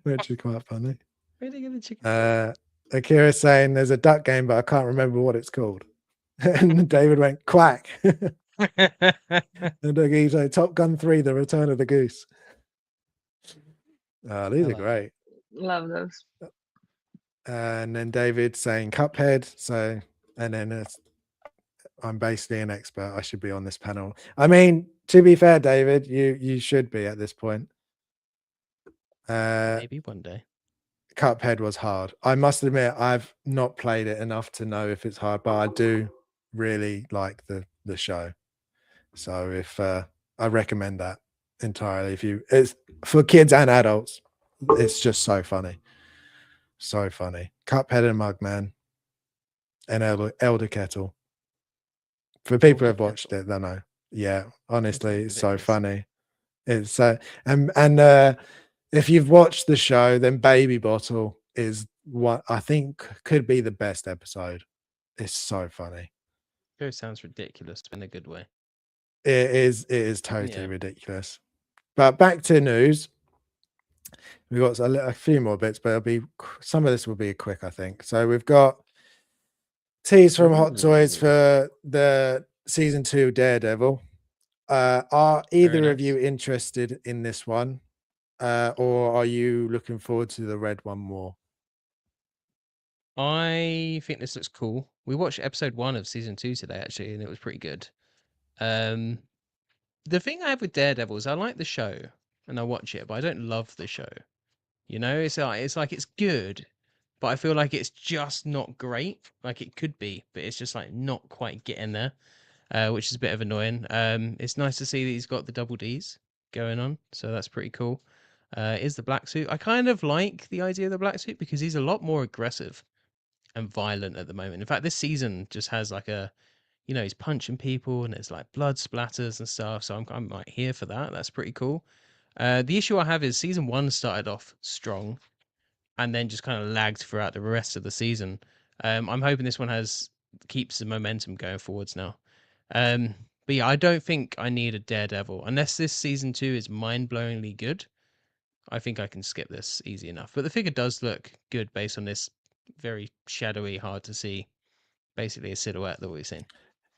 which is quite funny. Where did you get the chicken? Akira saying there's a duck game, but I can't remember what it's called. And David went quack. And Dogito, Top Gun 3, The Return of the Goose. These are great. Love those. And then David saying Cuphead. So, and then I'm basically an expert. I should be on this panel. I mean, to be fair, David, you should be at this point. Maybe one day. Cuphead was hard. I must admit, I've not played it enough to know if it's hard, but I do really like the show. So if I recommend that entirely. If you, it's for kids and adults. It's just so funny, so funny. Cuphead and Mugman and Elder Kettle. For people who Elder have watched Kettle. it, they know. Yeah, honestly, it's so ridiculous. funny. It's and if you've watched the show, then Baby Bottle is what I think could be the best episode. It's so funny. It sounds ridiculous in a good way. It is totally Yeah. ridiculous. But back to news. We've got a few more bits, but some of this will be quick, I think. So we've got teas from Hot Toys Ooh. for the season 2 Daredevil. Are either of nice. you interested in this one? Or are you looking forward to the red one more? I think this looks cool. We watched episode 1 of season 2 today, actually, and it was pretty good. The thing I have with Daredevil is I like the show and I watch it, but I don't love the show. You know, it's like it's good, but I feel like it's just not great. Like it could be, but it's just like not quite getting there, which is a bit of annoying. It's nice to see that he's got the double Ds going on, so that's pretty cool. Is the black suit? I kind of like the idea of the black suit because he's a lot more aggressive and violent at the moment. In fact, this season just has like he's punching people and there's like blood splatters and stuff. So I'm like here for that. That's pretty cool. The issue I have is season 1 started off strong and then just kind of lagged throughout the rest of the season. I'm hoping this one keeps the momentum going forwards now. But yeah, I don't think I need a Daredevil unless this season 2 is mind-blowingly good. I think I can skip this easy enough. But the figure does look good based on this very shadowy, hard to see, basically a silhouette that we've seen.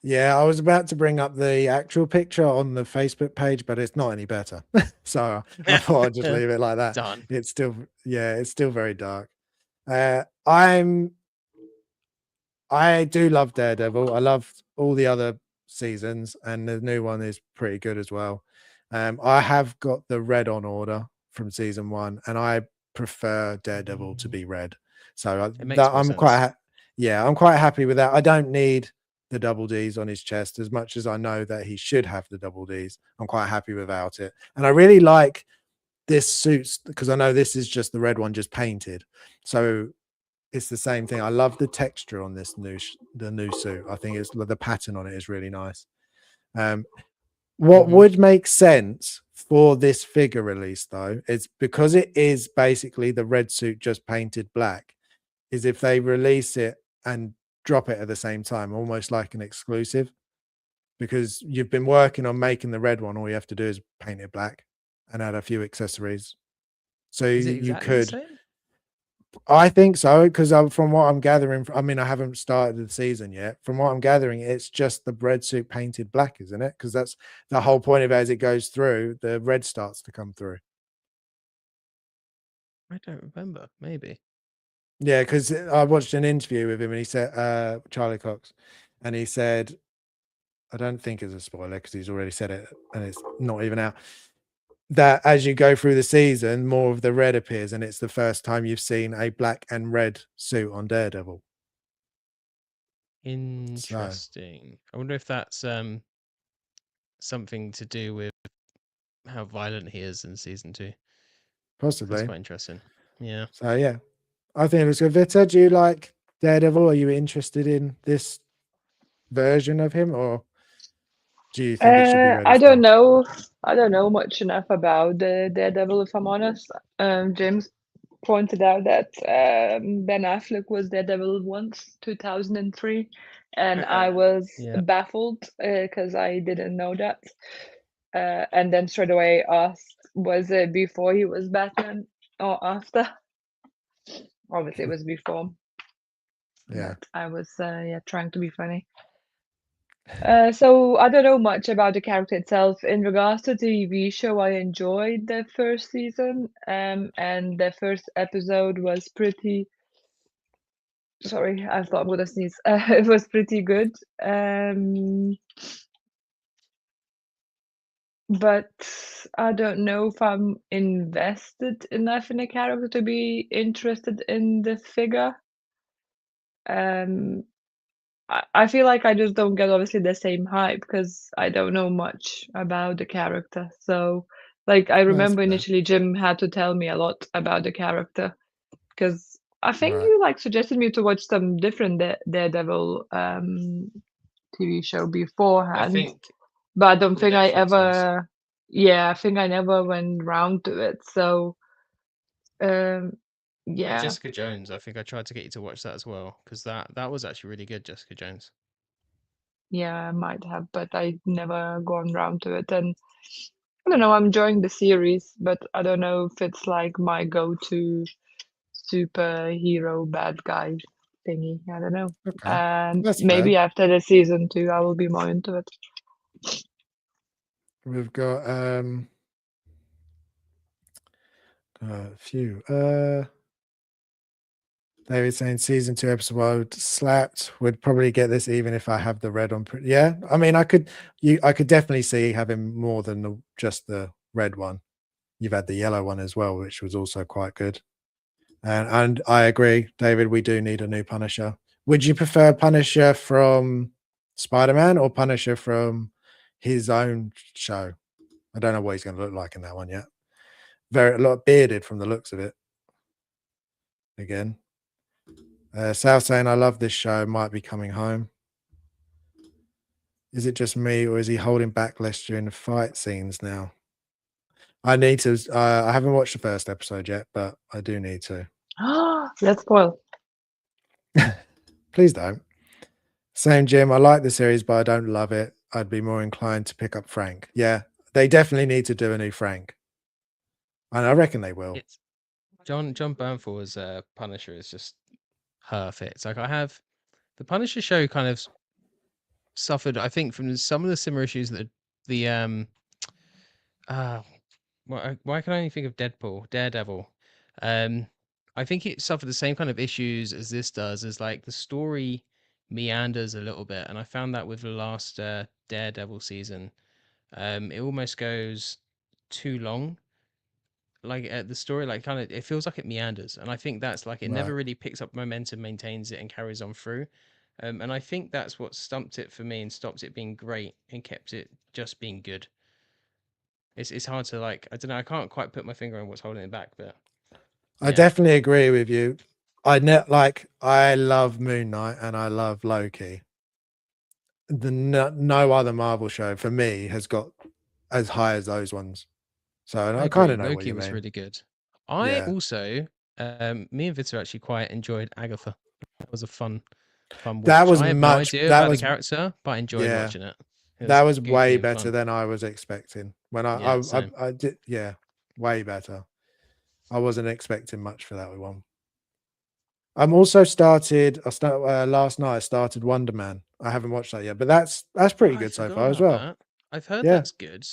Yeah, I was about to bring up the actual picture on the Facebook page, but it's not any better. So I thought I'd just leave it like that. Done. It's still very dark. I do love Daredevil. I loved all the other seasons, and the new one is pretty good as well. I have got the red on order from season 1, and I prefer Daredevil to be red. So It makes more I'm sense. I'm quite happy with that. I don't need the double D's on his chest as much as I know that he should have the double D's. I'm quite happy without it, and I really like this suit because I know this is just the red one, just painted. So it's the same thing. I love the texture on this the new suit. I think it's the pattern on it is really nice. What Mhm. would make sense for this figure release though is because it is basically the red suit just painted black, is if they release it and drop it at the same time, almost like an exclusive, because you've been working on making the red one. All you have to do is paint it black and add a few accessories. So Is it you exactly the could, same? I think so, because from what I'm gathering, I mean, I haven't started the season yet. From what I'm gathering, it's just the red suit painted black, isn't it? Because that's the whole point of it. As it goes through, the red starts to come through. I don't remember. Maybe. Yeah, because I watched an interview with him, and he said, Charlie Cox, and he said, I don't think it's a spoiler because he's already said it, and it's not even out. That as you go through the season, more of the red appears, and it's the first time you've seen a black and red suit on Daredevil. So Interesting. I wonder if that's something to do with how violent he is in season 2. That's possibly. quite interesting. Yeah. So yeah, I think it was good. Vita, do you like Daredevil? Are you interested in this version of him, or do you think it should be red I as don't well? know. I don't know much enough about the Daredevil, if I'm honest. James pointed out that Ben Affleck was Daredevil once, 2003, and I was Yeah. baffled because I didn't know that. And then straight away asked, was it before he was Batman or after? Obviously, it was before, Yeah, but I was trying to be funny. So I don't know much about the character itself. In regards to the TV show, I enjoyed the first season, and the first episode was pretty. Sorry, I thought I'm gonna sneeze. It was pretty good. but I don't know if I'm invested enough in a character to be interested in this figure. I feel like I just don't get obviously the same hype because I don't know much about the character. So, like, I That's remember fair. initially Jim had to tell me a lot about the character because I think Right. you like suggested me to watch some different Daredevil TV show I beforehand, think but I don't the think I Netflix ones. ever, yeah, I think I never went round to it. So, yeah, Jessica Jones. I think I tried to get you to watch that as well because that was actually really good. Jessica Jones. yeah, I might have, but I never gone round to it. And I don't know, I'm enjoying the series, but I don't know if it's like my go-to superhero bad guy thingy. I don't know. Okay. And That's maybe fair. after the season 2, I will be more into it. We've got a few. David saying season 2 episode slapped. Would probably get this even if I have the red on. Yeah, I mean, I could definitely see having more than just the red one. You've had the yellow one as well, which was also quite good. And I agree, David. We do need a new Punisher. Would you prefer Punisher from Spider-Man or Punisher from his own show? I don't know what he's going to look like in that one yet. A lot bearded from the looks of it. Again, South saying I love this show. Might be coming home. Is it just me, or is he holding back less during the fight scenes now? I need to. I haven't watched the first episode yet, but I do need to. Let's spoil. Please don't. Same, Jim. I like the series, but I don't love it. I'd be more inclined to pick up Frank. Yeah, they definitely need to do a new Frank, and I reckon they will. It's John Bernthal as Punisher is just perfect. It's like I have the Punisher show kind of suffered, I think, from some of the similar issues that the why can I only think of Daredevil? Um, I think it suffered the same kind of issues as this does, as like the story meanders a little bit, and I found that with the last Daredevil season, it almost goes too long. Like the story, like kind of, it feels like it meanders, and I think that's like it Right. never really picks up momentum, maintains it, and carries on through. And I think that's what stumped it for me and stopped it being great and kept it just being good. It's hard to like, I don't know, I can't quite put my finger on what's holding it back, but I yeah. definitely agree with you. I love Moon Knight and I love Loki. No other Marvel show for me has got as high as those ones. So I I kind agree. of know what Loki you was mean. really good. I Yeah, also, me and Victor actually quite enjoyed Agatha. That was a fun that watch. was I have no much. idea That about the was character, but I enjoyed yeah. watching it. It That was was way goofy and better fun. than I was expecting. When Yeah, same. I did, yeah, way better. I wasn't expecting much for that one. I'm also started. Last night. I started Wonder Man. I haven't watched that yet, but that's pretty I good so forgot far as about well. that. I've heard Yeah, that's good,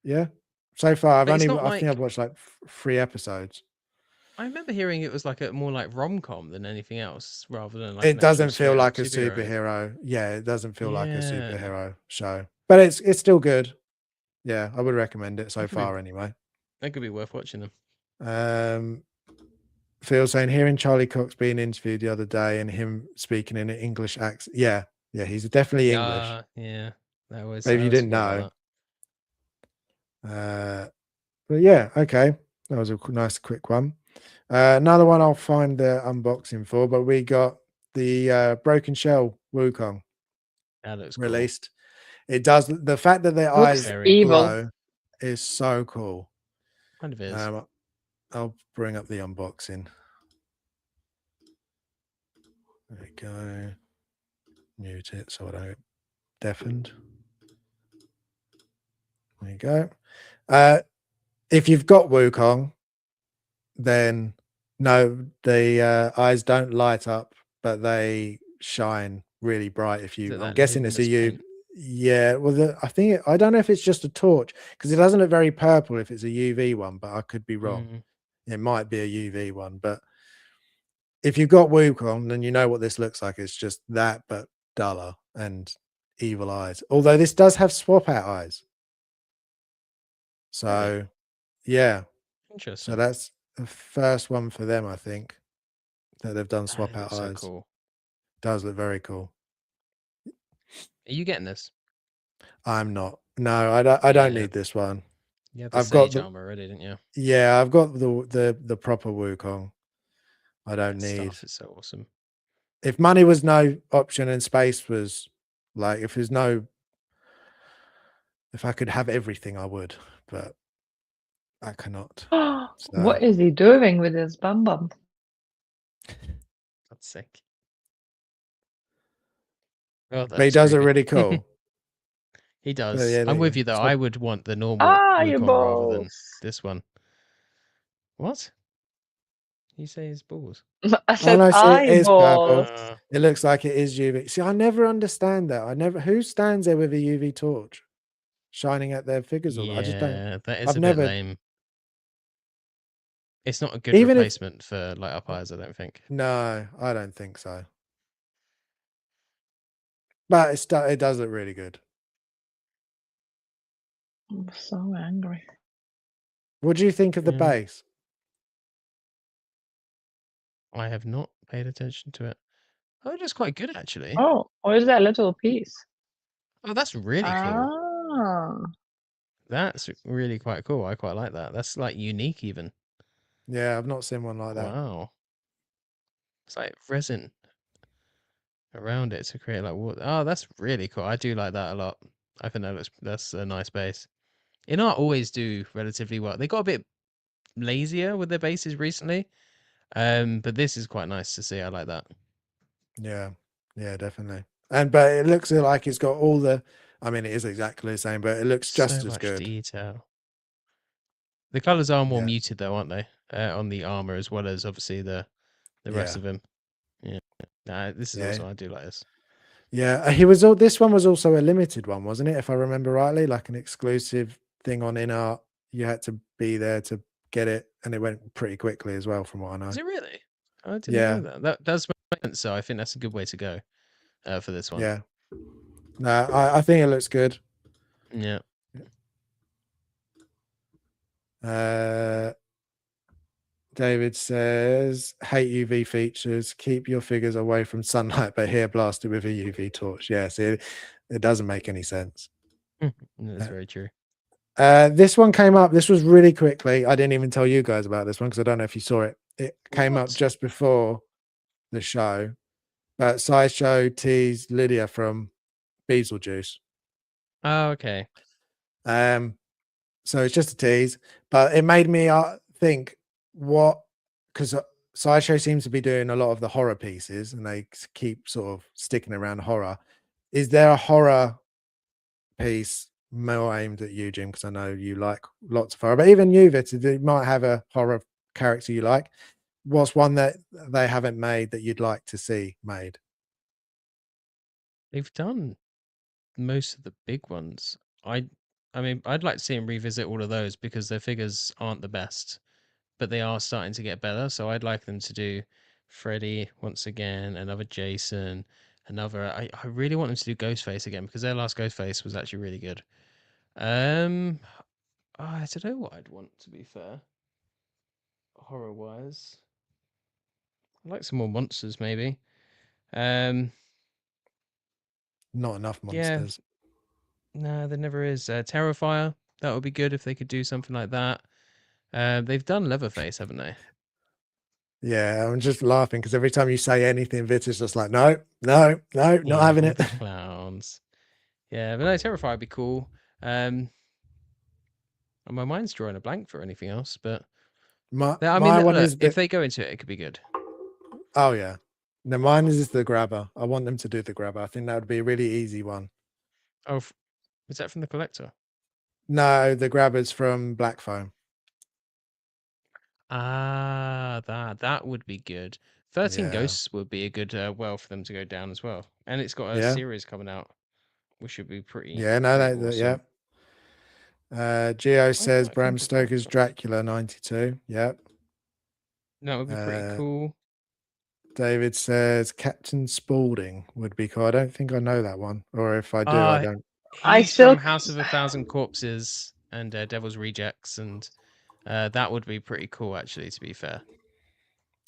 yeah. So far, but it's not I think like I've watched like 3 episodes. I remember hearing it was like a more like rom-com than anything else, rather than like an It actual doesn't feel straight up like a superhero. superhero. Yeah, it doesn't feel like a Yeah, superhero show, but it's still good. Yeah, I would recommend it so that could be far anyway. that could be worth watching them. Um, Phil saying hearing Charlie Cox being interviewed the other day and him speaking in an English accent. Yeah, yeah, he's definitely English. Yeah, Maybe I you always didn't forget know. about But yeah, okay. That was a nice quick one. Another one I'll find the unboxing for, but we got the Broken Shell Wukong that. That looks cool. released. It does, the fact that their Looks eyes Very evil. glow is so cool. kind of is. I'll bring up the unboxing. There we go. Mute it so I don't get deafened. There you go. If you've got Wukong, then no, the eyes don't light up, but they shine really bright. Is it I'm that guessing it's a luminous U. paint? Yeah, well, I don't know if it's just a torch because it doesn't look very purple if it's a UV one, but I could be wrong. Mm. It might be a UV one, but if you've got Wukong, then you know what this looks like. It's just that, but duller and evil eyes. Although this does have swap out eyes. So yeah, so Interesting. that's the first one for them, I think, that they've done Ah, swap it out looks so eyes. cool. Does look very cool. Are you getting this? I'm not. No, I don't. I don't Yeah. need this one. You had the I've got Sage the. armor already, didn't you? Yeah, I've got the proper Wukong. I don't That need. staff is so awesome. If money was no option and space was like, if there's no, if I could have everything, I would, but I cannot. So What is he doing with his bum bum? That's sick. Oh, but he that's does it creepy. really cool. He But does. yeah, I'm with yeah. you though. So I would want the normal Ah, your Wukong rather than balls. this one. What? You say his balls? I oh said no, see, it is purple. eyeballs. It looks like it is UV. See, I never understand that. I never. Who stands there with a UV torch, shining at their figures? All I just don't. Yeah, that is I've a bit never. lame. It's not a good Even if replacement for light up eyes, I don't think. no, I don't think so. But it does look really good. I'm so angry. What do you think of the Yeah. base? I have not paid attention to it. Oh, it is quite good actually. Oh, what is that little piece? Oh, that's really cool. Ah. That's really quite cool. I quite like that. That's like unique even. Yeah, I've not seen one like that. Wow. It's like resin around it to create like water. Oh, that's really cool. I do like that a lot. I think that's a nice base. Inart always do relatively well. They got a bit lazier with their bases recently. But this is quite nice to see. I like that. Yeah, yeah, definitely. But it looks like it's got all the. I mean, it is exactly the same, but it looks just So as much good. detail. The colors are more Yeah. muted though, aren't they? On the armor as well as obviously the rest Yeah. of him. Yeah. This is Yeah. awesome. I do like this. Yeah, he was all. This one was also a limited one, wasn't it? If I remember rightly, like an exclusive thing on InArt. You had to be there to get it, and it went pretty quickly as well, from what I know. Is it really? I didn't Yeah. know that. That does make sense. So I think that's a good way to go for this one. Yeah. No, I think it looks good. Yeah. David says, hate UV features. Keep your figures away from sunlight, but here blasted with a UV torch. Yeah, see, it doesn't make any sense. That's very true. This one came up. This was really quickly. I didn't even tell you guys about this one because I don't know if you saw it. It came up What? just before the show. But Sideshow teased Lydia from Beetlejuice. Oh, okay. So it's just a tease, but it made me think what, because Sideshow seems to be doing a lot of the horror pieces and they keep sort of sticking around horror. Is there a horror piece more aimed at you, Jim? Because I know you like lots of horror, but even you, Vita, you might have a horror character you like. What's one that they haven't made that you'd like to see made? They've done most of the big ones. I mean, I'd like to see them revisit all of those because their figures aren't the best, but they are starting to get better. So I'd like them to do Freddy once again, another Jason, another. I really want them to do Ghostface again because their last Ghostface was actually really good. I don't know what I'd want, to be fair. Horror wise, I'd like some more monsters maybe. Not enough Yeah, monsters. no, there never is. Terrifier, that would be good if they could do something like that. They've done Leatherface, haven't they? Yeah, I'm just laughing because every time you say anything, Vita's just like, no, not having all it. the clowns. Yeah, but no, Terrifier would be cool. And my mind's drawing a blank for anything else, but I mean, My one look, is if the. they go into it, it could be good. Oh yeah, no, mine is the grabber. I want them to do the grabber. I think that would be a really easy one. Oh, is that from the collector? No, the grabber's from Black Foam. Ah, that would be good. 13 Yeah, Ghosts would be a good well for them to go down as well, and it's got a yeah, series coming out, which should be pretty yeah. No, awesome. yeah. Geo Why says can't I Bram think of that Stoker's stuff? Dracula 92. Yep. That would be pretty cool. David says Captain Spaulding would be cool. I don't think I know that one, or if I do, I don't. I He's still from House of a Thousand Corpses. and Devil's Rejects, and that would be pretty cool, actually. To be fair,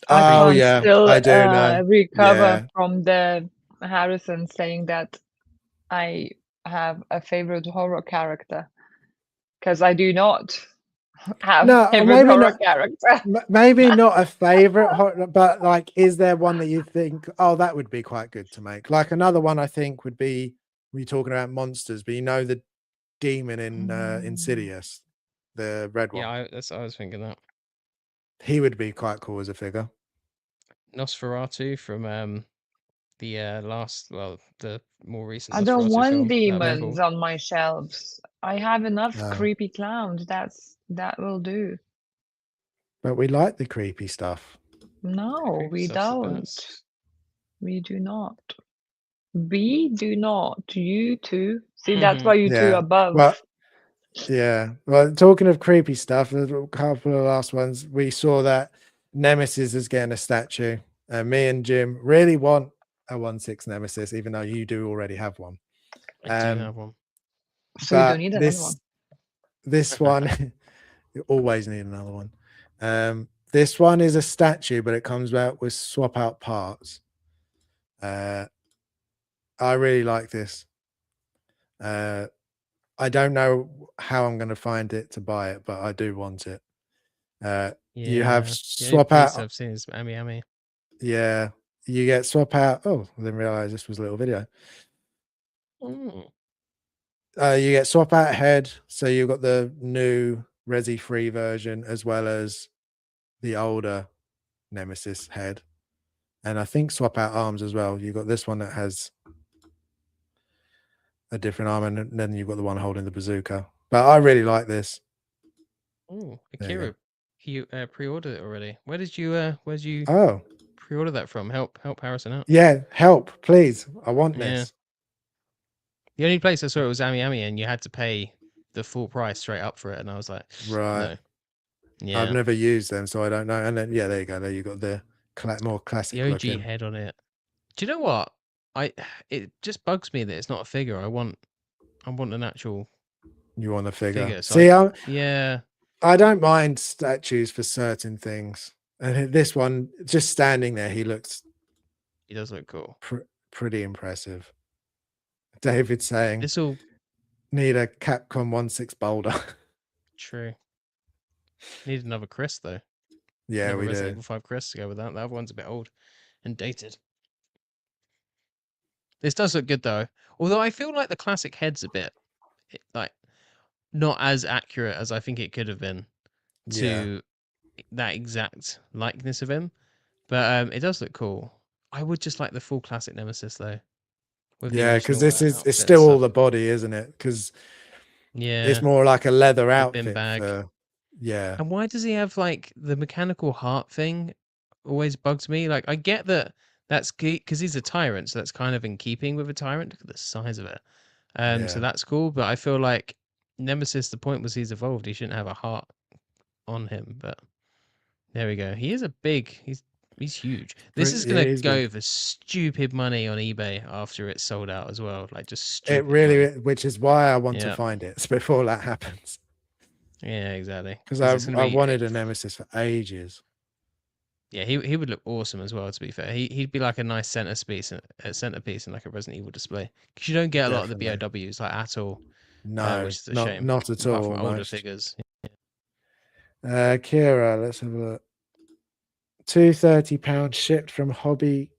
I Oh can't yeah, still I do know. recover Yeah. from the Harrison saying that I have a favorite horror character, because I do not have No, a favorite maybe horror not. character. Maybe not a favorite, but like, is there one that you think, oh, that would be quite good to make? Like another one, I think would be we talking about monsters, but you know the demon in Insidious, the red one. yeah, I was thinking that He would be quite cool as a figure. Nosferatu from the the more recent I don't Nosferatu want film. That'd be demons cool. on my shelves. I have enough No. creepy clowns. That will do. But we like the creepy stuff. No, Creepy we stuff's the don't. best. We do not. We do not. You two. See, that's why you two Yeah. above. Well, yeah. Well, talking of creepy stuff, there's a couple of last ones. We saw that Nemesis is getting a statue. Me and Jim really want a 1/6 Nemesis, even though you do already have one. I do have one. So you don't But need another one. this one, you always need another one. This one is a statue, but it comes out with swap out parts. I really like this. I don't know how I'm going to find it to buy it, but I do want it. You have swap the only piece out. I've seen is Amy Amy. Yeah, you get swap out. Oh, I didn't realize this was a little video. Mm. You get swap out head, so you've got the new Resi free version as well as the older Nemesis head, and I think swap out arms as well. You've got this one that has a different arm, and then you've got the one holding the bazooka. But I really like this. Oh, There you Akira, you pre-ordered it already. Where did you Oh, pre-order that from? Help Harrison out. yeah, help, please. I want Yeah. this. The only place I saw it was Amy Amy, and you had to pay the full price straight up for it, and I was like, Right. no. Yeah. I've never used them, so I don't know. And then yeah, there you go. There you got the more classic The OG looking. head on it. Do you know what? It just bugs me that it's not a figure. I want an actual You want a figure? figure. So See, yeah. I don't mind statues for certain things, and this one just standing there, he looks. He does look cool. Pretty impressive. David saying, This will need a Capcom 1/6 boulder. True. Need another Chris though. Yeah, Another we Resident do. Evil 5 Chris to go with that. That one's a bit old and dated. This does look good though. Although I feel like the classic head's a bit like not as accurate as I think it could have been to that exact likeness of him. But it does look cool. I would just like the full classic Nemesis though. Yeah, because original, this is outfit it's and still all stuff. the body, isn't it? Because Yeah. it's more like a leather The bin outfit bag. for yeah. And why does he have like the mechanical heart thing? Always bugs me. Like I get that that's because he's a tyrant, so that's kind of in keeping with a tyrant. Look at the size of it. Yeah. So that's cool. But I feel like Nemesis, the point was he's evolved. He shouldn't have a heart on him. But there we go. He is a big. He's huge. This is Yeah, gonna he's go big. for stupid money on eBay after it's sold out as well. Like just It stupid really, money. which is why I want to Yeah. find it before that happens. Yeah, exactly. Because it's I gonna be wanted a Nemesis for ages. Yeah, he would look awesome as well. To be fair, he'd be like a nice centerpiece in like a Resident Evil display. Because you don't get a lot of the Definitely. BOWs like at all, No, which is a shame. not at Apart all. from older Almost. figures. Kira, let's have a look. £230 shipped from Hobby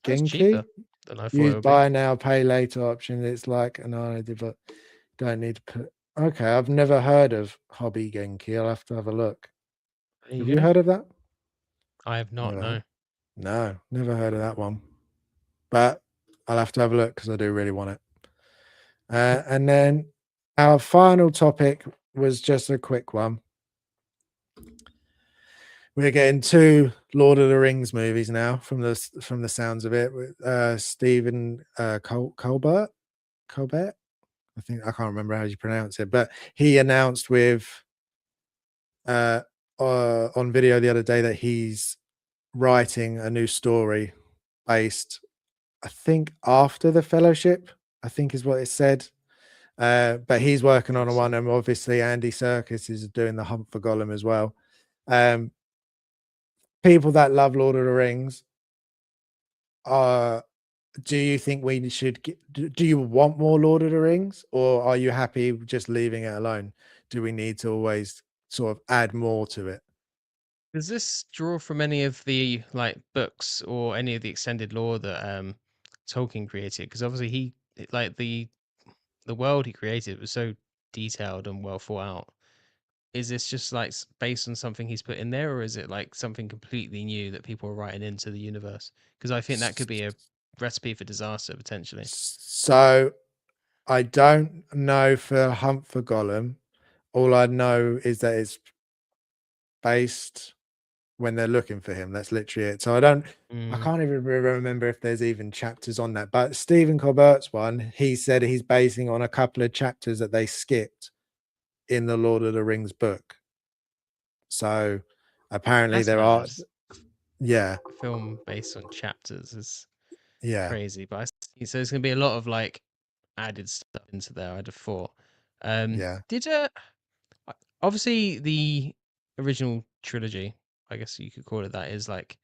That's Geeky. cheaper than I thought it Use would buy be. now, pay later option. It's like an idea, but don't need to put. Okay, I've never heard of Hobby Genki. I'll have to have a look. Have you heard of that? I have not. Never. No. No, never heard of that one. But I'll have to have a look because I do really want it. And then our final topic was just a quick one. We're getting 2 Lord of the Rings movies now from the sounds of it. Stephen Colbert. I think I can't remember how you pronounce it, but he announced with on video the other day that he's writing a new story based, I think, after the Fellowship. I think is what it said. But he's working on one, and obviously Andy Serkis is doing the Hunt for Gollum as well. People that love Lord of the Rings, do you think we should do you want more Lord of the Rings, or are you happy just leaving it alone? Do we need to always sort of add more to it? Does this draw from any of the like books or any of the extended lore that Tolkien created? Because obviously like the world he created was so detailed and well thought out. Is this just like based on something he's put in there, or is it like something completely new that people are writing into the universe? Because I think that could be a recipe for disaster potentially. So I don't know for Hunt for Gollum. All I know is that it's based when they're looking for him. That's literally it. So I Mm. can't even remember if there's even chapters on that. But Stephen Colbert's one, he said he's basing on a couple of chapters that they skipped in the Lord of the Rings book. So apparently That's there mad. are, yeah, A film based on chapters is yeah, crazy, but so there's gonna be a lot of like added stuff into there. I'd have thought. yeah. Did obviously the original trilogy, I guess you could call it that, is like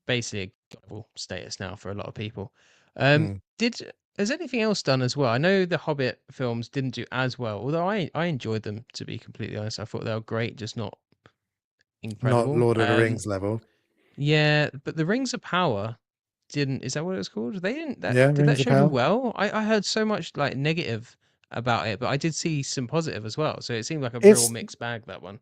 basically a global status now for a lot of people. Mm. Did has anything else done as well? I know the Hobbit films didn't do as well, although I enjoyed them, to be completely honest. I thought they were great, just not Not incredible. Lord of the Rings level. Yeah, but the Rings of Power didn't. Is that what it was called? They didn't. Yeah, Did that Rings of show do Power. well? I heard so much like negative about it, but I did see some positive as well. So it seemed like a real It's mixed bag, that one.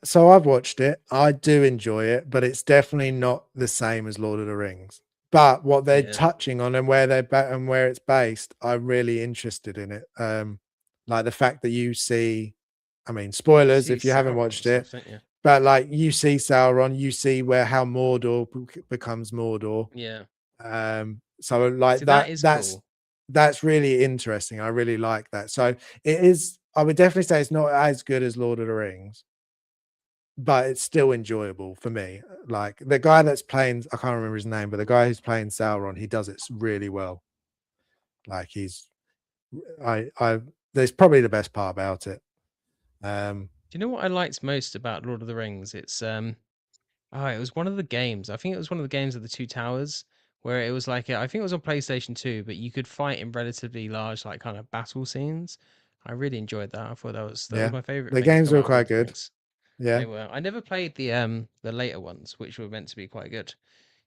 so I've watched it. I do enjoy it, but it's definitely not the same as Lord of the Rings. But what they're Yeah. touching on and where and where it's based, I'm really interested in it. Like the fact that you see, I mean, spoilers See if you haven't Sauron and watched it, stuff, don't you? but like you see Sauron, you see how Mordor becomes Mordor. Yeah. So like So that is cool. that's really interesting. I really like that. So it is. I would definitely say it's not as good as Lord of the Rings, but it's still enjoyable for me. Like the guy that's playing, I can't remember his name, but the guy who's playing Sauron, he does it really well. Like I, there's probably the best part about it. Do you know what I liked most about Lord of the Rings? It's it was one of the games. I think it was one of the games of the Two Towers where it was like I think it was on PlayStation 2, but you could fight in relatively large like kind of battle scenes. I really enjoyed that. I thought that was Yeah, my favorite the thing to games come were out of Lord quite of the good. Rings. Yeah, They were. I never played the later ones, which were meant to be quite good.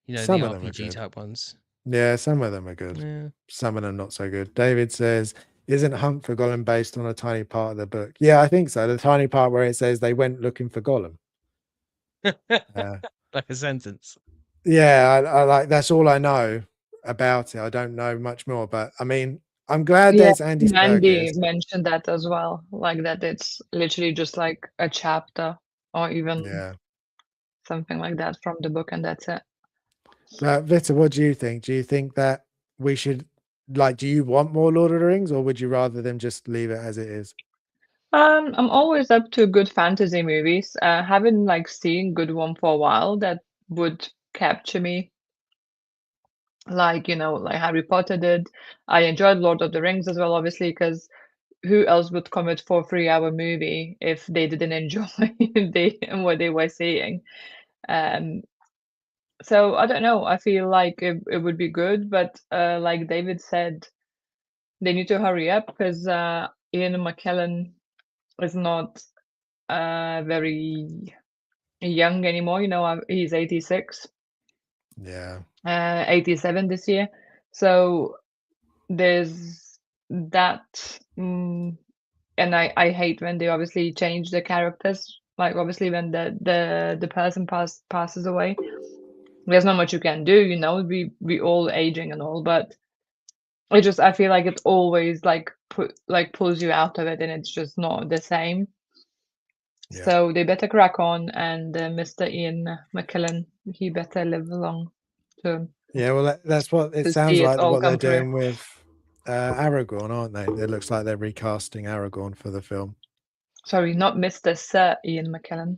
You know, the some of them are RPG good. type ones. Yeah, some of them are good. Yeah. Some of them not so good. David says, "Isn't Hunt for Gollum based on a tiny part of the book?" Yeah, I think so. The tiny part where it says they went looking for Gollum. Uh, Like a sentence. yeah, I like that's all I know about it. I don't know much more, but I mean, I'm glad Yeah, there's Andy Mandy Serkis. mentioned that as well, like that it's literally just like a chapter or even Yeah, something like that from the book, and that's it. but Vita, what do you think? Do you think that we should like? Do you want more Lord of the Rings, or would you rather them just leave it as it is? I'm always up to good fantasy movies. Haven't like seen good one for a while that would capture me, like like Harry Potter did. I enjoyed Lord of the Rings as well, obviously, because who else would commit for a 3-hour movie if they didn't enjoy what they were seeing? Um, so I don't know. I feel like it would be good, but like David said, they need to hurry up because Ian McKellen is not very young anymore. He's 86, Yeah, 87 this year. So there's that. And I hate when they obviously change the characters. Like obviously when the person passes away, there's not much you can do. We all aging and all, but I feel like it always pulls you out of it, and it's just not the same. yeah, So they better crack on, and Mr. Ian McKellen, he better live long to yeah. Well, that's what it to sounds see it like. all What they're come through. doing with Aragorn, aren't they? It looks like they're recasting Aragorn for the film. Sorry, not Mr. Sir Ian McKellen.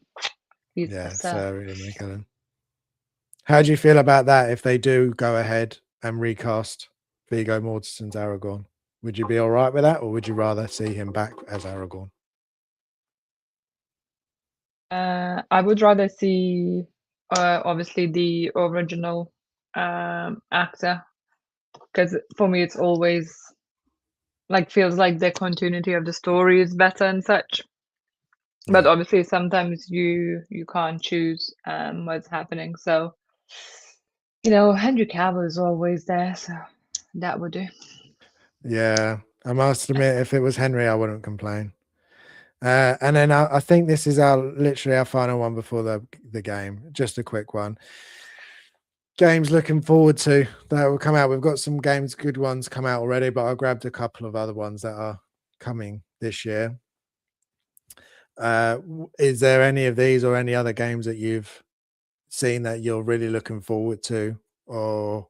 He's a Yeah, sir. so Ian McKellen. How do you feel about that if they do go ahead and recast Viggo Mortensen's Aragorn? Would you be all right with that, or would you rather see him back as Aragorn? I would rather see, obviously, the original actor, because for me it's always like feels like the continuity of the story is better and such. But Yeah. obviously, sometimes you can't choose what's happening. So, Henry Cavill is always there, so that would do. Yeah, I must admit, if it was Henry, I wouldn't complain. And then I think this is literally our final one before the game. Just a quick one. Games looking forward to that will come out. We've got some games, good ones come out already, but I grabbed a couple of other ones that are coming this year. Is there any of these or any other games that you've seen that you're really looking forward to or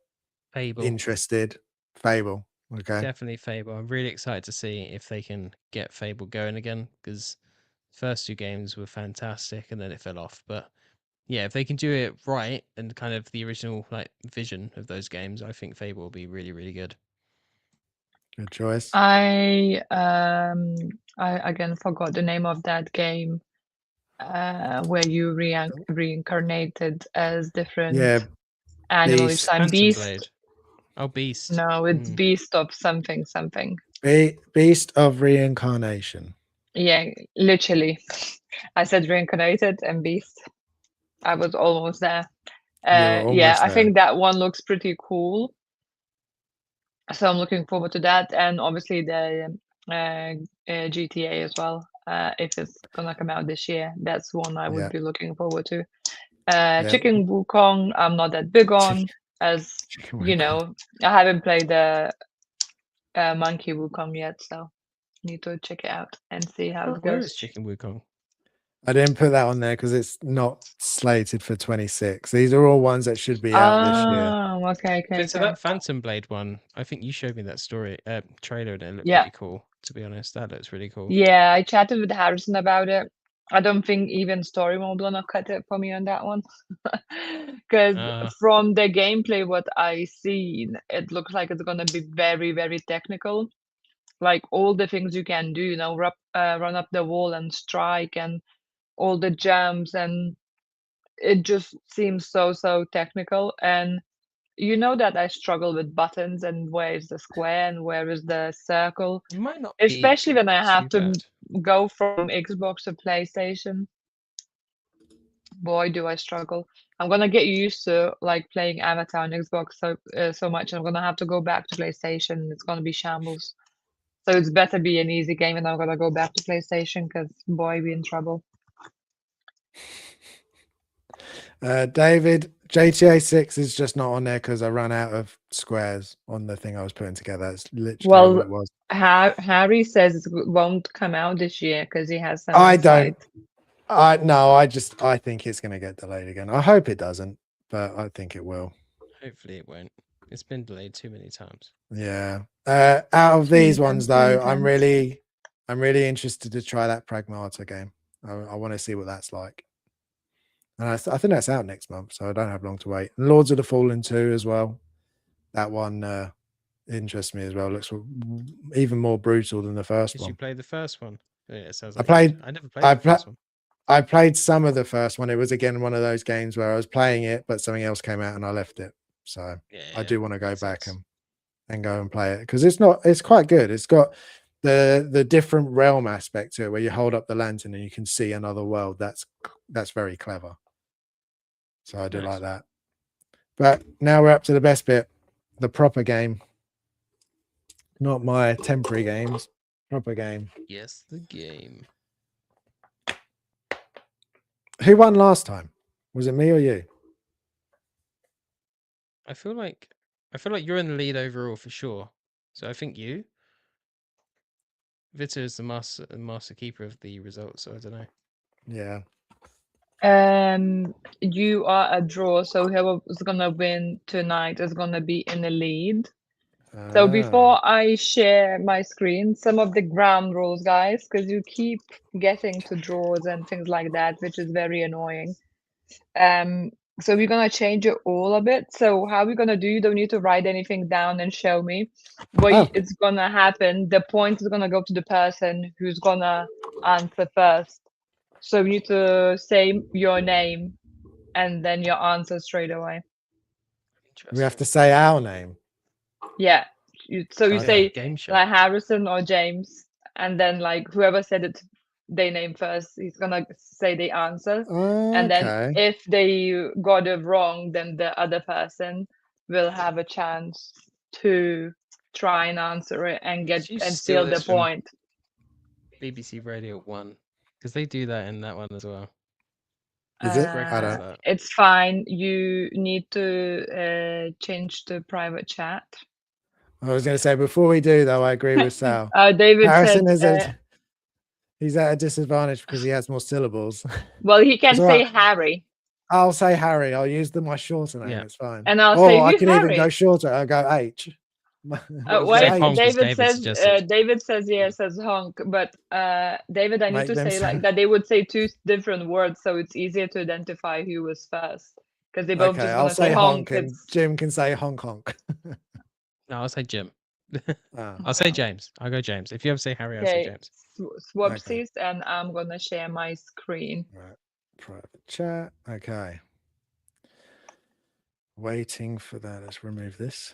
Fable. interested? Fable. Okay. Definitely Fable. I'm really excited to see if they can get Fable going again, because first two games were fantastic and then it fell off. But yeah, if they can do it right and kind of the original like vision of those games, I think Fable will be really, really good. Good choice. I again forgot the name of that game, where you reincarnated as different Yeah, animals. Beast. I'm Phantom Beast. Blade. Oh, Beast. No, it's Beast of something something. Beast of Reincarnation. Yeah, literally. I said reincarnated and Beast. I was almost there. You're Yeah, almost I there. think that one looks pretty cool. So I'm looking forward to that, and obviously the GTA as well. If it's gonna come out this year, that's one I would Yeah. be looking forward to. Yeah. Chicken Wukong, I'm not that big on, as Chicken you Wukong. know, I haven't played the Monkey Wukong yet, so need to check it out and see how it Where goes. is Chicken Wukong? I didn't put that on there because it's not slated for 26. These are all ones that should be out this year. Oh, okay, okay, So okay. that Phantom Blade one, I think you showed me that trailer, and it looked Yeah. pretty cool. To be honest, that looks really cool. Yeah, I chatted with Harrison about it. I don't think even story mode gonna cut it for me on that one. Because from the gameplay, what I seen, it looks like it's gonna be very, very technical. Like all the things you can do, run up the wall and strike and all the jumps, and it just seems so technical. And you know that I struggle with buttons and where is the square and where is the circle, It might not especially be when I have too to bad. go from Xbox to PlayStation. Boy, do I struggle. I'm gonna get used to like playing Avatar on Xbox so much. I'm gonna have to go back to PlayStation. It's gonna be shambles. So it's better be an easy game, and I'm gonna go back to PlayStation because boy, we in trouble. David, GTA 6 is just not on there because I ran out of squares on the thing I was putting together. That's literally all it was. Harry says it won't come out this year because he has some I insight. I think it's going to get delayed again. I hope it doesn't, but I think it will. Hopefully it won't. It's been delayed too many times. Yeah. Out of these ones though, I'm really interested to try that Pragmata game. I want to see what that's like. And I think that's out next month, so I don't have long to wait. And Lords of the Fallen 2 as well. That one interests me as well. Looks even more brutal than the first Did one. you play the first one? Yeah, it sounds like I never played the first one. I played some of the first one. It was again one of those games where I was playing it, but something else came out and I left it. So I do want to go back and go and play it because it's quite good. It's got the different realm aspect to it where you hold up the lantern and you can see another world. That's very clever. So I do like that. But now we're up to the best bit, the proper game. Not my temporary games. Proper game. Yes, the game. Who won last time? Was it me or you? I feel like you're in the lead overall for sure. So I think you. Vita is the master keeper of the results, so I don't know. Yeah. You are a draw, so whoever's gonna win tonight is gonna be in the lead. So before I share my screen, some of the ground rules, guys, because you keep getting to draws and things like that, which is very annoying. So we're gonna change it all a bit. So how we're gonna do? You don't need to write anything down and show me. What Oh. is gonna happen? The point is gonna go to the person who's gonna answer first. So you need to say your name and then your answer straight away. We have to say our name. Yeah. So you Okay. say Game show. like Harrison or James, and then like whoever said it, they name first. He's gonna say the answer, and then Okay. if they got it wrong, then the other person will have a chance to try and answer it and get Should you and steal steal the this from point. BBC Radio 1, because they do that in that one as well. Is it? Greg I does don't. that. It's fine. You need to change to private chat. I was going to say, before we do, though, I agree with Sal. David Harrison said, he's at a disadvantage because he has more syllables. well, he can It's all say right. Harry. I'll say Harry. I'll use my shorter name. Yeah. It's fine. And I'll or say, I who's can even Harry? go shorter. I'll go H. What was Wait, that? Honk, as David David says, suggested. David says, yeah, says honk. But David, I need Make to them say like sound- that they would say two different words, so it's easier to identify who was first. Because they both Okay, just I'll gonna say honk, and It's Jim can say honk honk. No, I'll say Jim. Oh, I'll say James. I'll go James. If you ever say Harry, I'll say okay. James. Swapsies, and I'm gonna share my screen. right. Private chat. Okay. Waiting for that. Let's remove this.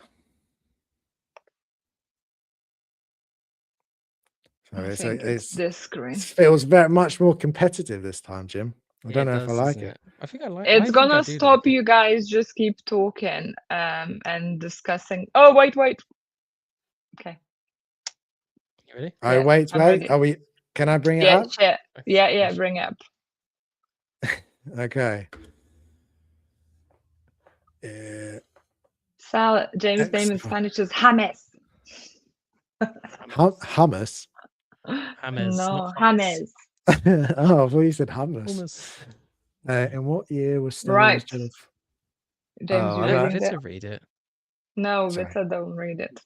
So I think it's this screen. it feels very much more competitive this time, Jim. I don't know if I like doesn't it. I think I like. It's gonna I do stop like you guys. Just keep talking and discussing. Oh, wait. Okay. You ready? Oh, Yeah, wait. I'm ready. Are we? Can I bring it Yeah, up? share. Yeah, bring up. Okay. Sal, James' name in Spanish is James. Hummus. James, No, not hummus. James. Oh, I thought you said hummus. Hummus. In what year was Star Right. Wars Jedi? James, you I'm Let reading Vita that? read it. No, Sorry. Vita, don't read it.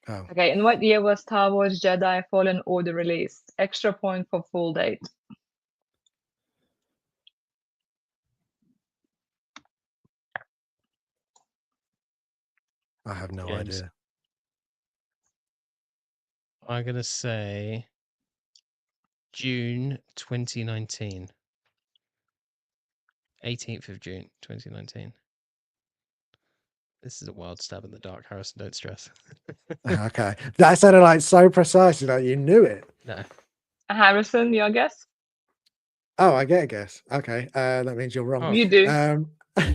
Oh. Okay, in what year was Star Wars Jedi Fallen Order released? Extra point for full date. I have no James. idea. I'm gonna say June 2019. 18th of June 2019. This is a wild stab in the dark, Harrison. Don't stress. Okay. That sounded like so precise, like you knew it. No. Harrison, your guess? Oh, I get a guess. Okay. That means you're wrong. Oh. You do.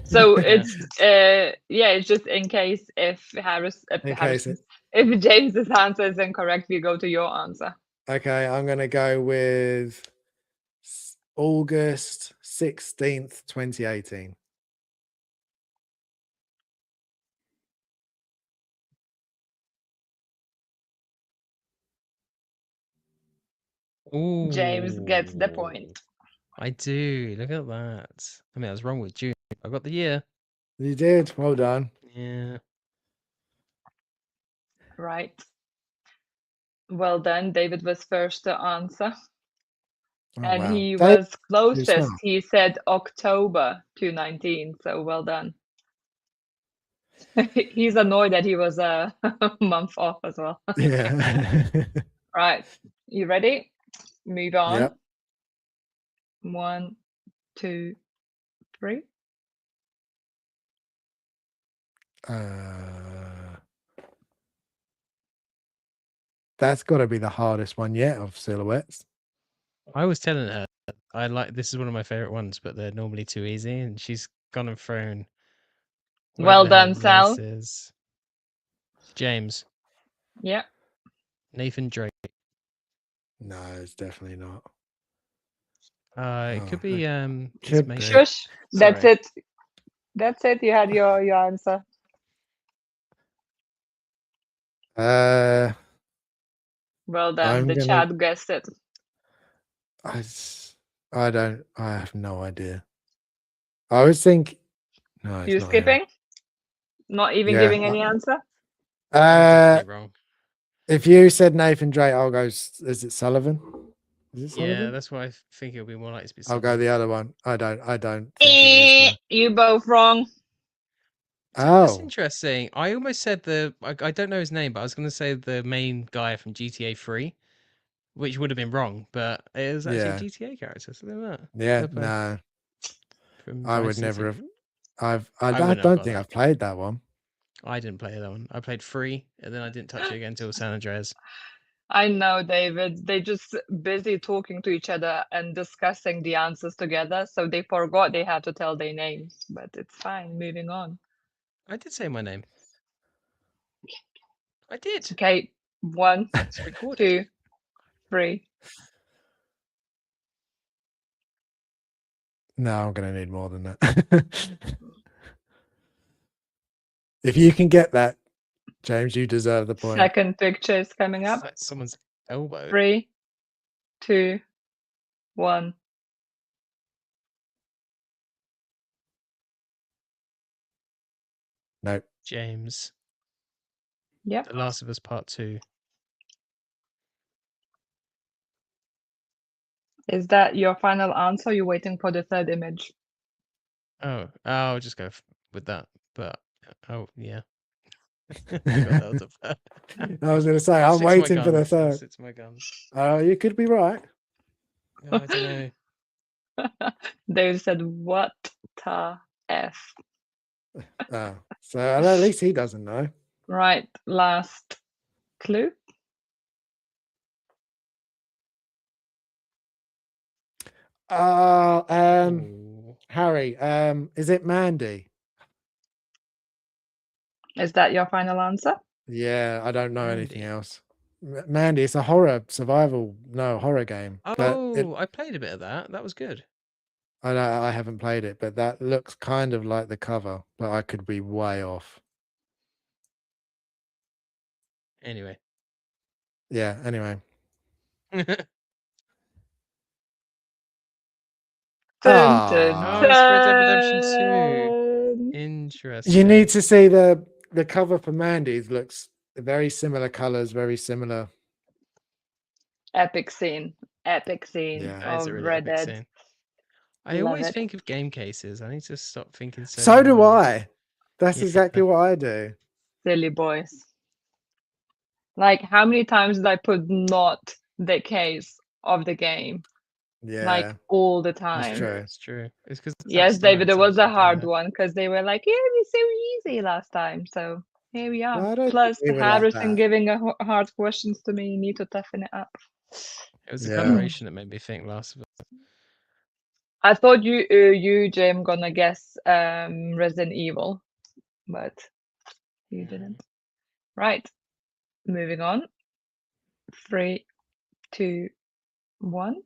So it's it's just in case if if James's answer is incorrect, we go to your answer. Okay, I'm gonna go with August 16th, 2018. James gets the point. Ooh, I do. Look at that. I mean, I was wrong with June. I got the year. You did. Well done. Yeah. Right. Well done. David was first to answer. Oh, And wow. he Dave, was closest. smart. He said October 2019. So well done. He's annoyed that he was a month off as well. Yeah. Right. You ready? Move on. Yep. 1, 2, 3. That's got to be the hardest one yet of silhouettes. I was telling her this is one of my favorite ones, but they're normally too easy, and she's gone and thrown. Well done, Sal. James. Yeah. Nathan Drake. No, it's definitely not. It could be could be. Shush. That's Sorry. it. That's it. You had your answer. Well done. The chat guessed it. I have no idea. I always think. No, it's You not skipping? him. Not even giving any answer? Wrong. If you said Nathan Drake, I'll go. Is it Sullivan? Is this Yeah, Sullivan? that's why I think it'll be more likely to be I'll go Sullivan. the other one. I don't think it is though. You both wrong. That's Oh, interesting. I almost said I don't know his name, but I was going to say the main guy from GTA 3, which would have been wrong, but it was actually a yeah, GTA character. So look at that. yeah. Fair play. No, From I would Vice never City. have. I I wouldn't have don't got think that. I've played that one. I didn't play that one. I played 3, and then I didn't touch it again until San Andreas. I know, David. They just busy talking to each other and discussing the answers together, so they forgot they had to tell their names. But it's fine. Moving on. I did say my name. I did. Okay, 1, It's recorded. 2, 3. No, I'm gonna need more than that. If you can get that, James, you deserve the point. Second picture is coming It's up. like someone's elbow. 3, 2, 1. No. James. Yep. The Last of Us Part 2. Is that your final answer? You're waiting for the third image. Oh, I'll just go with that. But oh yeah. God, that was a I was going to say, I'm Stick to my waiting for the guns. third. Stick to my guns. You could be right. Oh, I don't know. They said, what the F? So at least he doesn't know. Right, last clue. Oh. Harry, is it Mandy? Is that your final answer? Yeah, I don't know anything Mandy. else. Mandy, it's a horror game. Oh, I played a bit of that. That was good. I haven't played it, but that looks kind of like the cover, but I could be way off. Anyway. Yeah, anyway. Dun, dun, Ah. Oh, it's Red Dead Redemption 2. dun. Interesting. You need to see the cover for Mandy's. Looks very similar colors, very similar. Epic scene. Epic scene Yeah. That is of a really Red epic Dead. scene. I Love always it. think of game cases. I need to stop thinking So do long. I. That's Yeah. exactly what I do. Silly boys. Like, how many times did I put not the case of the game? Yeah. Like, all the That's time. true. It's true. It's because Yes, David, it was a hard one because they were like, yeah, it was so easy last time. So here we are. Well, I don't Plus, think we were like Harrison that. giving hard questions to me. Need to toughen it up. It was the Yeah. coloration that made me think Last of Us. I thought you, Jim, gonna guess Resident Evil, but you didn't. Right. Moving on. 3, 2, 1.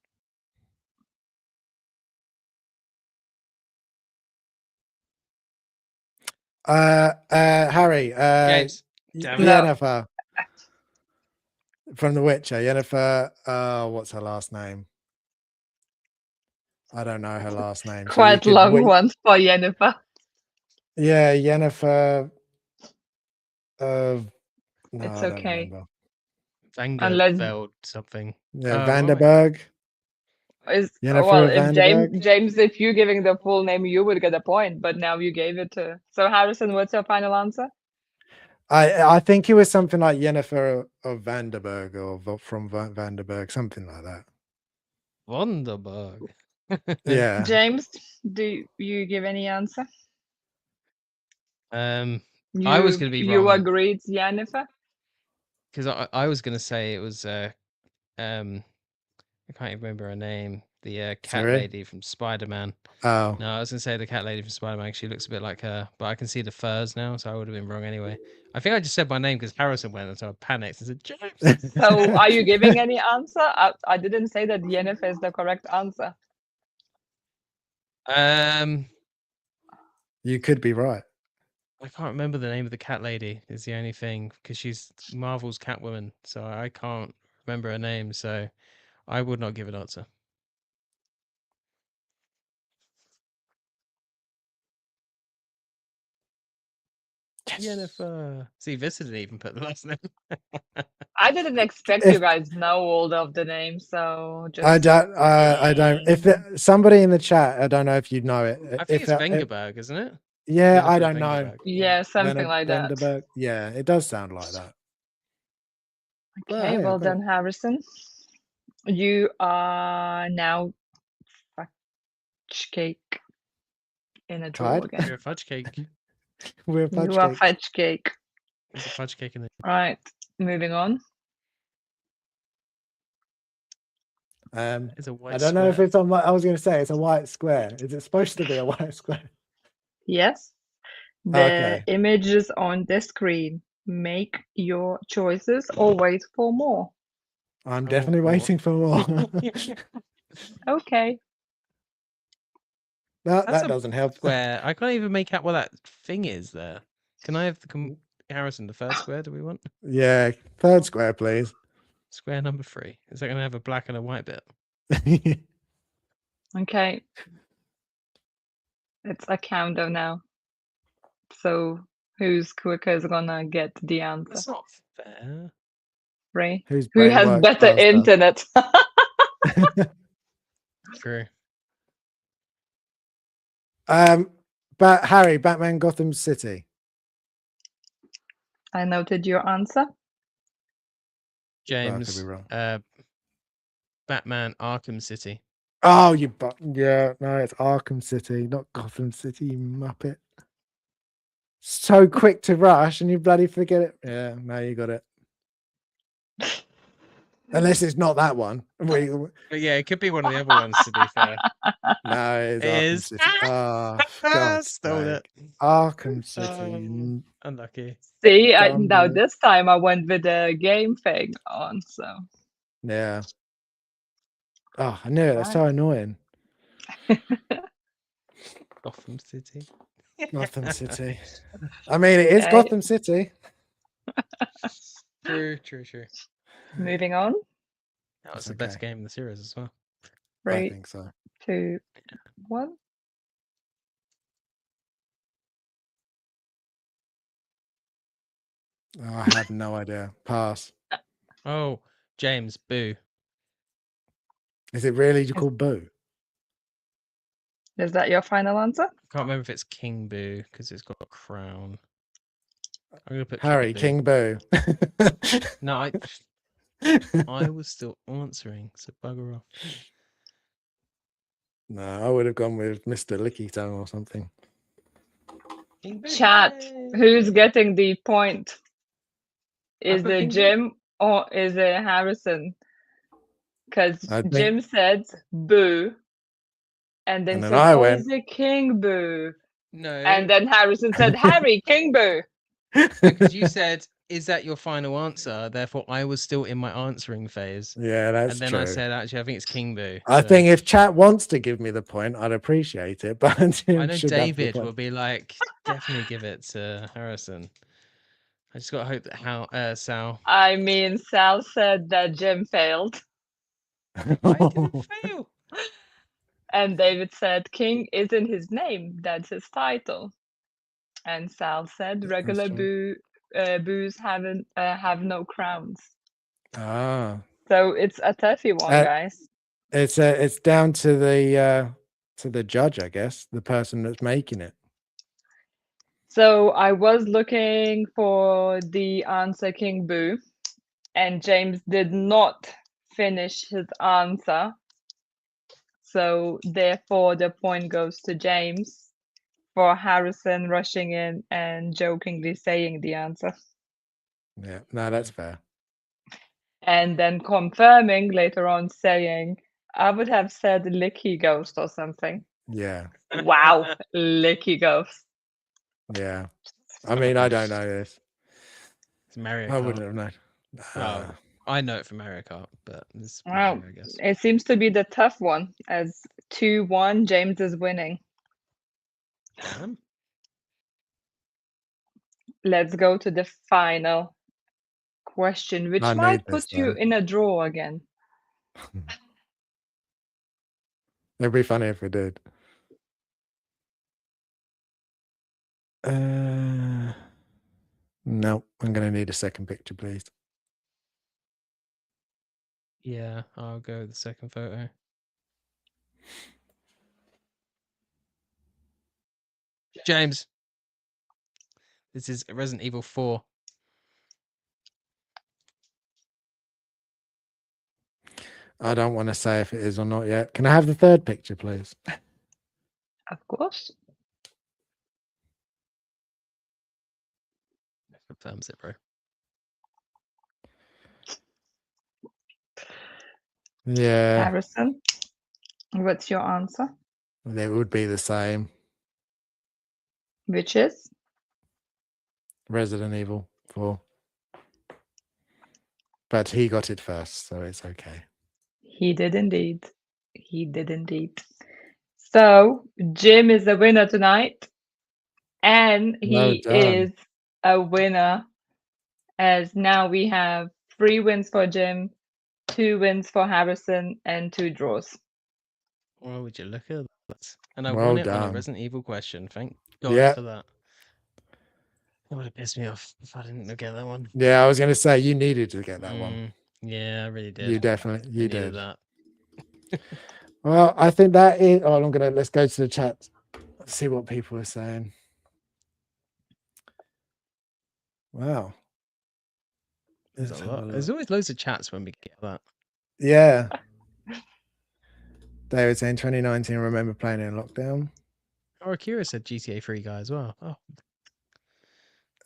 Harry, James. Damn it. No. Yennefer from The Witcher. Yennefer, what's her last name? I don't know her last name. So Quite long one for Yennefer. Yeah, Yennefer. No, It's I don't okay. remember. Vangerveld something. Yeah, Oh, right. Vanderberg. Well, if Vanderberg. James, if you giving the full name, you would get a point. But now you gave it to. So Harrison, what's your final answer? I think it was something like Yennefer of Vanderberg or from Vanderberg, something like that. Vonderberg. Yeah. James, do you give any answer? I was going to be You wrong agreed, Yennefer? because I was going to say it was I can't even remember her name. The cat Sorry? lady from Spider-Man. Oh. No, I was going to say the cat lady from Spider-Man. She looks a bit like her, but I can see the furs now, so I would have been wrong anyway. I think I just said my name because Harrison went, and so I panicked and said James. So are you giving any answer? I didn't say that Yennefer is the correct answer. You could be right. I can't remember the name of the cat lady. Is the only thing because she's Marvel's Catwoman, so I can't remember her name. So I would not give an answer. Jennifer. See, Vista didn't even put the last name. I didn't expect you guys know all of the names, so just I don't. If somebody in the chat, I don't know if you know it. I think it's if, Vengerberg, isn't it? yeah, I Jennifer don't know. Vengerberg. yeah, something like that. Vanderberg. Yeah, it does sound like that. But, Okay, hey, I well got it. done, Harrison. You are now fudge cake in a draw Tied? again. You're a fudge cake. We're fudge You are cakes. fudge cake. There's a fudge cake in there. Right, moving on. It's a white I don't know if square. it's on my. I was going to say it's a white square. Is it supposed to be a white square? Yes, the Okay. images on the screen. Make your choices or wait for more. I'm I definitely want more. waiting for more. Okay. No, That's that a doesn't help. Square. I can't even make out what that thing is there. Can I have the Harrison, the third square? Do we want Yeah, third square, please. square number 3? Is that going to have a black and a white bit? Okay. It's a countdown now. So who's quicker is gonna get the answer? That's not fair. Ray? Whose Who brain has works better faster? internet? True. But Harry, Batman Gotham City. I noted your answer. Well, I could James, be wrong. Batman Arkham City. Oh, yeah, no, it's Arkham City, not Gotham City, you muppet. So quick to rush and you bloody forget it. Yeah, no, you got it. Unless it's not that one. But yeah, it could be one of the other ones, to be fair. No, it's It Arkham is. City. Oh, God. Stole it. Arkham City. Oh, unlucky. See, Dumb now boy. this time I went with the game thing on, so. Yeah. Oh, I knew it. That's so annoying. Gotham City. Gotham City. I mean, it is Okay. Gotham City. True. Moving on. That was It's the best okay. game in the series as well. I 3, think so. 2, 1. Oh, I have no idea. Pass. Oh, James, Boo. Is it really called Boo? Is that your final answer? I can't remember if it's King Boo because it's got a crown. I'm gonna put Harry, King Boo. No, I was still answering, so bugger off. No, I would have gone with Mr. Licky Tongue or something. King Boo. Chat, Yay! who's getting the point? Is put it King Boo. Jim or is it Harrison? Because I think- Jim said boo, and then And then said, I "Oh, went- is it King Boo?" No. And then Harrison said, "Harry, King Boo." Because you said, "Is that your final answer?" Therefore, I was still in my answering phase. Yeah, that's And then true. I said, "Actually, I think it's King Boo." I so- think if chat wants to give me the point, I'd appreciate it. But I know David will be like, definitely give it to Harrison. I just got to hope that Sal. I mean, Sal said that Jim failed, I didn't fail. and David said King isn't his name; that's his title. And Sal said regular true. boos have no crowns. Ah, So it's a toughy one, guys. it's down to the judge, I guess, the person that's making it. So I was looking for the answer King Boo, and James did not finish his answer. So therefore, the point goes to James for Harrison rushing in and jokingly saying the answer. Yeah, no, that's fair. And then confirming later on saying, I would have said Licky Ghost or something. Yeah, Wow, Licky Ghost. yeah. I mean, I don't know this. It's Mario I Kart. wouldn't have known. Well, I know it from Mario Kart, but this Wow, I guess. it seems to be the tough one. As 2-1, James is winning. Damn. Let's go to the final question, which I might need this, put you though. in a draw again. It'd be funny if we did. No, I'm going to need a second picture, please. Yeah, I'll go with the second photo. James, this is Resident Evil 4. I don't want to say if it is or not yet. Can I have the third picture, please? Of course. Confirms it, bro. Yeah, Harrison, what's your answer? it would be the same. Which is? Resident Evil 4. But he got it first, so it's okay. He did indeed. He did indeed. So Jim is the winner tonight. And Well he done. is a winner, as now we have 3 wins for Jim, 2 wins for Harrison, and 2 draws. Well, would you look at that? And I Well won it on a done. Resident Evil question. Thank God Yeah. for that. It would have pissed me off if I didn't get that one. Yeah, I was going to say you needed to get that one. Yeah, I really did. You definitely, I you needed did. that. Well, I think that is. Oh, let's go to the chat. Let's see what people are saying. Wow. There's Let's a have a lot. look. There's always loads of chats when we get that. Yeah. David saying 2019, I remember playing it in lockdown. Or Akira said GTA 3 guy as well. Oh,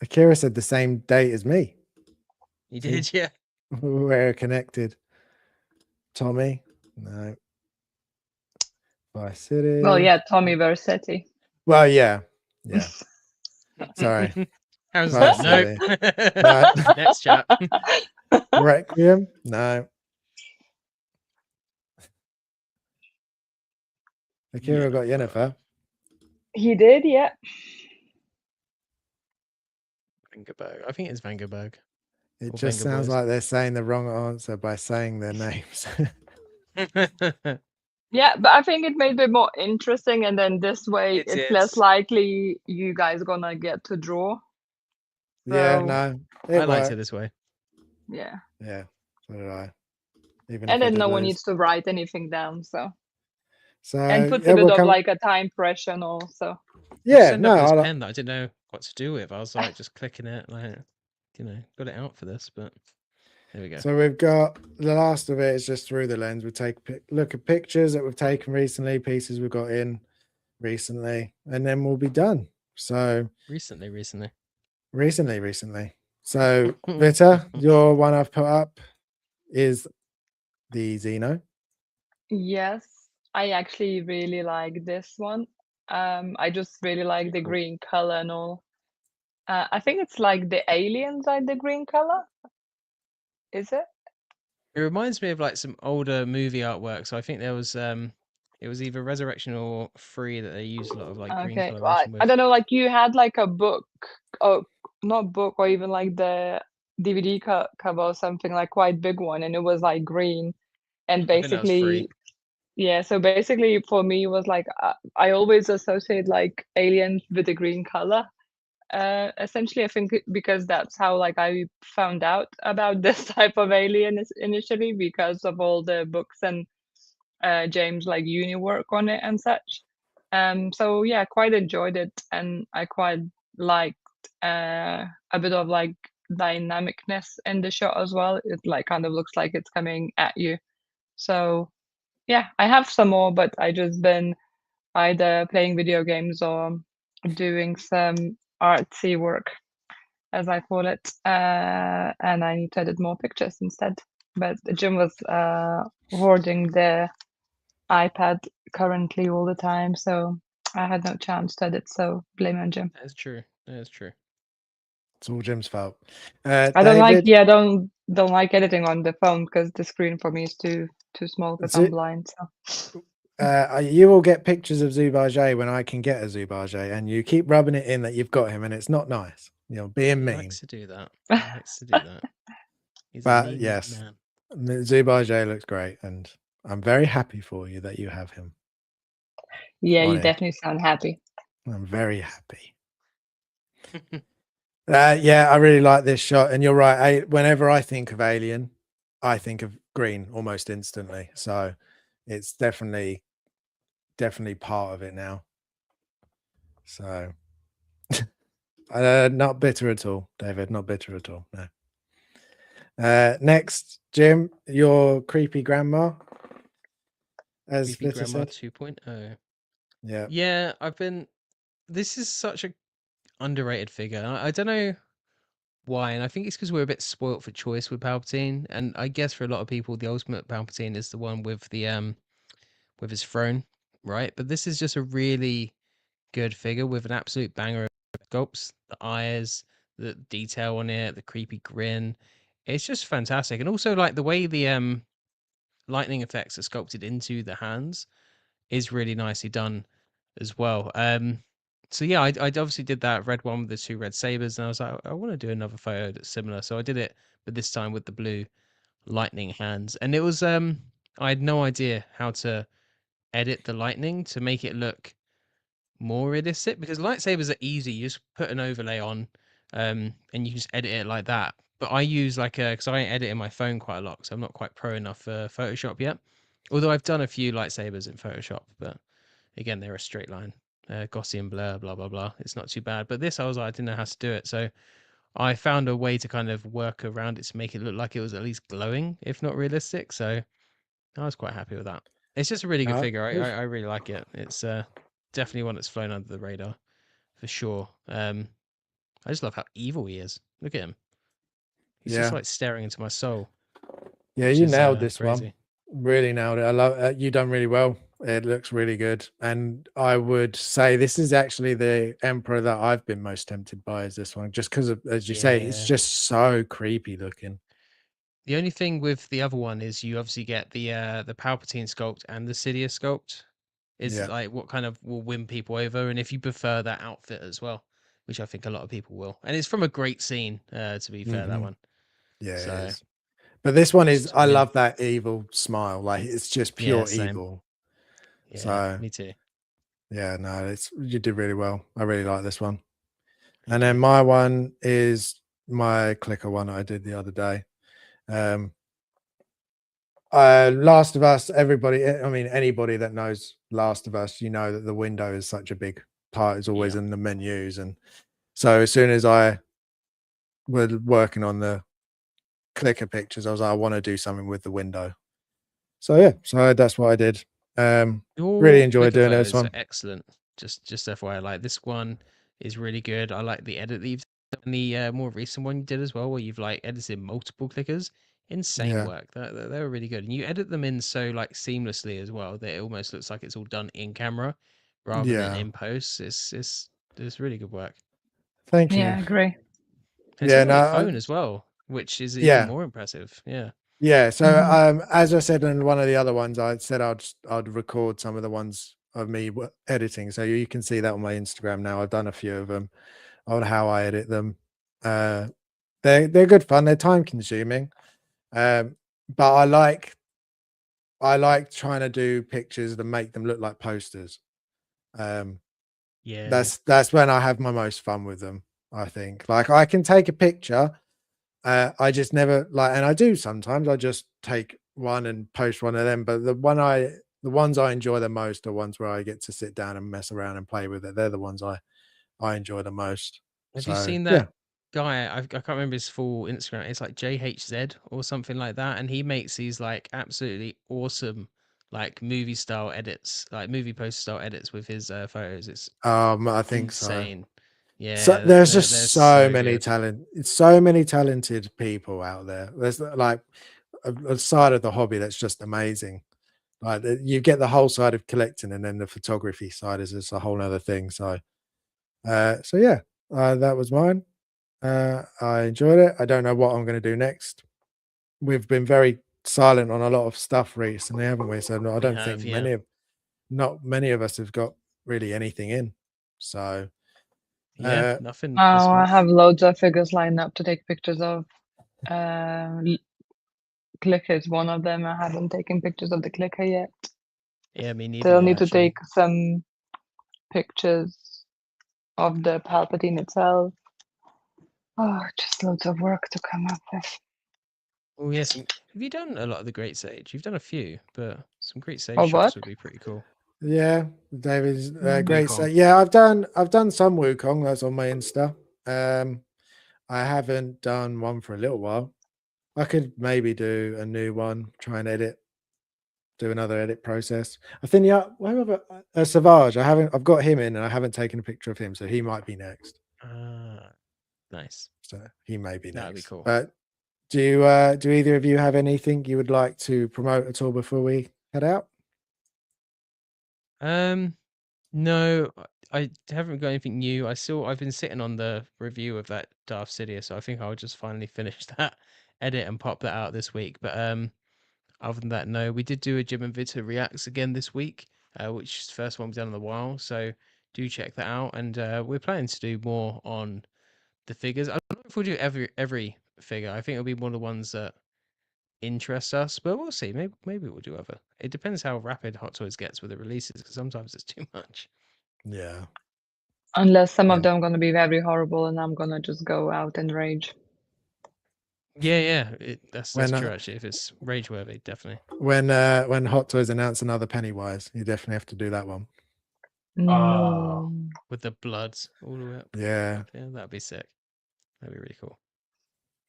Akira said the same date as me. he See? did, yeah. We're connected. Tommy? No. Vice City. Well, yeah, Tommy Versetti. Well, yeah. Yeah. Sorry. How's Vice that? City. Nope. No. Next chat. Requiem? No. Akira got Yennefer. He did, yeah. Vangerberg. I think it's Vangerberg. It Or just Wenger sounds boys. like they're saying the wrong answer by saying their names. Yeah, but I think it made it a bit more interesting, and then this way It it's is. less likely you guys gonna get to draw. Yeah, So, no. I liked worked. it this way. yeah. Yeah, so did I. Even And if I then did no one lose. needs to write anything down, so. So And puts yeah, a bit we'll of come. like a time pressure and all, so. I just Yeah, ended up with no. this pen that I didn't know what to do with. I was like just clicking it, like, got it out for this, but there we go. So we've got the last of it is just through the lens. We take look at pictures that we've taken recently, pieces we've got in recently, and then we'll be done. So Recently. So Vita, your one I've put up is the Xeno. Yes, I actually really like this one. I just really like the Cool. green color and all. I think it's like the aliens like the green color. Is it? It reminds me of like some older movie artwork. So I think there was it was either Resurrection or Free that they used a lot of like green Okay. Well, coloration with. I don't know, like you had like a book, or not book, or even like the DVD cover or something, like quite big one, and it was like green. And I think that was Free. basically, yeah, so basically for me it was like I always associate like aliens with the green color. Essentially, I think because that's how like I found out about this type of alien initially, because of all the books and James like uni work on it and such. So yeah, quite enjoyed it, and I quite liked a bit of like dynamicness in the shot as well. It like kind of looks like it's coming at you. So yeah, I have some more, but I just been either playing video games or doing some artsy work, as I call it, and I need to edit more pictures instead. But Jim was hoarding the iPad currently all the time, so I had no chance to edit. So blame on Jim. That is true. It's all Jim's fault. I don't like, David, don't like editing on the phone because the screen for me is too small because I'm blind. So you will get pictures of Zubajet when I can get a Zubajet, and you keep rubbing it in that you've got him, and it's not nice. Being He mean. likes to do that. He's But a mean yes, man. Zubajet looks great, and I'm very happy for you that you have him. yeah, you Honest. definitely sound happy. I'm very happy. Yeah, I really like this shot, and you're right. Whenever I think of Alien, I think of green almost instantly. So it's definitely part of it now. So not bitter at all, David. Not bitter at all. No. Next, Jim, your creepy grandma, as Creepy Flitter Grandma said. 2.0. Yeah, Yeah, this is such a underrated figure. I don't know why, and I think it's because we're a bit spoilt for choice with Palpatine, and I guess for a lot of people, the ultimate Palpatine is the one with his throne, right? But this is just a really good figure with an absolute banger of sculpts, the eyes, the detail on it, the creepy grin. It's just fantastic, and also like the way the lightning effects are sculpted into the hands is really nicely done as well. So yeah, I obviously did that red one with the two red sabers, and I was like, I want to do another photo that's similar. So I did it, but this time with the blue lightning hands, and it was I had no idea how to edit the lightning to make it look more realistic because lightsabers are easy. You just put an overlay on, and you can just edit it like that. But I use like a because I edit in my phone quite a lot, so I'm not quite pro enough for Photoshop yet. Although I've done a few lightsabers in Photoshop, but again, they're a straight line, Gaussian blur, blah blah blah. It's not too bad. But this, I was like, I didn't know how to do it, so I found a way to kind of work around it to make it look like it was at least glowing, if not realistic. So I was quite happy with that. It's just a really good figure. good. I really like it. It's definitely one that's flown under the radar for sure. I just love how evil he is. Look at him. He's just Yeah, like staring into my soul, yeah, which you is nailed this one. crazy. Really nailed it. I love you done really well. It looks really good, and I would say this is actually the Emperor that I've been most tempted by. Is this one just because, as you say, it's Yeah. just so creepy looking. The only thing with the other one is you obviously get the Palpatine sculpt and the Sidious sculpt. Is Yeah. like what kind of will win people over, and if you prefer that outfit as well, which I think a lot of people will, and it's from a great scene. To be fair, that Hmm. one. Yeah, it So is. But this one is, just I win. love that evil smile. Like it's just Yeah, pure same. evil. Yeah, So me too. yeah, no, you did really well. I really like this one. And Thank then you. my one is my clicker one I did the other day. Last of Us, everybody, I mean, anybody that knows Last of Us, you know that the window is such a big part, it's always Yeah. in the menus. And so as soon as I was working on the clicker pictures, I was like, I want to do something with the window. So yeah, so that's what I did. Really Your enjoyed clicker doing this photos are one. excellent. Just FYI, like this one is really good. I like the edit that you've done, and the more recent one you did as well, where you've like edited multiple clickers. Insane Yeah, work. They were really good, and you edit them in so like seamlessly as well that it almost looks like it's all done in camera rather than yeah. in post. It's really good work, Thank Yeah, you. I agree. and it's Yeah, all on no, your phone as well, which is even yeah, more impressive. Yeah, yeah. So Mhm. as I said in one of the other ones, I said I'd record some of the ones of me editing, so you can see that on my Instagram now. I've done a few of them on how I edit them. Uh, they're good fun. They're time consuming, but I like trying to do pictures that make them look like posters. Um, yeah, that's when I have my most fun with them. I think like I can take a picture. I just never like, and I do sometimes. I just take one and post one of them. But the ones I enjoy the most are ones where I get to sit down and mess around and play with it. They're the ones I enjoy the most. have you So seen yeah, that guy? I can't remember his full Instagram. It's like JHZ or something like that, and he makes these like absolutely awesome like movie style edits, like movie poster style edits with his photos. It's I think so. insane. So Yeah, there's they're just so so many good. talent. It's so many talented people out there. There's like a side of the hobby that's just amazing. Like you get the whole side of collecting, and then the photography side is just a whole other thing. So, so yeah, that was mine. I enjoyed it. I don't know what I'm going to do next. We've been very silent on a lot of stuff recently, haven't we? So I We don't think have, yeah, not many of us have got really anything in. So, yeah, uh, nothing this Oh, I month. have loads of figures lined up to take pictures of. Clicker is one of them. I haven't taken pictures of the clicker yet. Yeah, me neither. Still Yeah, need to actually. take some pictures of the Palpatine itself. Oh, just loads of work to come up with. Oh yes. Have you done a lot of the Great Sage? You've done a few, but some Great Sage Or shots what? would be pretty cool. Yeah, David's Mm. great. Wukong. Yeah, I've done some Wukong. That's on my Insta. I haven't done one for a little while. I could maybe do a new one. Try and do another edit process. I think Savage. I've got him in, and I haven't taken a picture of him, so he might be next. Nice. So he may be That'd be next. cool. But do either of you have anything you would like to promote at all before we head out? No, I haven't got anything new. I've been sitting on the review of that Darth Sidious, so I think I'll just finally finish that edit and pop that out this week. But other than that, no. We did do a Jim and Vita reacts again this week, which is the first one we've done in a while. So do check that out. And we're planning to do more on the figures. I don't know if we'll do every figure. I think it'll be one of the ones that interest us, but we'll see. Maybe we'll do other. It depends how rapid Hot Toys gets with the releases, because sometimes it's too much. Yeah. Unless some Yeah. of them are gonna be very horrible, and I'm gonna just go out and rage. Yeah. That's When, true actually. If it's rage worthy, definitely. When Hot Toys announce another Pennywise, you definitely have to do that one. No. With the bloods all the way up. Yeah. Up here, that'd be sick. That'd be really cool.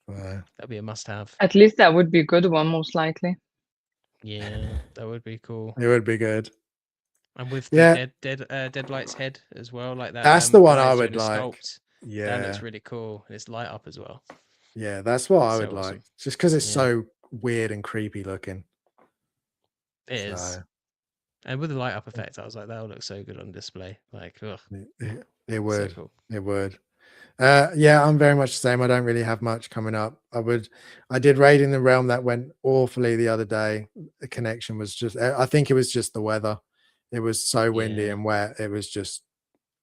Uh, That'd be a must-have. At least that would be a good one, most likely. Yeah, that would be cool. it would be good. And with Yeah. the Deadlight's head as well, like that. That's the one guys I doing would the like. sculpt. Yeah. That looks really cool. And it's light up as well. Yeah, that's what I would So like. awesome. Just because it's Yeah. so weird and creepy looking. It is. And with the light up effect, I was like, that would look so good on display. Like, ugh. It would. So cool. It would. Yeah, I'm very much the same. I don't really have much coming up. I did Raid in the Realm that went awfully the other day. The connection was just, I think it was just the weather. It was so windy and wet. It was just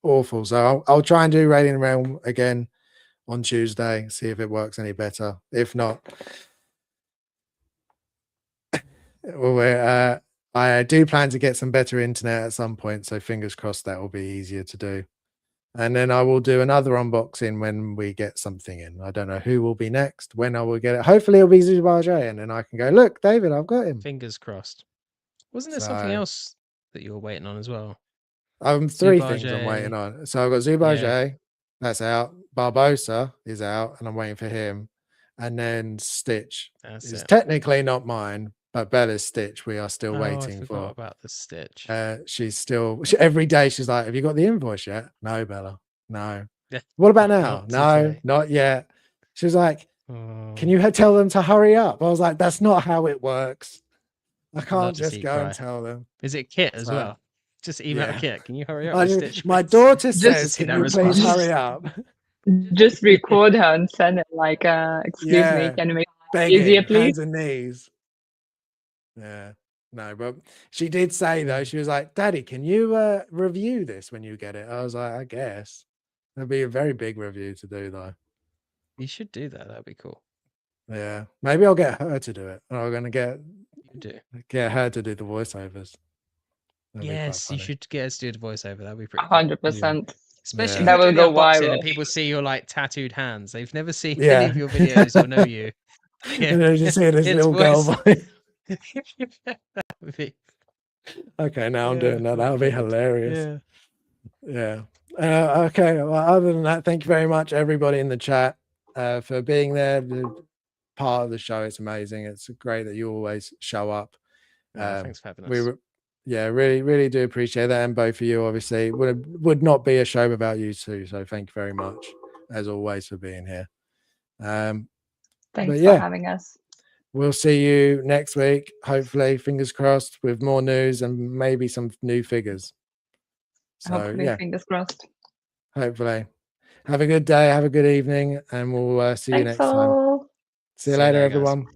awful. So I'll try and do Raid in the Realm again on Tuesday, see if it works any better. If not, well, I do plan to get some better internet at some point. So fingers crossed that will be easier to do. And then I will do another unboxing when we get something in. I don't know who will be next, when I will get it. Hopefully it'll be Zubaja, and then I can go, look, David, I've got him. Fingers crossed. Wasn't there something else that you were waiting on as well? Three things I'm waiting on. So I've got Zubaja, that's out. Barbosa is out, and I'm waiting for him. And then Stitch is technically not mine, but Bella's Stitch we are still waiting I forgot about the Stitch. She's still every day she's like, have you got the invoice yet? No, Bella. No. What about now? No, not yet. She was like, can you tell them to hurry up? I was like, that's not how it works. I can't just go and tell them. Is it Kit as well? Just email Kit. Can you hurry up? Stitch, my daughter says, can you please hurry up? Just record her and send it like, excuse me, can you make it easier, please? Hands and knees. Yeah. No, but she did say though, she was like, Daddy, can you review this when you get it? I was like, I guess. That'd be a very big review to do though. You should do that. That'd be cool. Yeah. Maybe I'll get her to do it. I'm gonna get her to do the voiceovers. Yes, you should get us to do the voiceover. That'd be pretty 100%. Especially that will go viral. And people see your like tattattooed hands. They've never seen any of your videos or know you. And they just hear this little girl voice. Okay, now I'm doing that. That'll be hilarious. Yeah. Okay. Well, other than that, thank you very much, everybody in the chat, for being there. Part of the show. It's amazing. It's great that you always show up. Thanks for having us. Really do appreciate that, and both of you obviously would not be a show without you too. So thank you very much, as always, for being here. Thanks for having us. We'll see you next week, hopefully, fingers crossed, with more news and maybe some new figures. So hopefully, fingers crossed. Hopefully. Have a good day, have a good evening, and we'll see you next time. See you later, everyone.